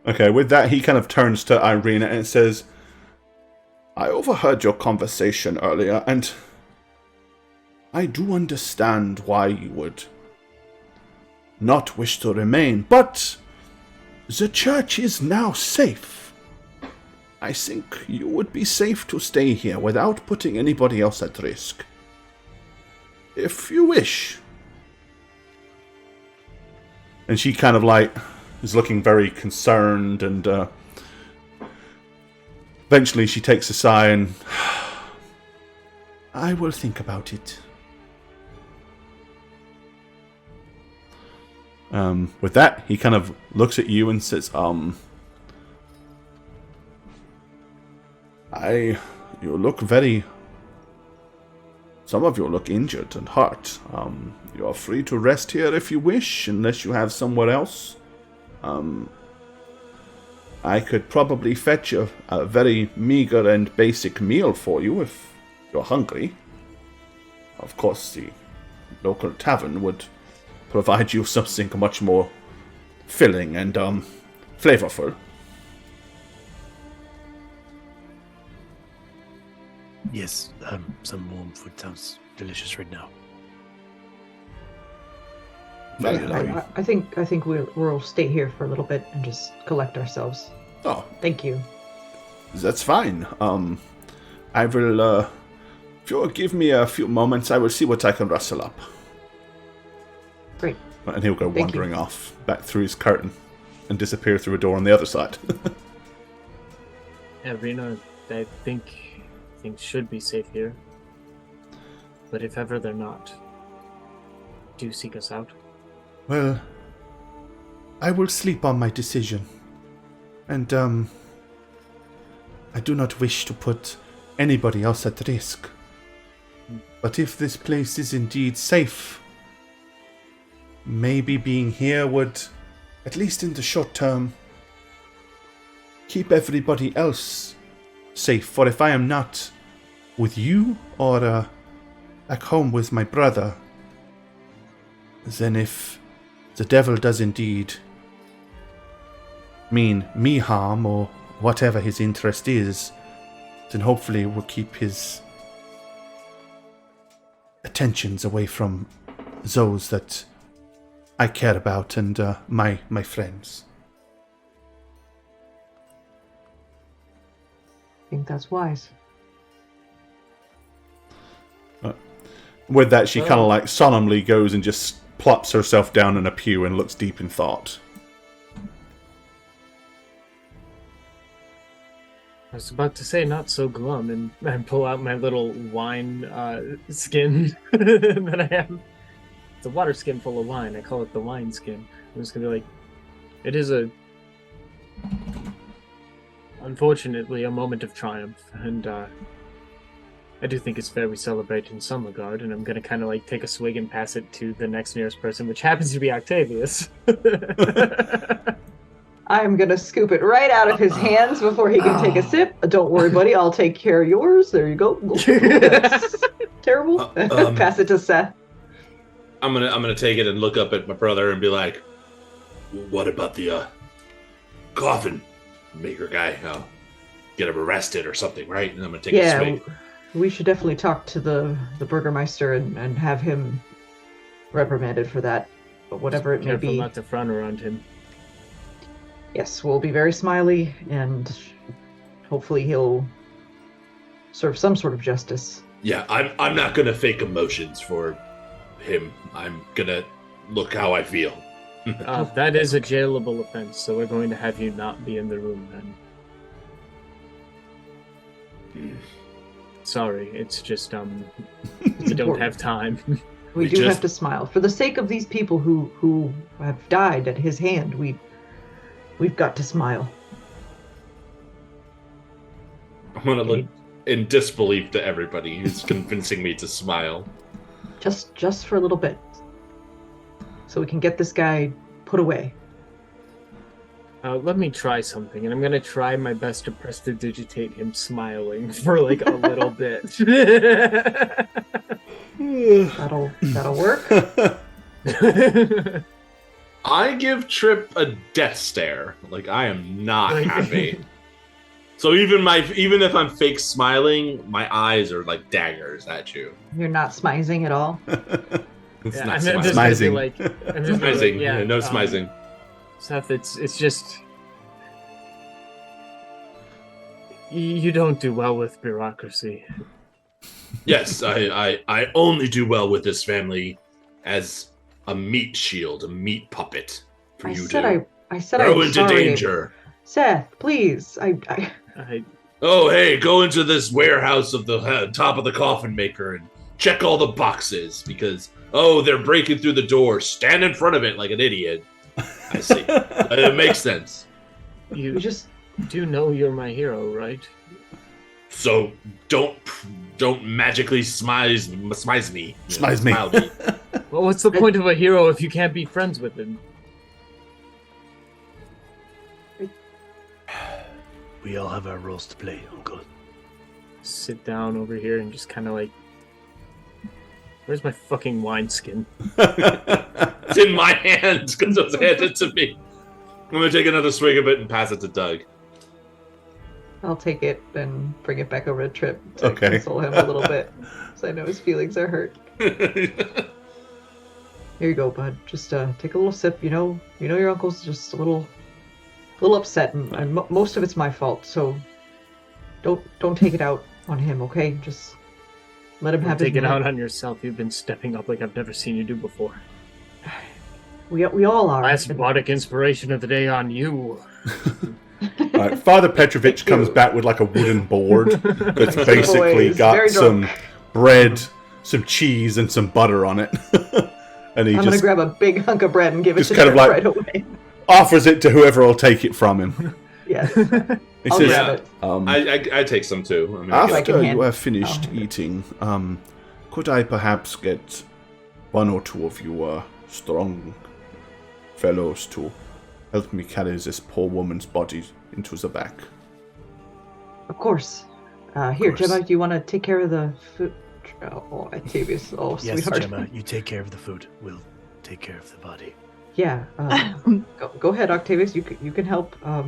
Okay, with that, he kind of turns to Irina and says, I overheard your conversation earlier, and I do understand why you would not wish to remain, but the church is now safe. I think you would be safe to stay here without putting anybody else at risk. If you wish. And she kind of is looking very concerned, and eventually she takes a sigh and I will think about it. With that, he kind of looks at you and says, you look some of you look injured and hurt. You are free to rest here if you wish, unless you have somewhere else. I could probably fetch a very meager and basic meal for you if you're hungry. Of course, the local tavern would provide you something much more filling and flavorful. Yes, some warm food sounds delicious right now. I think we'll stay here for a little bit and just collect ourselves. Oh, Thank you. that's fine. I will, if you'll give me a few moments, I will see what I can rustle up. Great. And he'll go Thank you. wandering off back through his curtain and disappear through a door on the other side. Irina, I think things should be safe here. But if ever they're not, do seek us out. Well, I will sleep on my decision. And, I do not wish to put anybody else at risk. But if this place is indeed safe, maybe being here would, at least in the short term, keep everybody else safe. For if I am not with you or back home with my brother, then if the devil does indeed mean me harm or whatever his interest is, then hopefully it will keep his attentions away from those that I care about and my friends. I think that's wise. With that, she kind of like solemnly goes and just plops herself down in a pew and looks deep in thought. I was about to say not so glum and pull out my little wine skin that I have. It's a water skin full of wine. I call it the wine skin. I'm just gonna be like, it is unfortunately a moment of triumph, and I do think it's fair we celebrate in some regard, and I'm gonna kind of like take a swig and pass it to the next nearest person, which happens to be Octavius. I'm gonna scoop it right out of his hands before he can take a sip. Don't worry, buddy. I'll take care of yours. There you go. That's terrible. Pass it to Seth. I'm gonna take it and look up at my brother and be like, "What about the coffin maker guy? Get him arrested or something, right?" And I'm gonna take a swig. We should definitely talk to the Burgermeister and have him reprimanded for that. But whatever it may Careful be. not to frown around him. Yes, we'll be very smiley, and hopefully he'll serve some sort of justice. Yeah, I'm not gonna fake emotions for him. I'm gonna look how I feel. That is a jailable offense, so we're going to have you not be in the room then. Sorry, it's just we don't have time. We do have to smile for the sake of these people who have died at his hand. We've got to smile. I'm gonna look in disbelief to everybody who's convincing me to smile. Just for a little bit, so we can get this guy put away. Let me try something, and I'm gonna try my best to prestidigitate him smiling for like a little bit. That'll work. I give Trip a death stare. Like, I am not happy. So even if I'm fake smiling, my eyes are like daggers at you. You're not smizing at all. It's Yeah, not I'm just smizing. gonna be like, I'm just gonna be Smizing. like, Yeah, no smizing. Seth, it's just you don't do well with bureaucracy. Yes, I only do well with this family as a meat shield, a meat puppet for you to I said go I'm into sorry. danger. Seth, please. Oh, hey, go into this warehouse of the top of the coffin maker and check all the boxes because, they're breaking through the door. Stand in front of it like an idiot. I see. It makes sense. You just do know you're my hero, right? So don't magically smize me. Smile me. Well, what's the point of a hero if you can't be friends with him? We all have our roles to play, Uncle. Sit down over here and just kind of like, where's my fucking wineskin? It's in my hands because it was handed to me. I'm gonna take another swig of it and pass it to Doug. I'll take it and bring it back over to Trip to Okay. console him a little bit, so I know his feelings are hurt. Here you go, bud. Just take a little sip. You know your uncle's just a little upset, and most of it's my fault. So don't take it out on him, okay? Just let him have his Take it moment. out on yourself. You've been stepping up like I've never seen you do before. We all are. Last bardic inspiration of the day on you. Father Petrovich comes back with like a wooden board that's Boy, basically he's got very some drunk. bread, some cheese, and some butter on it. And he I'm gonna just grab a big hunk of bread and give it just to kind of Trip like- right away. offers it to whoever will take it from him. Yes. He I'll says, grab it. I take some too. I mean, I after can you hand- have finished eating, could I perhaps get one or two of you strong fellows to help me carry this poor woman's body into the back. Of course. Here, course. Gemma, do you want to take care of the food? Oh, Octavius. Oh, Yes, sweetheart. Gemma, you take care of the food. We'll take care of the body. Yeah. Go ahead, Octavius. You can help. I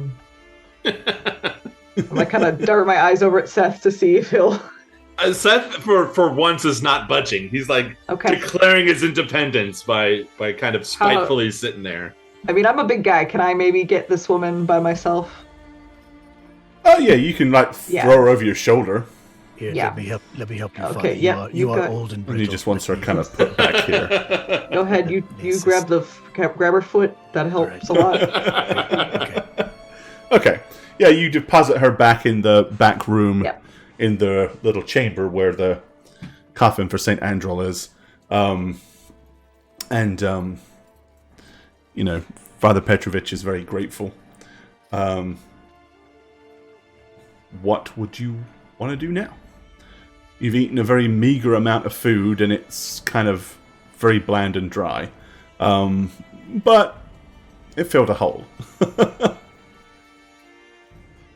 kind of dart my eyes over at Seth to see if he'll. Seth, for once, is not budging. He's like declaring his independence by kind of spitefully sitting there. I mean, I'm a big guy. Can I maybe get this woman by myself? Oh yeah, you can throw her over your shoulder. Here, Yeah. let me help you. Okay, Father. yeah, you are got- old and And brittle. he just wants her kind of put back here. Go ahead. You Yes, grab grab her foot. That helps a lot. Okay. Okay. Yeah, you deposit her back in the back room, Yep. in the little chamber where the coffin for St. Andrel is. Father Petrovich is very grateful. What would you want to do now? You've eaten a very meager amount of food, and it's kind of very bland and dry. But it filled a hole.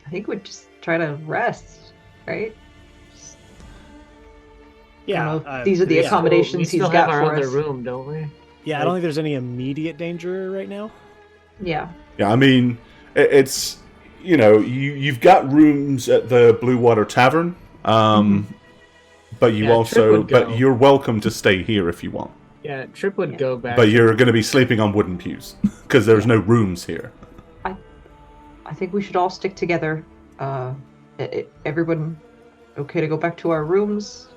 I think we'd just try to rest, right? Yeah, I don't know if these are the accommodations we he's still got have our for other us. room, don't we? Yeah, I don't think there's any immediate danger right now. Yeah. Yeah, I mean, it's, you've got rooms at the Blue Water Tavern, but you Yeah, Trip would go. but you're welcome to stay here if you want. Yeah, Trip would go back. But you're going to be sleeping on wooden pews because there's no rooms here. I think we should all stick together. Everyone okay to go back to our rooms?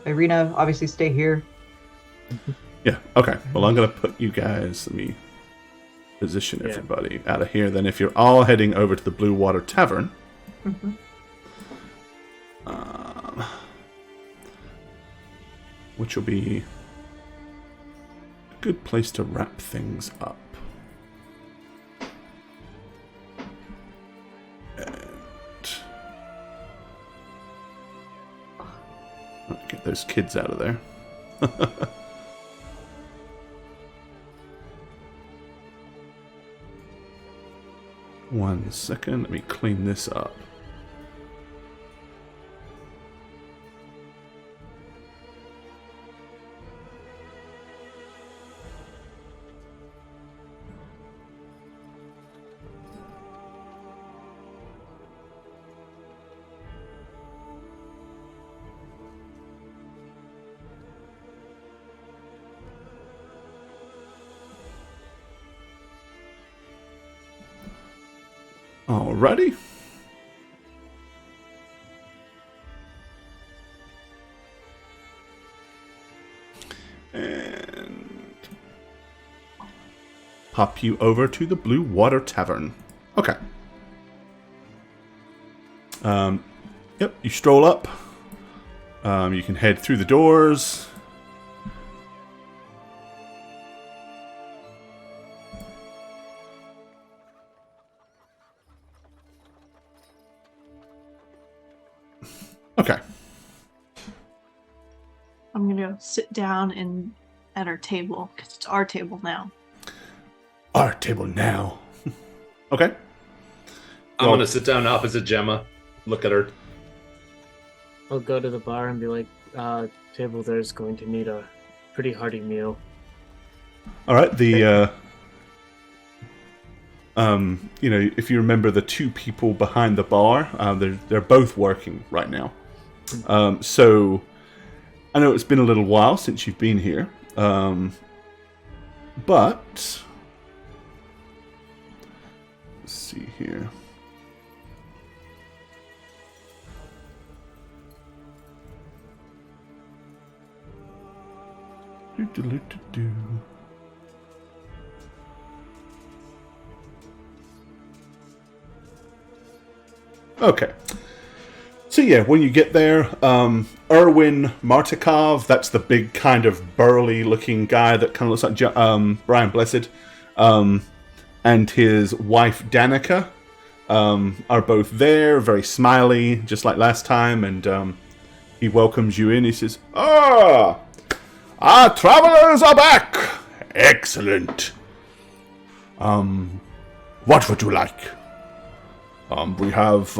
Irina, obviously stay here. Yeah, okay. Well, I'm going to put you guys, let me position Yeah. everybody out of here. Then if you're all heading over to the Blue Water Tavern, which will be a good place to wrap things up. Get those kids out of there. One second, let me clean this up. Alrighty. And pop you over to the Blue Water Tavern. Okay. Yep, you stroll up. You can head through the doors. Okay. I'm gonna go sit down at our table because it's our table now. Our table now. Okay. I'm gonna sit down opposite Gemma, look at her. I'll go to the bar and be like, table there's going to need a pretty hearty meal. All right. If you remember the two people behind the bar, they're both working right now. So I know it's been a little while since you've been here, but let's see here. Do. Okay. So yeah, when you get there, Erwin Martikov, that's the big kind of burly-looking guy that kind of looks like Brian Blessed, and his wife Danica are both there, very smiley, just like last time, and he welcomes you in. He says, our travelers are back! Excellent. What would you like? We have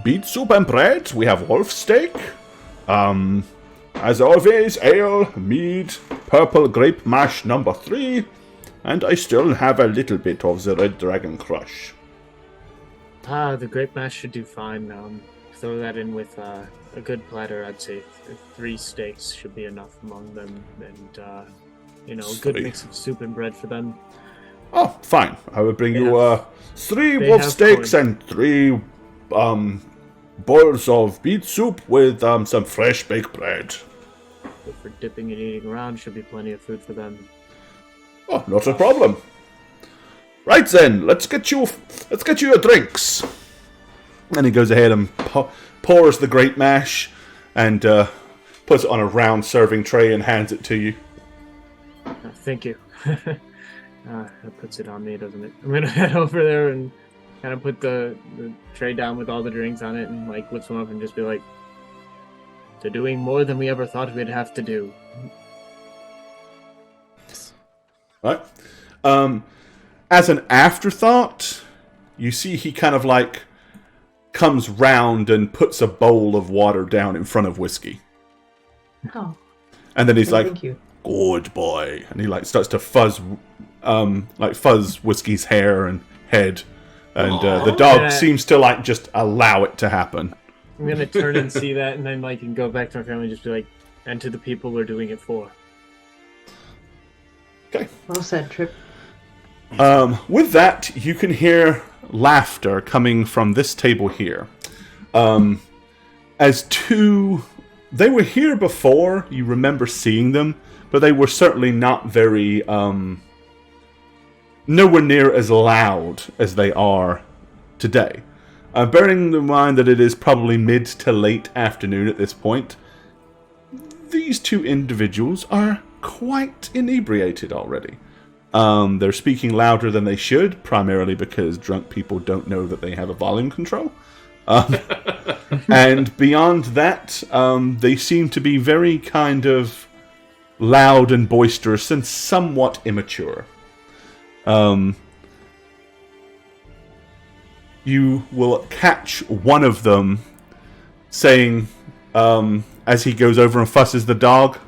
beet soup and bread. We have wolf steak. As always, ale, mead, purple grape mash number 3, and I still have a little bit of the red dragon crush. The grape mash should do fine. Throw that in with a good platter. I'd say 3 steaks should be enough among them, and a good 3. mix of soup and bread for them. Oh, fine. I will bring you 3 they wolf have steaks corn. and 3 bowls of beet soup with some fresh baked bread. Good for dipping and eating around. Should be plenty of food for them. Oh, not a problem. Right then, let's get you your drinks. And he goes ahead and pours the grape mash and puts it on a round serving tray and hands it to you. Thank you. That puts it on me, doesn't it? I'm gonna head over there and kind of put the tray down with all the drinks on it and like lift them up and just be like, they're doing more than we ever thought we'd have to do. Right. As an afterthought, you see he kind of like comes round and puts a bowl of water down in front of Whiskey. Oh, And then he's like, thank you. good boy. And he like starts to fuzz Whiskey's hair and head. And the dog seems to like just allow it to happen. I'm gonna turn and see that, and then like can go back to my family and just be like, and to the people we're doing it for. Okay. Well said, Trip. With that, you can hear laughter coming from this table here. As 2... They were here before, you remember seeing them, but they were certainly not very... nowhere near as loud as they are today. Bearing in mind that it is probably mid to late afternoon at this point, these 2 individuals are quite inebriated already. They're speaking louder than they should, primarily because drunk people don't know that they have a volume control. And beyond that, they seem to be very kind of loud and boisterous and somewhat immature. You will catch one of them saying, as he goes over and fusses the dog,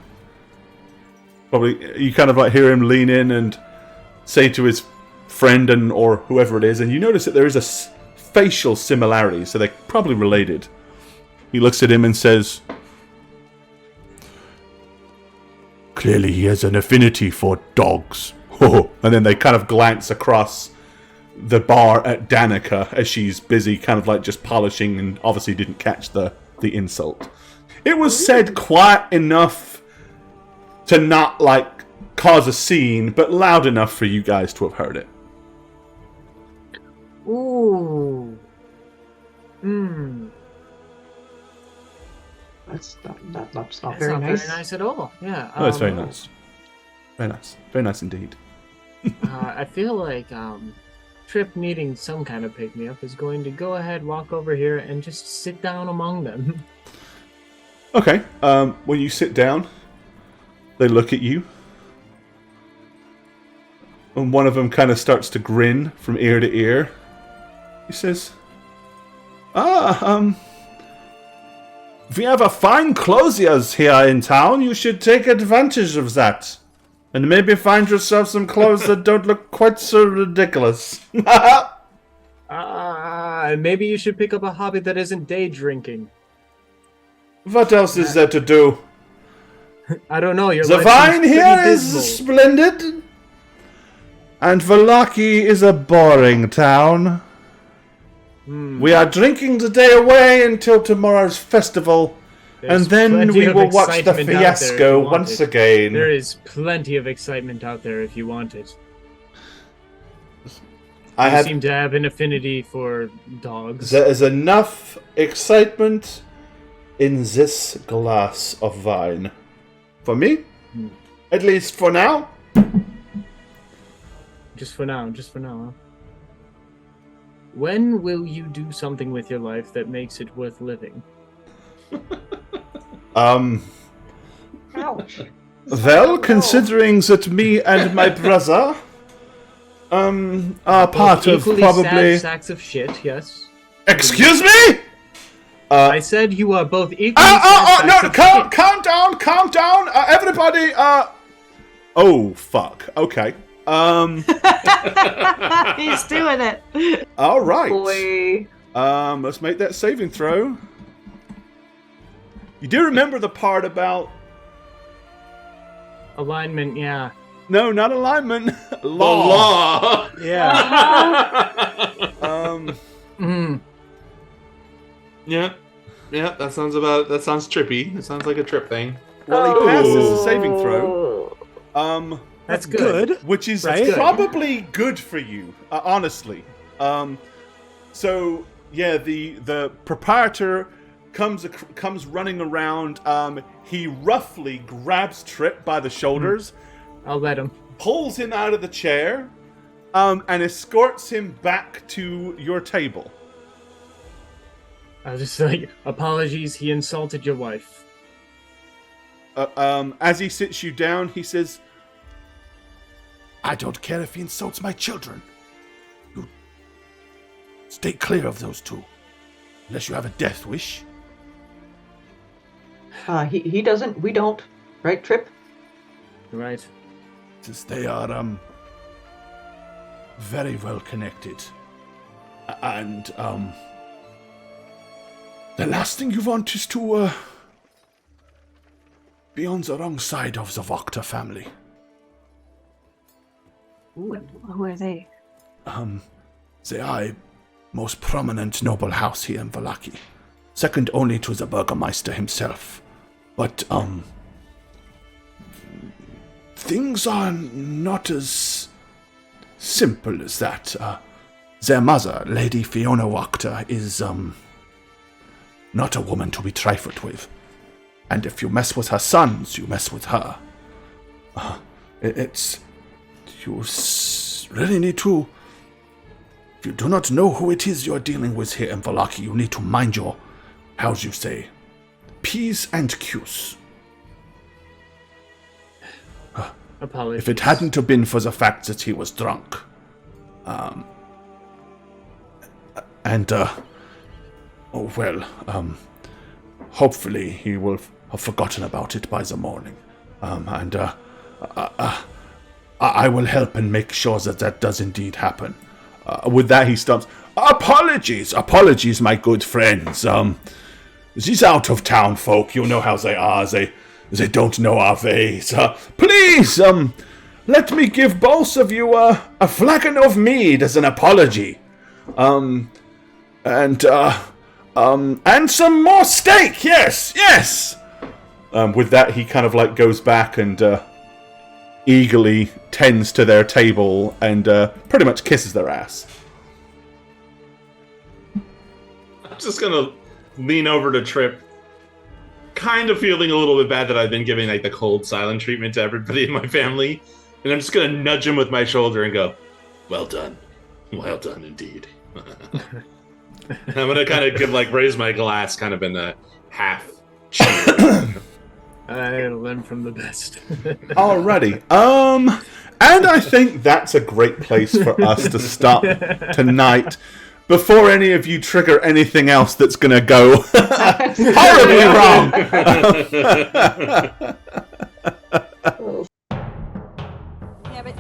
probably you kind of like hear him lean in and say to his friend or whoever it is, and you notice that there is a facial similarity, so they're probably related. He looks at him and says, clearly he has an affinity for dogs. And then they kind of glance across the bar at Danica as she's busy kind of like just polishing and obviously didn't catch the insult. It was said quiet enough to not like cause a scene, but loud enough for you guys to have heard it. Ooh. That's not That's very not nice. very nice at all. Yeah. Oh, it's very nice. Very nice. Very nice indeed. I feel like Trip needing some kind of pick-me-up is going to go ahead, walk over here, and just sit down among them. Okay. When you sit down, they look at you. And one of them kind of starts to grin from ear to ear. He says, we have a fine clothiers here in town. You should take advantage of that. And maybe find yourself some clothes that don't look quite so ridiculous. Maybe you should pick up a hobby that isn't day drinking. What else is there to do? I don't know. Your The life vine seems here pretty is dismal. splendid. And Valaki is a boring town. We are drinking the day away until tomorrow's festival. There's and then plenty we of will watch the excitement out there if fiasco you want once it. again. There is plenty of excitement out there if you want it. You seem to have an affinity for dogs. There is enough excitement in this glass of wine. For me? At least for now. Just for now, huh? When will you do something with your life that makes it worth living? Ouch. Well, considering that me and my brother are part of Equally probably... sad sacks of shit, yes. Excuse me? I said you are both equally sad No, sacks of shit. calm down, everybody, Oh, fuck, okay. He's doing it. Alright. Boy. Let's make that saving throw. You do remember the part about... Alignment, yeah. No, not alignment. The Law. law. Yeah. Yeah, that sounds trippy. It sounds like a trip thing. Well, he passes the saving throw. That's good. Which is Right? probably good for you, honestly. So yeah, the proprietor comes running around. He roughly grabs Trip by the shoulders, I'll let him. pulls him out of the chair, and escorts him back to your table. I was just like, apologies, he insulted your wife. As he sits you down, he says, I don't care if he insults my children. You stay clear of those two. Unless you have a death wish. He doesn't. We don't. Right, Trip? You're right. Since they are, very well connected. And, the last thing you want is to, be on the wrong side of the Vokta family. Who are they? They are a most prominent noble house here in Vallaki. Second only to the Burgermeister himself. But, things are not as simple as that. Their mother, Lady Fiona Wachter, is, not a woman to be trifled with. And if you mess with her sons, you mess with her. Really need to... If you do not know who it is you're dealing with here in Vallaki, you need to mind your, how's you say, P's and Q's. Apologies. if it hadn't have been for the fact that he was drunk, hopefully he will have forgotten about it by the morning. I will help and make sure that does indeed happen. With that, he stops. Apologies, my good friends. These out-of-town folk, you know how they are. They don't know our ways. Please, let me give both of you a flagon of mead as an apology. And some more steak. Yes. With that, he kind of like goes back and eagerly tends to their table and pretty much kisses their ass. I'm just gonna lean over to Trip, kind of feeling a little bit bad that I've been giving like the cold silent treatment to everybody in my family, and I'm just gonna nudge him with my shoulder and go, well done indeed. And I'm gonna kind of raise my glass kind of in a half cheer. I learn from the best. Alrighty. And I think that's a great place for us to stop tonight. Before any of you trigger anything else that's gonna go horribly wrong. Damn it.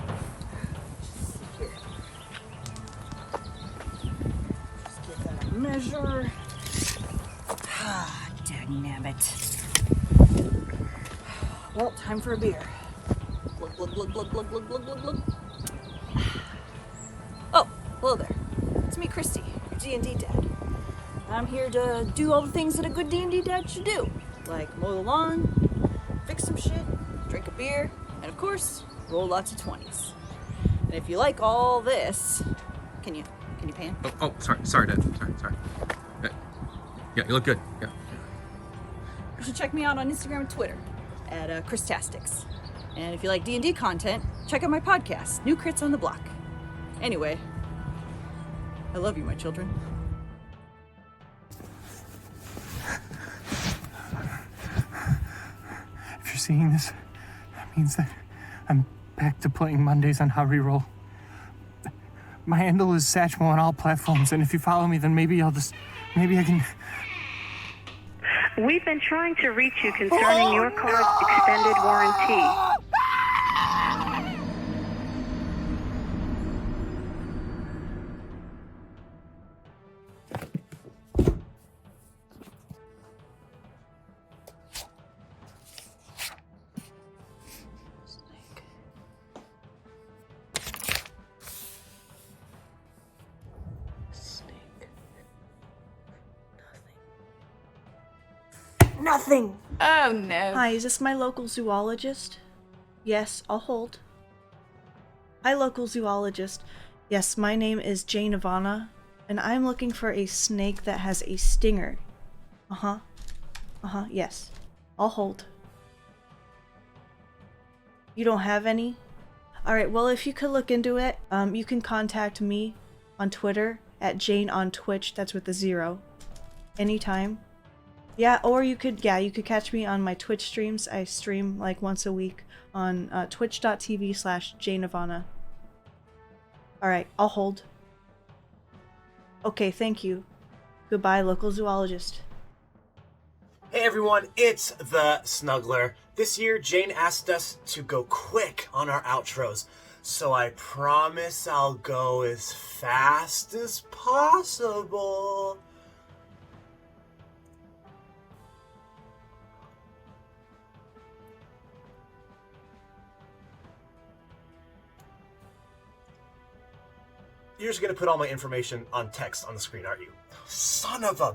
Here. Just give that a measure. Ah, dagnabbit. Well, time for a beer. Glug, glug, glug, glug, glug, glug, glug, glug, glug. Oh, hello there. It's me, Christy, your D&D dad. I'm here to do all the things that a good D&D dad should do. Like mow the lawn, fix some shit, drink a beer, and of course, roll lots of 20s. And if you like all this, can you pan? Oh, sorry, Dad. Sorry. Yeah, you look good. Yeah. You should check me out on Instagram and Twitter at Christastics. And if you like D&D content, check out my podcast, New Crits on the Block. Anyway, I love you, my children. If you're seeing this, means that I'm back to playing Mondays on How Reroll. My handle is Satchmo on all platforms, and if you follow me, then maybe I can... We've been trying to reach you concerning your car's extended warranty. Nothing. Oh no. Hi, is this my local zoologist? Yes, I'll hold. Hi, local zoologist. Yes, my name is Jane Ivana, and I'm looking for a snake that has a stinger. Yes. I'll hold. You don't have any? Alright, well, if you could look into it, you can contact me on Twitter at Jane on Twitch, that's with a 0. Anytime. Yeah, or you could catch me on my Twitch streams. I stream like once a week on twitch.tv/JaneIvana. Alright, I'll hold. Okay, thank you. Goodbye, local zoologist. Hey everyone, it's the Snuggler. This year, Jane asked us to go quick on our outros, so I promise I'll go as fast as possible. You're just gonna put all my information on text on the screen, aren't you? Son of a...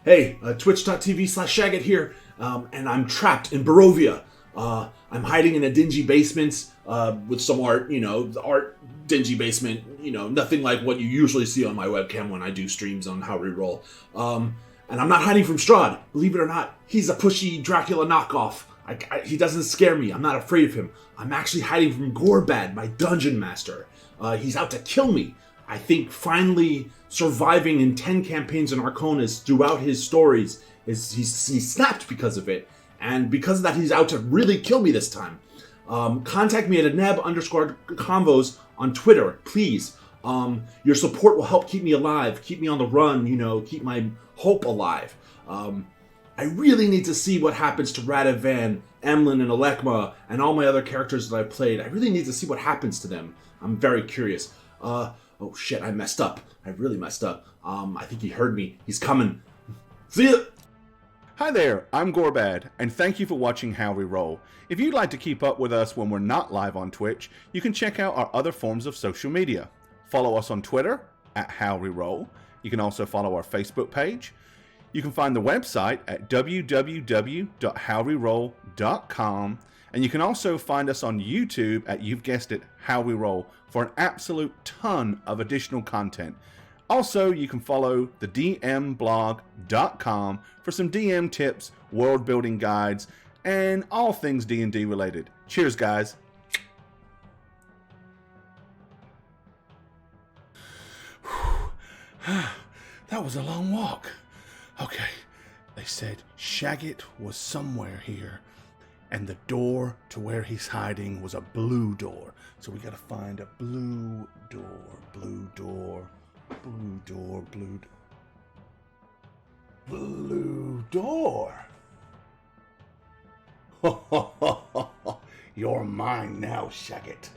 Hey, twitch.tv/Shagget here, and I'm trapped in Barovia. I'm hiding in a dingy basement with some art, the art dingy basement, nothing like what you usually see on my webcam when I do streams on How We Roll. And I'm not hiding from Strahd. Believe it or not, he's a pushy Dracula knockoff. He doesn't scare me. I'm not afraid of him. I'm actually hiding from Gorebad, my dungeon master. He's out to kill me. I think finally surviving in 10 campaigns in Arconis throughout his stories he snapped because of it. And because of that, he's out to really kill me this time. Contact me at @neb_convos on Twitter, please. Your support will help keep me alive, keep me on the run, keep my hope alive. I really need to see what happens to Radovan, Emlyn, and Alekma, and all my other characters that I've played. I really need to see what happens to them. I'm very curious. Oh shit, I messed up. I really messed up. I think he heard me. He's coming. See ya! Hi there, I'm Gorebad, and thank you for watching How We Roll. If you'd like to keep up with us when we're not live on Twitch, you can check out our other forms of social media. Follow us on Twitter, @HowWeRoll. You can also follow our Facebook page. You can find the website at www.howweroll.com, and you can also find us on YouTube at, you've guessed it, How We Roll, for an absolute ton of additional content. Also, you can follow the dmblog.com for some DM tips, world building guides, and all things D&D related. Cheers, guys. That was a long walk. Okay, they said Shagget was somewhere here, and the door to where he's hiding was a blue door. So we gotta find a blue door, blue door, blue door, blue door. You're mine now, Shagget.